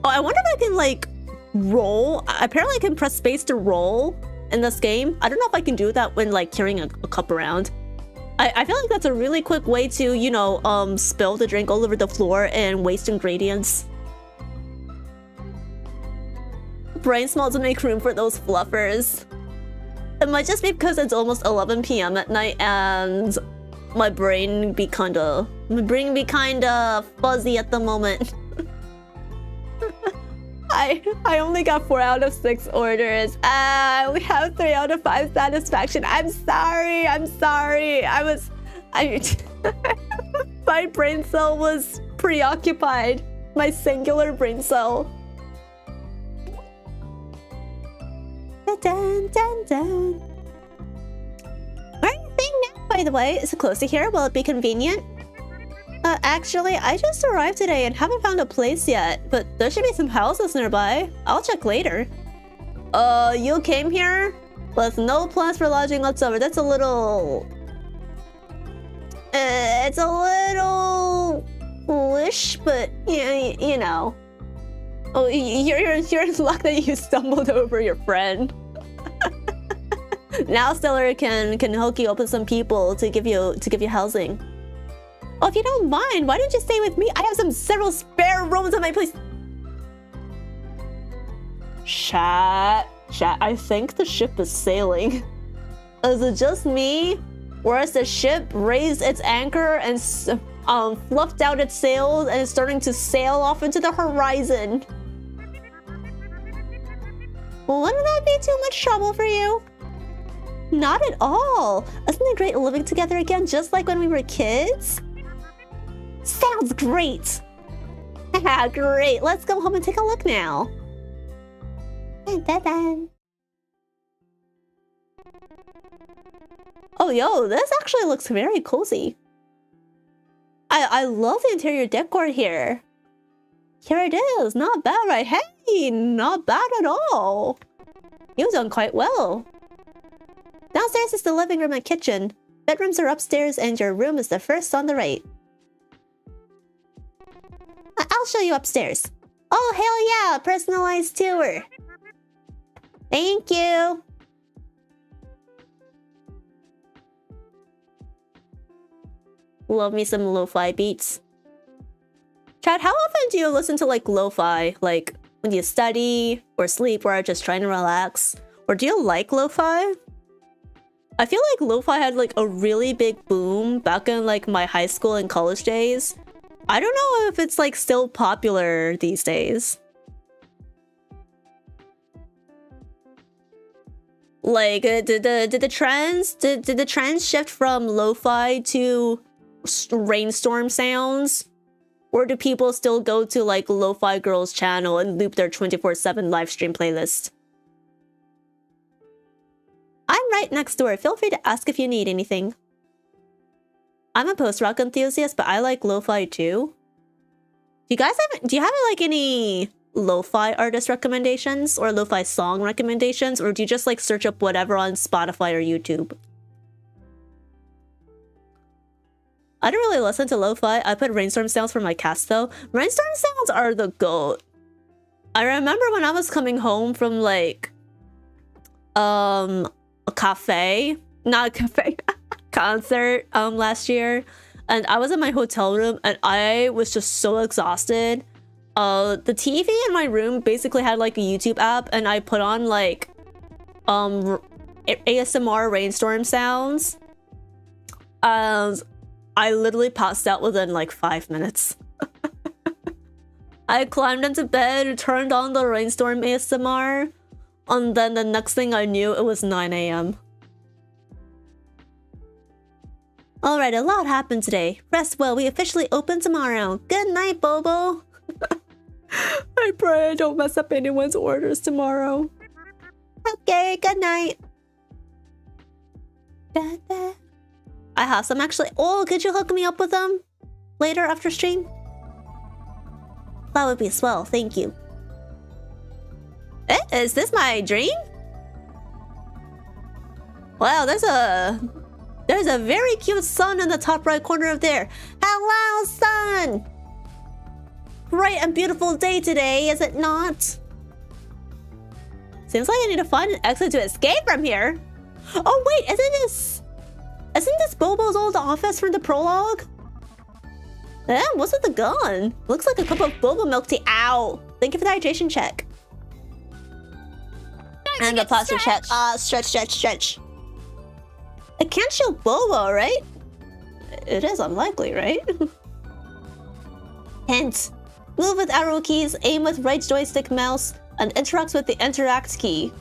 Oh, I wonder if I can like roll. Apparently I can press space to roll in this game. I don't know if I can do that when like carrying a cup around. I feel like that's a really quick way to, you know, spill the drink all over the floor and waste ingredients. Brain small to make room for those fluffers. It might just be because it's almost 11 p.m. at night and my brain be kinda fuzzy at the moment. I only got 4 out of 6 orders. I only have 3 out of 5 satisfaction. I'm sorry. My brain cell was preoccupied. My singular brain cell. Dun, dun, dun. Where are you staying now, by the way? Is it close to here? Will it be convenient? Actually, I just arrived today and haven't found a place yet, but there should be some houses nearby. I'll check later. You came here with no plans for lodging whatsoever. That's a little... it's a little... foolish, but you know. Oh, you're in luck that you stumbled over your friend. Now Stellar can hook you up with some people to give you housing. Oh, if you don't mind, why don't you stay with me? I have several spare rooms at my place. Chat, I think the ship is sailing. Is it just me? Or has the ship raised its anchor and fluffed out its sails and is starting to sail off into the horizon? Wouldn't that be too much trouble for you? Not at all. Isn't it great living together again, just like when we were kids? Sounds great. Great. Let's go home and take a look now. Dun, dun, dun. Oh, yo, this actually looks very cozy. I love the interior decor here. Here it is. Not bad, right? Hey, not bad at all. You've done quite well. Downstairs is the living room and kitchen. Bedrooms are upstairs and your room is the first on the right. I'll show you upstairs. Oh, hell yeah! Personalized tour. Thank you. Love me some lo-fi beats. Chad, how often do you listen to like lo-fi? Like when you study or sleep or are just trying to relax? Or do you like lo-fi? I feel like lo-fi had like a really big boom back in like my high school and college days. I don't know if it's like still popular these days. Like, did the trends shift from lo-fi to rainstorm sounds? Or do people still go to like Lo-Fi Girls channel and loop their 24/7 live stream playlist? I'm right next door. Feel free to ask if you need anything. I'm a post-rock enthusiast, but I like lo-fi too. Do you have like any lo-fi artist recommendations or lo-fi song recommendations, or do you just like search up whatever on Spotify or YouTube? I don't really listen to lo-fi. I put rainstorm sounds for my cast though. Rainstorm sounds are the GOAT. I remember when I was coming home from like a cafe, not a cafe, concert last year, and I was in my hotel room and I was just so exhausted. The TV in my room basically had like a YouTube app, and I put on like ASMR rainstorm sounds. I literally passed out within like 5 minutes. I climbed into bed, turned on the rainstorm ASMR, and then the next thing I knew, it was 9 a.m. Alright, a lot happened today. Rest well, we officially open tomorrow. Good night, Bobo. I pray I don't mess up anyone's orders tomorrow. Okay, good night. Da, da. I have some actually. Oh, could you hook me up with them later after stream? That would be swell, thank you. Is this my dream? Wow, there's a very cute sun in the top right corner of there. Hello, sun! Bright and beautiful day today, is it not? Seems like I need to find an exit to escape from here. Oh wait, isn't this Bobo's old office from the prologue? What's with the gun? Looks like a cup of boba milk tea. Ow! Thank you for the hydration check. And the plastic check. Stretch. It can't show boba, right? It is unlikely, right? Hint. Move with arrow keys, aim with right joystick mouse, and interact with the interact key.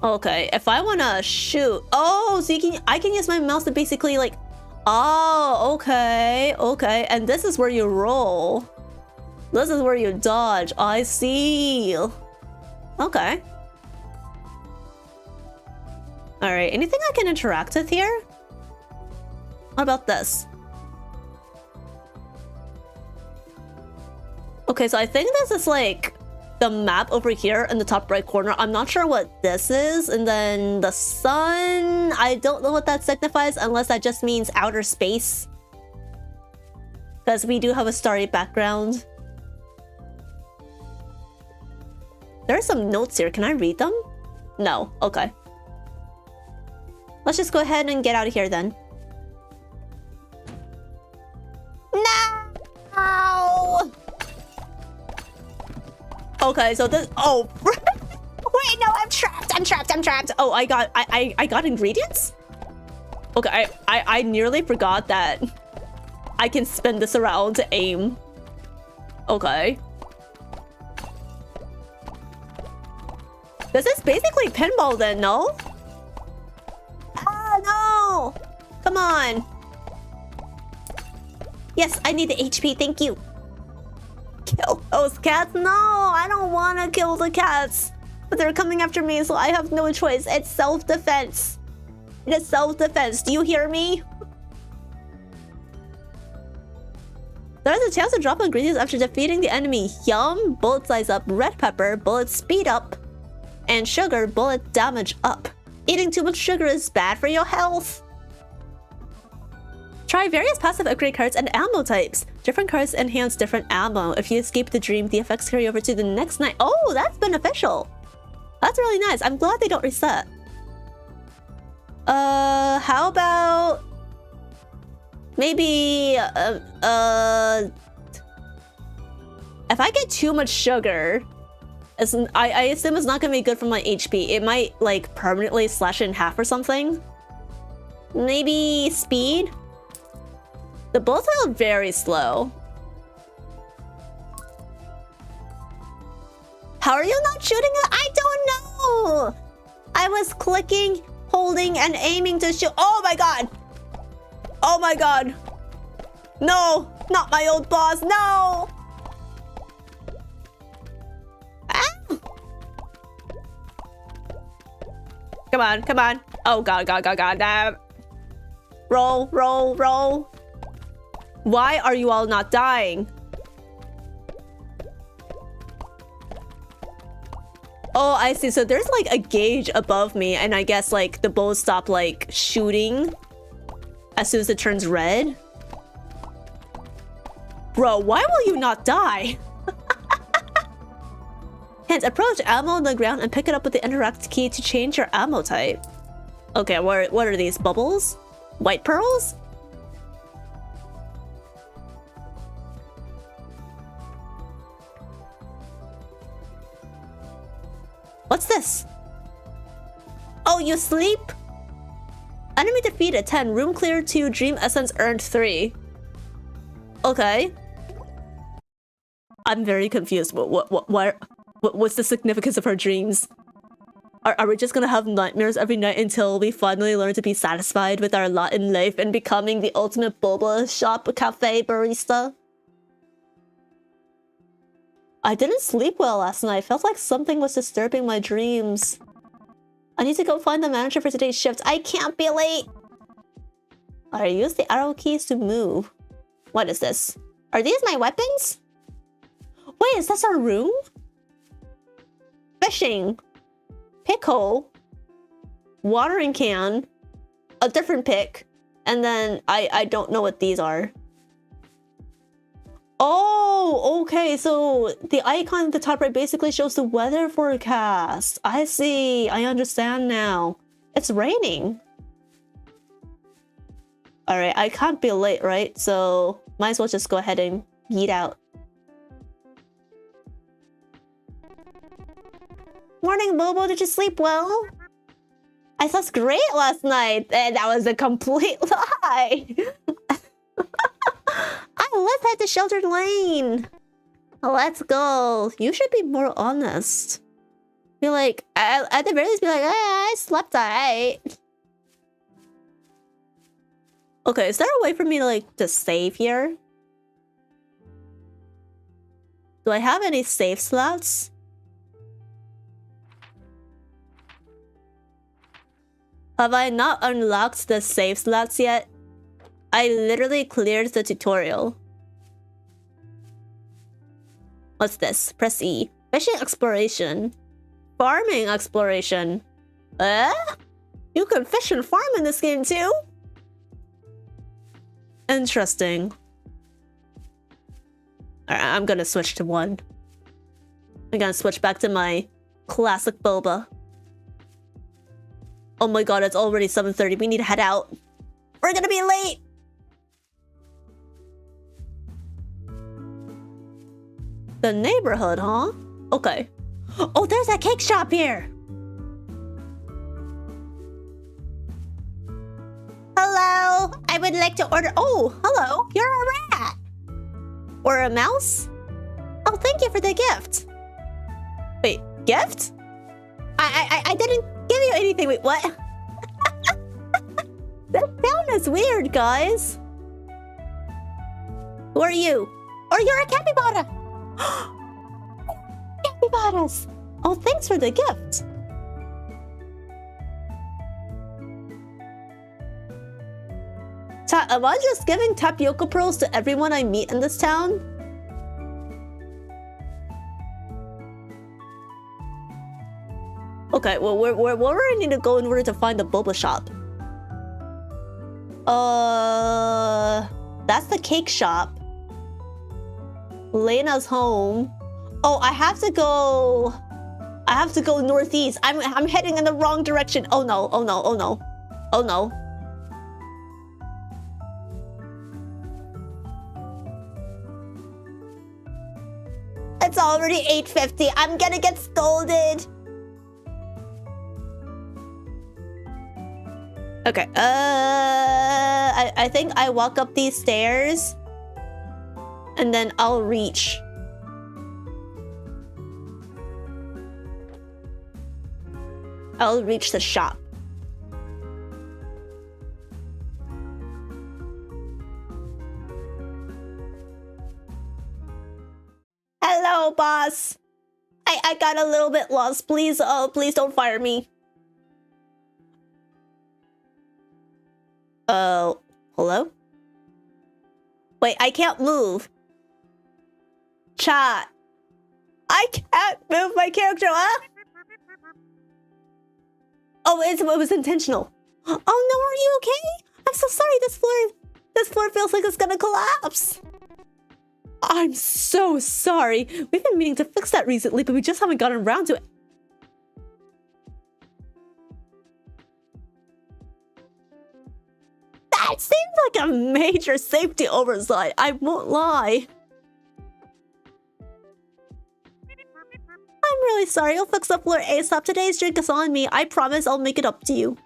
Okay, if I wanna shoot... Oh, so I can use my mouse to basically like... Oh, okay. And this is where you roll. This is where you dodge. I see. Okay. Alright, anything I can interact with here? What about this? Okay, so I think this is like the map over here in the top right corner. I'm not sure what this is. And then the sun, I don't know what that signifies unless that just means outer space. Because we do have a starry background. There are some notes here. Can I read them? No. Okay. Let's just go ahead and get out of here then. No! Okay, so this... Oh, wait, no, I'm trapped. Oh, I got ingredients? Okay, I nearly forgot that I can spin this around to aim. Okay. This is basically pinball then, no? Ah, no! Come on. Yes, I need the HP, thank you. Kill those cats? No, I don't want to kill the cats. But they're coming after me, so I have no choice. It's self-defense. It is self-defense. Do you hear me? There's a chance to drop ingredients after defeating the enemy. Yum, bullet size up, red pepper, bullet speed up, and sugar, bullet damage up. Eating too much sugar is bad for your health. Try various passive upgrade cards and ammo types. Different cards enhance different ammo. If you escape the dream, the effects carry over to the next night. Oh, that's beneficial. That's really nice. I'm glad they don't reset. How about... Maybe... if I get too much sugar... I assume it's not gonna be good for my HP. It might, like, permanently slash it in half or something. Maybe speed? The bullets are very slow. How are you not shooting it? I don't know! I was clicking, holding, and aiming to shoot. Oh my god! Oh my god! No! Not my old boss! No! Ah! Come on, come on. Oh god, god, god, god. Roll, roll, roll. Why are you all not dying? Oh, I see. So there's like a gauge above me, and I guess like the bows stop like shooting as soon as it turns red. Bro, why will you not die? Hence, approach ammo on the ground and pick it up with the interact key to change your ammo type. Okay, what are these? Bubbles? White pearls? What's this? Oh, you sleep? Enemy defeated 10. Room cleared 2. Dream essence earned 3. Okay. I'm very confused. What's the significance of her dreams? Are we just gonna have nightmares every night until we finally learn to be satisfied with our lot in life and becoming the ultimate boba shop cafe barista? I didn't sleep well last night. I felt like something was disturbing my dreams. I need to go find the manager for today's shift. I can't be late! Alright, use the arrow keys to move. What is this? Are these my weapons? Wait, is this our room? Fishing. Pick hole. Watering can. A different pick. And then I don't know what these are. Oh, okay. So the icon at the top right basically shows the weather forecast. I see. I understand now. It's raining. Alright, I can't be late, right? So might as well just go ahead and yeet out. Morning, Bobo. Did you sleep well? I slept great last night. And that was a complete lie. Let's head to Sheltered Lane. Let's go. You should be more honest. Be like, at the very least, be like, I slept alright. Okay, is there a way for me to like to save here? Do I have any save slots? Have I not unlocked the save slots yet? I literally cleared the tutorial. What's this? Press E. Fishing exploration. Farming exploration. You can fish and farm in this game too? Interesting. Alright, I'm gonna switch to 1. I'm gonna switch back to my classic boba. Oh my god, it's already 7:30. We need to head out. We're gonna be late! The neighborhood, huh? Okay. Oh, there's a cake shop here! Hello! I would like to order... Oh, hello! You're a rat! Or a mouse? Oh, thank you for the gift! Wait, gift? I didn't give you anything. Wait, what? That sound is weird, guys. Who are you? Or you're a capybara! Capybaras! Oh, thanks for the gift. Am I just giving tapioca pearls to everyone I meet in this town? Okay, well, where do I need to go in order to find the boba shop? That's the cake shop. Lena's home. Oh, I have to go northeast. I'm heading in the wrong direction. Oh no, oh no, oh no. Oh no. It's already 8:50. I'm gonna get scolded. Okay, I think I walk up these stairs and then I'll reach. I'll reach the shop. Hello, boss. I got a little bit lost. Please, please don't fire me. Hello? Wait, I can't move. Chat. I can't move my character, huh? Oh, it was intentional. Oh no, are you okay? I'm so sorry, this floor feels like it's gonna collapse. I'm so sorry. We've been meaning to fix that recently, but we just haven't gotten around to it. That seems like a major safety oversight, I won't lie. I'm really sorry, I'll fix the floor ASAP. Today's drink is on me. I promise I'll make it up to you.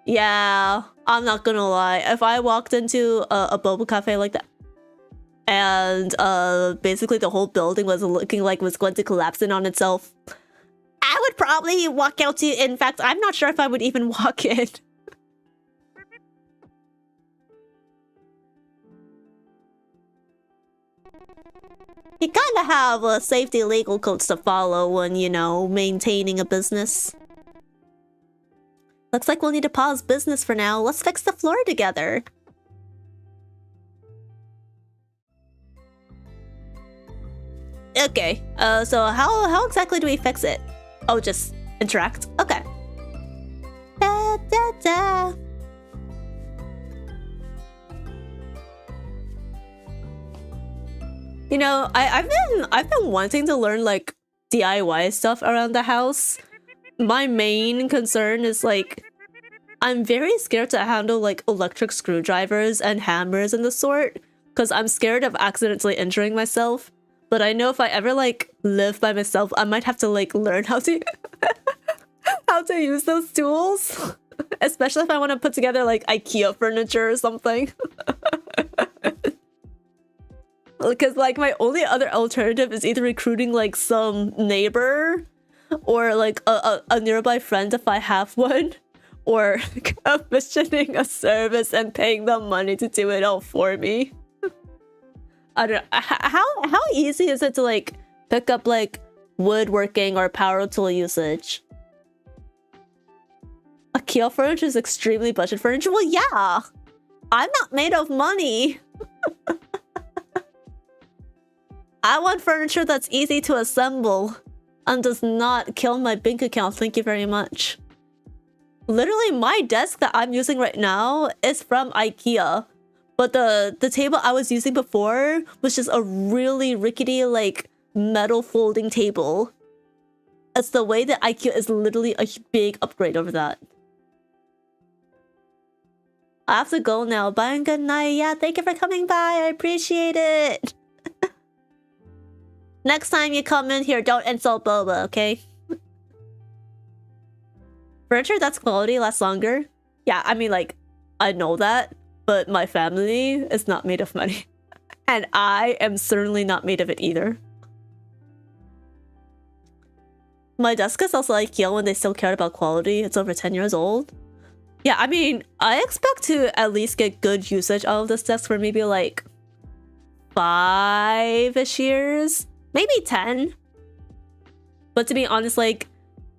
Yeah, I'm not gonna lie. If I walked into a boba cafe like that, and basically the whole building was looking like it was going to collapse in on itself, I would probably walk out to. In fact, I'm not sure if I would even walk in. You kind of have a safety legal codes to follow when, you know, maintaining a business. Looks like we'll need to pause business for now. Let's fix the floor together. Okay, so how exactly do we fix it? Oh, just interact? Okay. Da, da, da. You know, I've been wanting to learn like DIY stuff around the house. My main concern is like I'm very scared to handle like electric screwdrivers and hammers and the sort, because I'm scared of accidentally injuring myself. But I know if I ever like live by myself, I might have to like learn how to how to use those tools, especially if I want to put together like IKEA furniture or something. Because like my only other alternative is either recruiting like some neighbor or like a nearby friend if I have one, or commissioning a service and paying them money to do it all for me. I don't know. How easy is it to like pick up like woodworking or power tool usage? IKEA furniture is extremely budget furniture. Well, yeah, I'm not made of money. I want furniture that's easy to assemble and does not kill my bank account. Thank you very much. Literally, my desk that I'm using right now is from IKEA. But the table I was using before was just a really rickety, like, metal folding table. It's the way that IKEA is literally a big upgrade over that. I have to go now. Bye and good night. Yeah, thank you for coming by. I appreciate it. Next time you come in here, don't insult Boba, okay? Furniture that's quality lasts longer. Yeah, I mean, like, I know that, but my family is not made of money. And I am certainly not made of it either. My desk is also IKEA when they still cared about quality. It's over 10 years old. Yeah, I mean, I expect to at least get good usage out of this desk for maybe like 5-ish years. Maybe 10. But to be honest, like,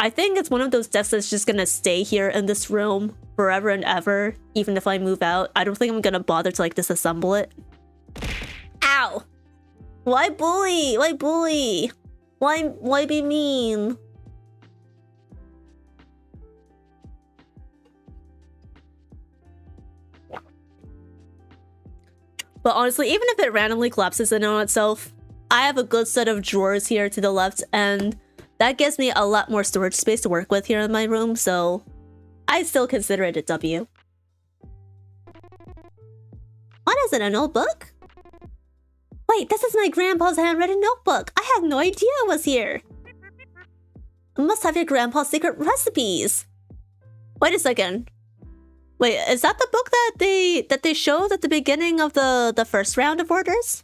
I think it's one of those desks that's just gonna stay here in this room forever and ever, even if I move out. I don't think I'm gonna bother to like disassemble it. Ow! Why bully? Why bully? Why be mean? But honestly, even if it randomly collapses in on itself, I have a good set of drawers here to the left, and that gives me a lot more storage space to work with here in my room, so I still consider it a W. What is it, a notebook? Wait, this is my grandpa's handwritten notebook. I had no idea it was here. I must have your grandpa's secret recipes. Wait a second. Wait, is that the book that they showed at the beginning of the first round of orders?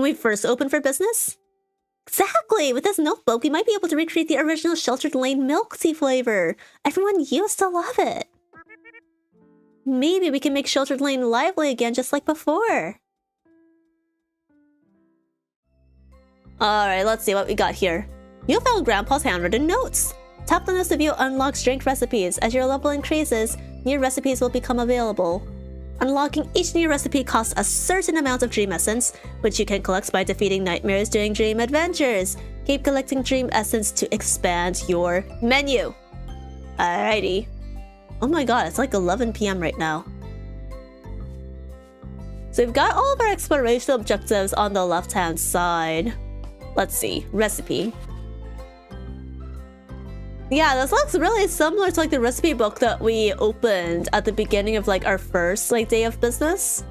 when we first opened for business? Exactly! With this notebook, we might be able to recreate the original Sheltered Lane milk tea flavor. Everyone used to love it. Maybe we can make Sheltered Lane lively again just like before. Alright, let's see what we got here. You found Grandpa's handwritten notes. Tap the nsfw unlocks drink recipes. As your level increases, new recipes will become available. Unlocking each new recipe costs a certain amount of dream essence, which you can collect by defeating nightmares during dream adventures. Keep collecting dream essence to expand your menu. Alrighty. Oh my god, it's like 11 PM right now. So we've got all of our exploration objectives on the left-hand side. Let's see. Recipe. Yeah, this looks really similar to like the recipe book that we opened at the beginning of like our first like day of business.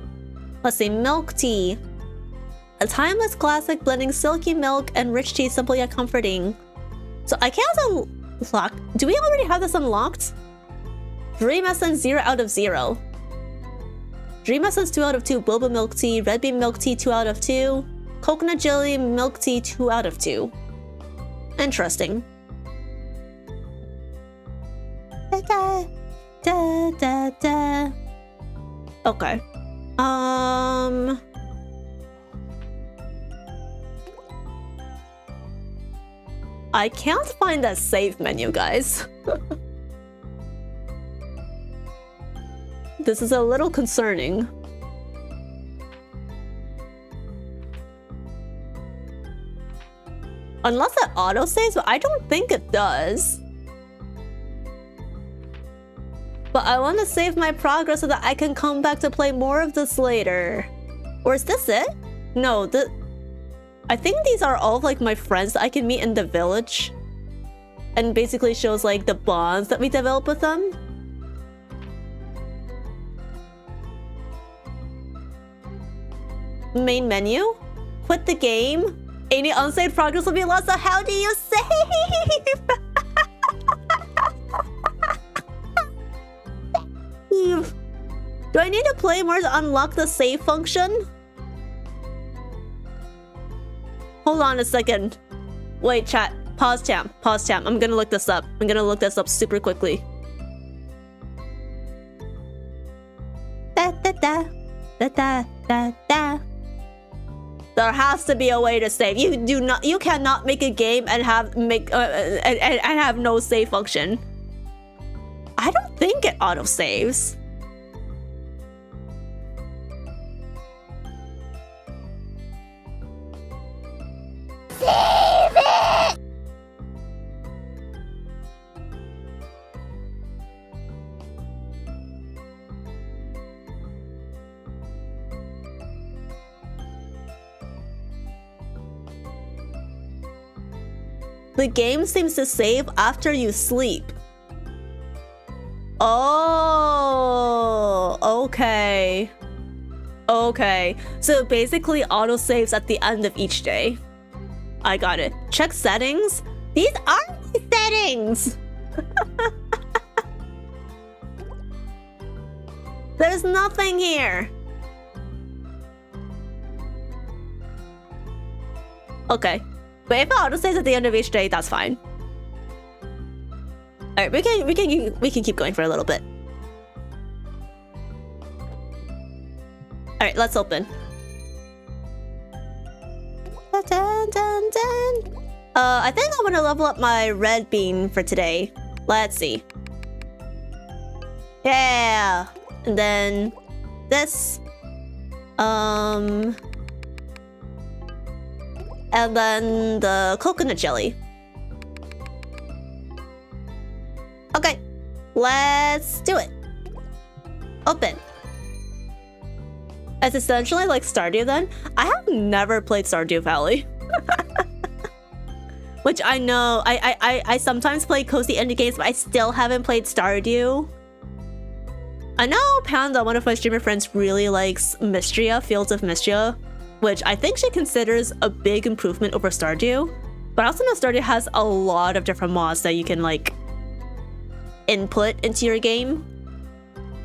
Let's see, milk tea. A timeless classic blending silky milk and rich tea, simple yet comforting. So I can't unlock. Do we already have this unlocked? Dream Essence 0 out of 0. Dream Essence 2 out of 2. Boba milk tea. Red bean milk tea 2 out of 2. Coconut jelly milk tea 2 out of 2. Interesting. Da, da, da, da. Okay. I can't find that save menu, guys. This is a little concerning. Unless it auto-saves, but I don't think it does. But I want to save my progress so that I can come back to play more of this later. Or is this it? No, I think these are all of like my friends that I can meet in the village. And basically shows like the bonds that we develop with them. Main menu? Quit the game? Any unsaved progress will be lost, so how do you save? Do I need to play more to unlock the save function? Hold on a second. Wait, chat. Pause champ. Pause champ. I'm gonna look this up. I'm gonna look this up super quickly. Da da da. Da da da da. There has to be a way to save. You cannot make a game and have no save function. I don't think it auto saves. Save it! The game seems to save after you sleep. Oh, okay. Okay, so basically auto-saves at the end of each day. I got it. Check settings. These are my settings! There's nothing here. Okay. But if it auto-saves at the end of each day, that's fine. Alright, we can keep going for a little bit. Alright, let's open. Dun, dun, dun, dun. I think I want to level up my red bean for today. Let's see. Yeah! And then this. And then the coconut jelly. Okay, let's do it. Open. It's essentially like Stardew then. I have never played Stardew Valley. Which I know, I sometimes play cozy indie games, but I still haven't played Stardew. I know Panda, one of my streamer friends, really likes Mystria, Fields of Mystria, which I think she considers a big improvement over Stardew. But I also know Stardew has a lot of different mods that you can like input into your game.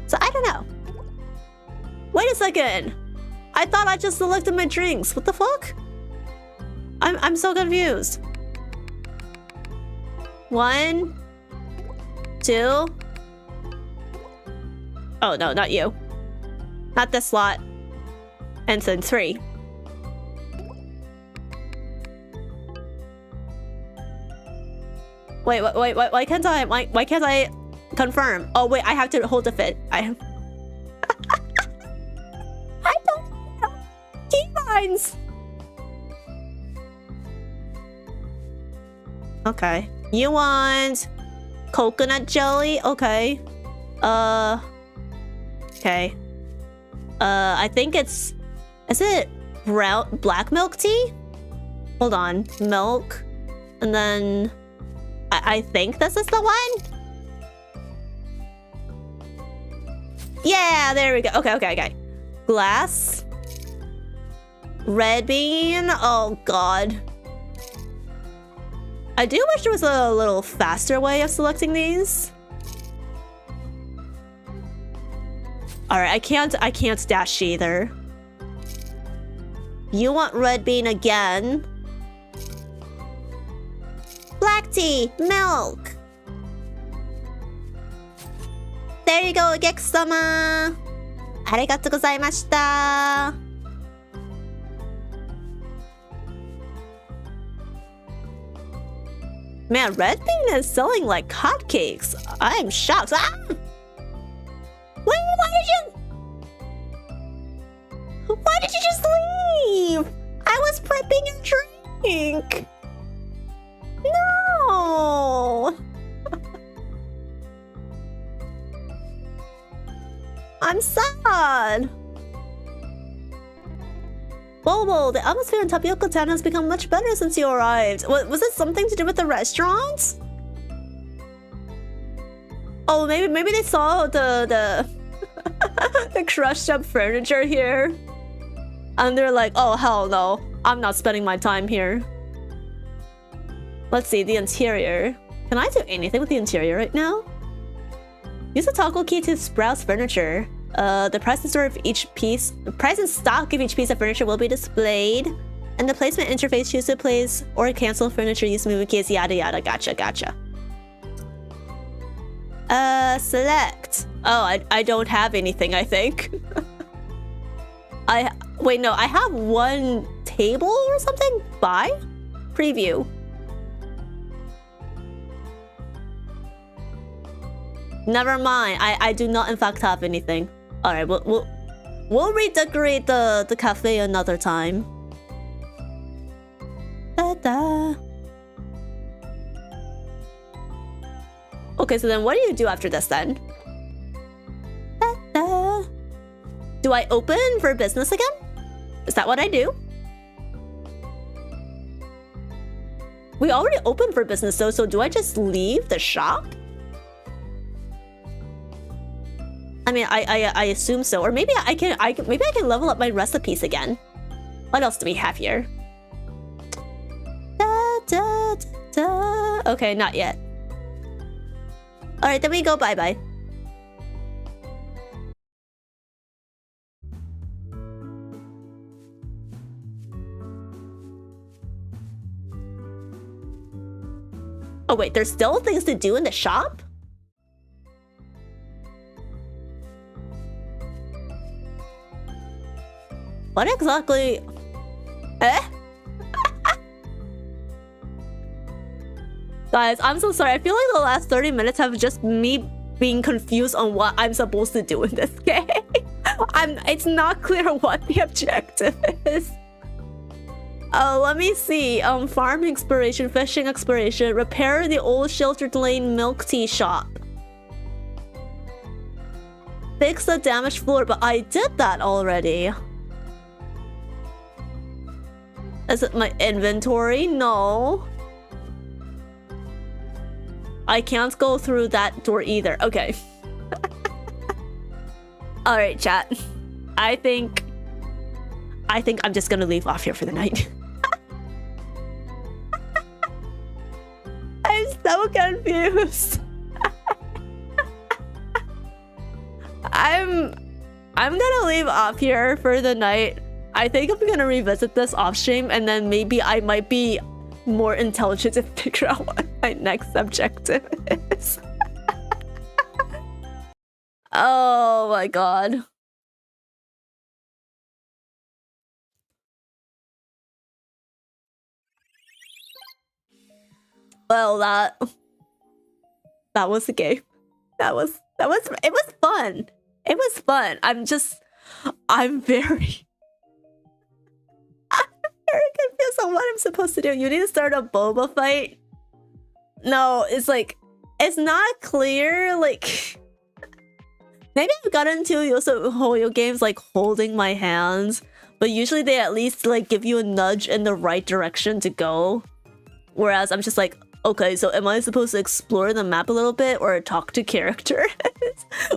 So I don't know. Wait a second. I thought I just selected my drinks. What the fuck? I'm so confused. 1, 2. Oh no, not you. Not this slot. And then 3. Wait, why can't I confirm? Oh wait, I have to hold the fit. I don't know. Keybinds. Okay. You want coconut jelly? Okay. Okay. I think it's... Is it black milk tea? Hold on. Milk. And then... I think this is the one? Yeah, there we go. Okay. Glass. Red bean. Oh, God. I do wish there was a little faster way of selecting these. Alright, I can't dash either. You want red bean again. Black tea, milk. There you go, Gekisama. Arigatou gozaimashita. Man, red bean is selling like hotcakes. I'm shocked. Ah! Why did you just leave? I was prepping a drink. No. I'm sad. Bobo, the atmosphere in Tapioca Town has become much better since you arrived. Was it something to do with the restaurant? Oh, maybe they saw the the crushed up furniture here, and they're like, oh hell no, I'm not spending my time here. Let's see the interior. Can I do anything with the interior right now? Use the toggle key to browse furniture. The price and store of each piece, the price and stock of each piece of furniture will be displayed, and the placement interface, choose to place or cancel furniture, use movement keys, yada yada. Gotcha. Select. Oh, I don't have anything, I think. Wait, no, I have one table or something? Buy? Preview. Never mind. I do not in fact have anything. Alright, we'll redecorate the cafe another time. Da-da. Okay, so then what do you do after this then? Da-da. Do I open for business again? Is that what I do? We already opened for business though, so do I just leave the shop? I mean, I assume so, or maybe I can level up my recipes again. What else do we have here? Da, da, da, da. Okay, not yet. All right, then we go bye-bye. Oh wait, there's still things to do in the shop? What exactly? Eh? Guys, I'm so sorry. I feel like the last 30 minutes have just me being confused on what I'm supposed to do in this game. It's not clear what the objective is. Oh, let me see. Farm exploration, fishing exploration, repair the old sheltered lane milk tea shop. Fix the damaged floor, but I did that already. Is it my inventory? No. I can't go through that door either. Okay. Alright, chat. I think I'm just gonna leave off here for the night. I'm so confused. I'm gonna leave off here for the night. I think I'm gonna revisit this off stream, and then maybe I might be more intelligent to figure out what my next objective is. Oh my god. Well, that was the game. It was fun. It was fun. I'm very confused on what I'm supposed to do. You need to start a boba fight. No, it's like, it's not clear. Like, maybe I've gotten into YoSoHoYo games like holding my hands, but usually they at least like give you a nudge in the right direction to go. Whereas I'm just like, okay, so am I supposed to explore the map a little bit or talk to characters?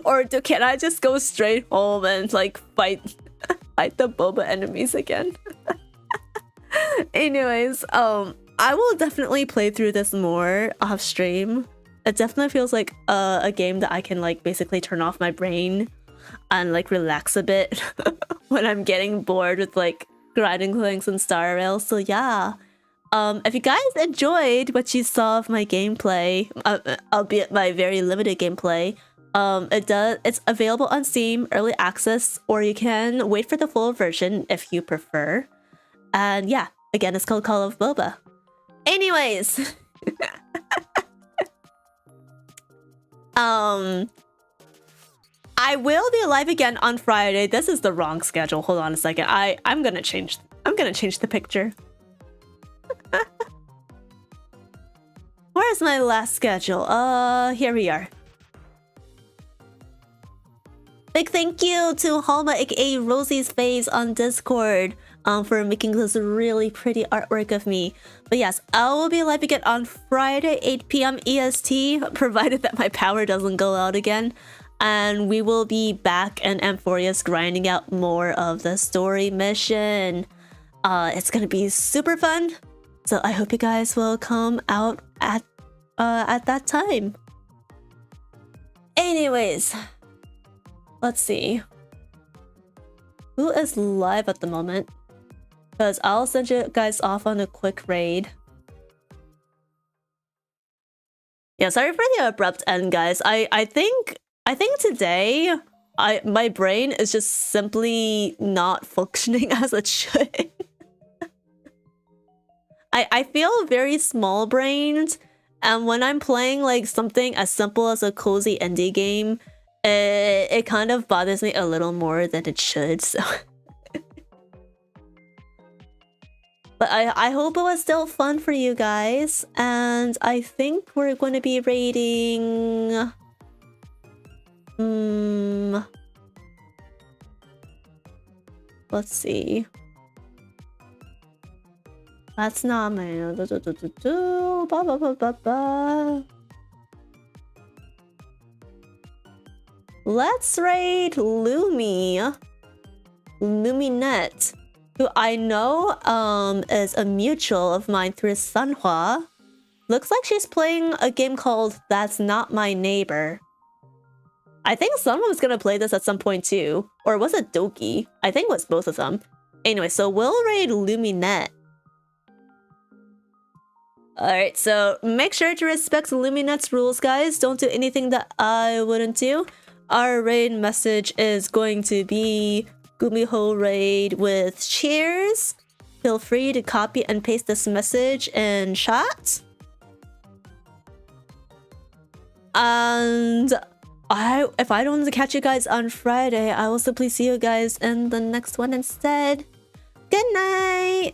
Or can I just go straight home and like fight the boba enemies again? Anyways, I will definitely play through this more off stream. It definitely feels like a game that I can like basically turn off my brain and like relax a bit when I'm getting bored with like grinding things and Star Rail. So yeah. If you guys enjoyed what you saw of my gameplay, albeit my very limited gameplay, it's available on Steam, early access, or you can wait for the full version if you prefer. And yeah, again, it's called Call of Boba. Anyways, I will be live again on Friday. This is the wrong schedule. Hold on a second. I'm gonna change the picture. Where's my last schedule? Here we are. Big thank you to Halma, aka Rosie's Face on Discord, for making this really pretty artwork of me. But yes, I will be live again on Friday, 8 p.m. EST, provided that my power doesn't go out again. And we will be back in Amphorius grinding out more of the story mission. It's gonna be super fun. So I hope you guys will come out at that time. Anyways, let's see. Who is live at the moment? Because I'll send you guys off on a quick raid. Yeah, sorry for the abrupt end, guys. I think today my brain is just simply not functioning as it should. I feel very small-brained, and when I'm playing like something as simple as a cozy indie game, it kind of bothers me a little more than it should, so... But I hope it was still fun for you guys, and I think we're going to be raiding... Let's see... That's not my... Let's raid Luminet, who I know is a mutual of mine through Sanhua. Looks like she's playing a game called That's Not My Neighbor. I think someone was gonna play this at some point too. Or was it Doki? I think it was both of them. Anyway, so we'll raid Luminet. Alright, so make sure to respect Luminet's rules, guys. Don't do anything that I wouldn't do. Our raid message is going to be Gumiho raid with cheers. Feel free to copy and paste this message in chat. And if I don't catch you guys on Friday, I will simply see you guys in the next one instead. Good night!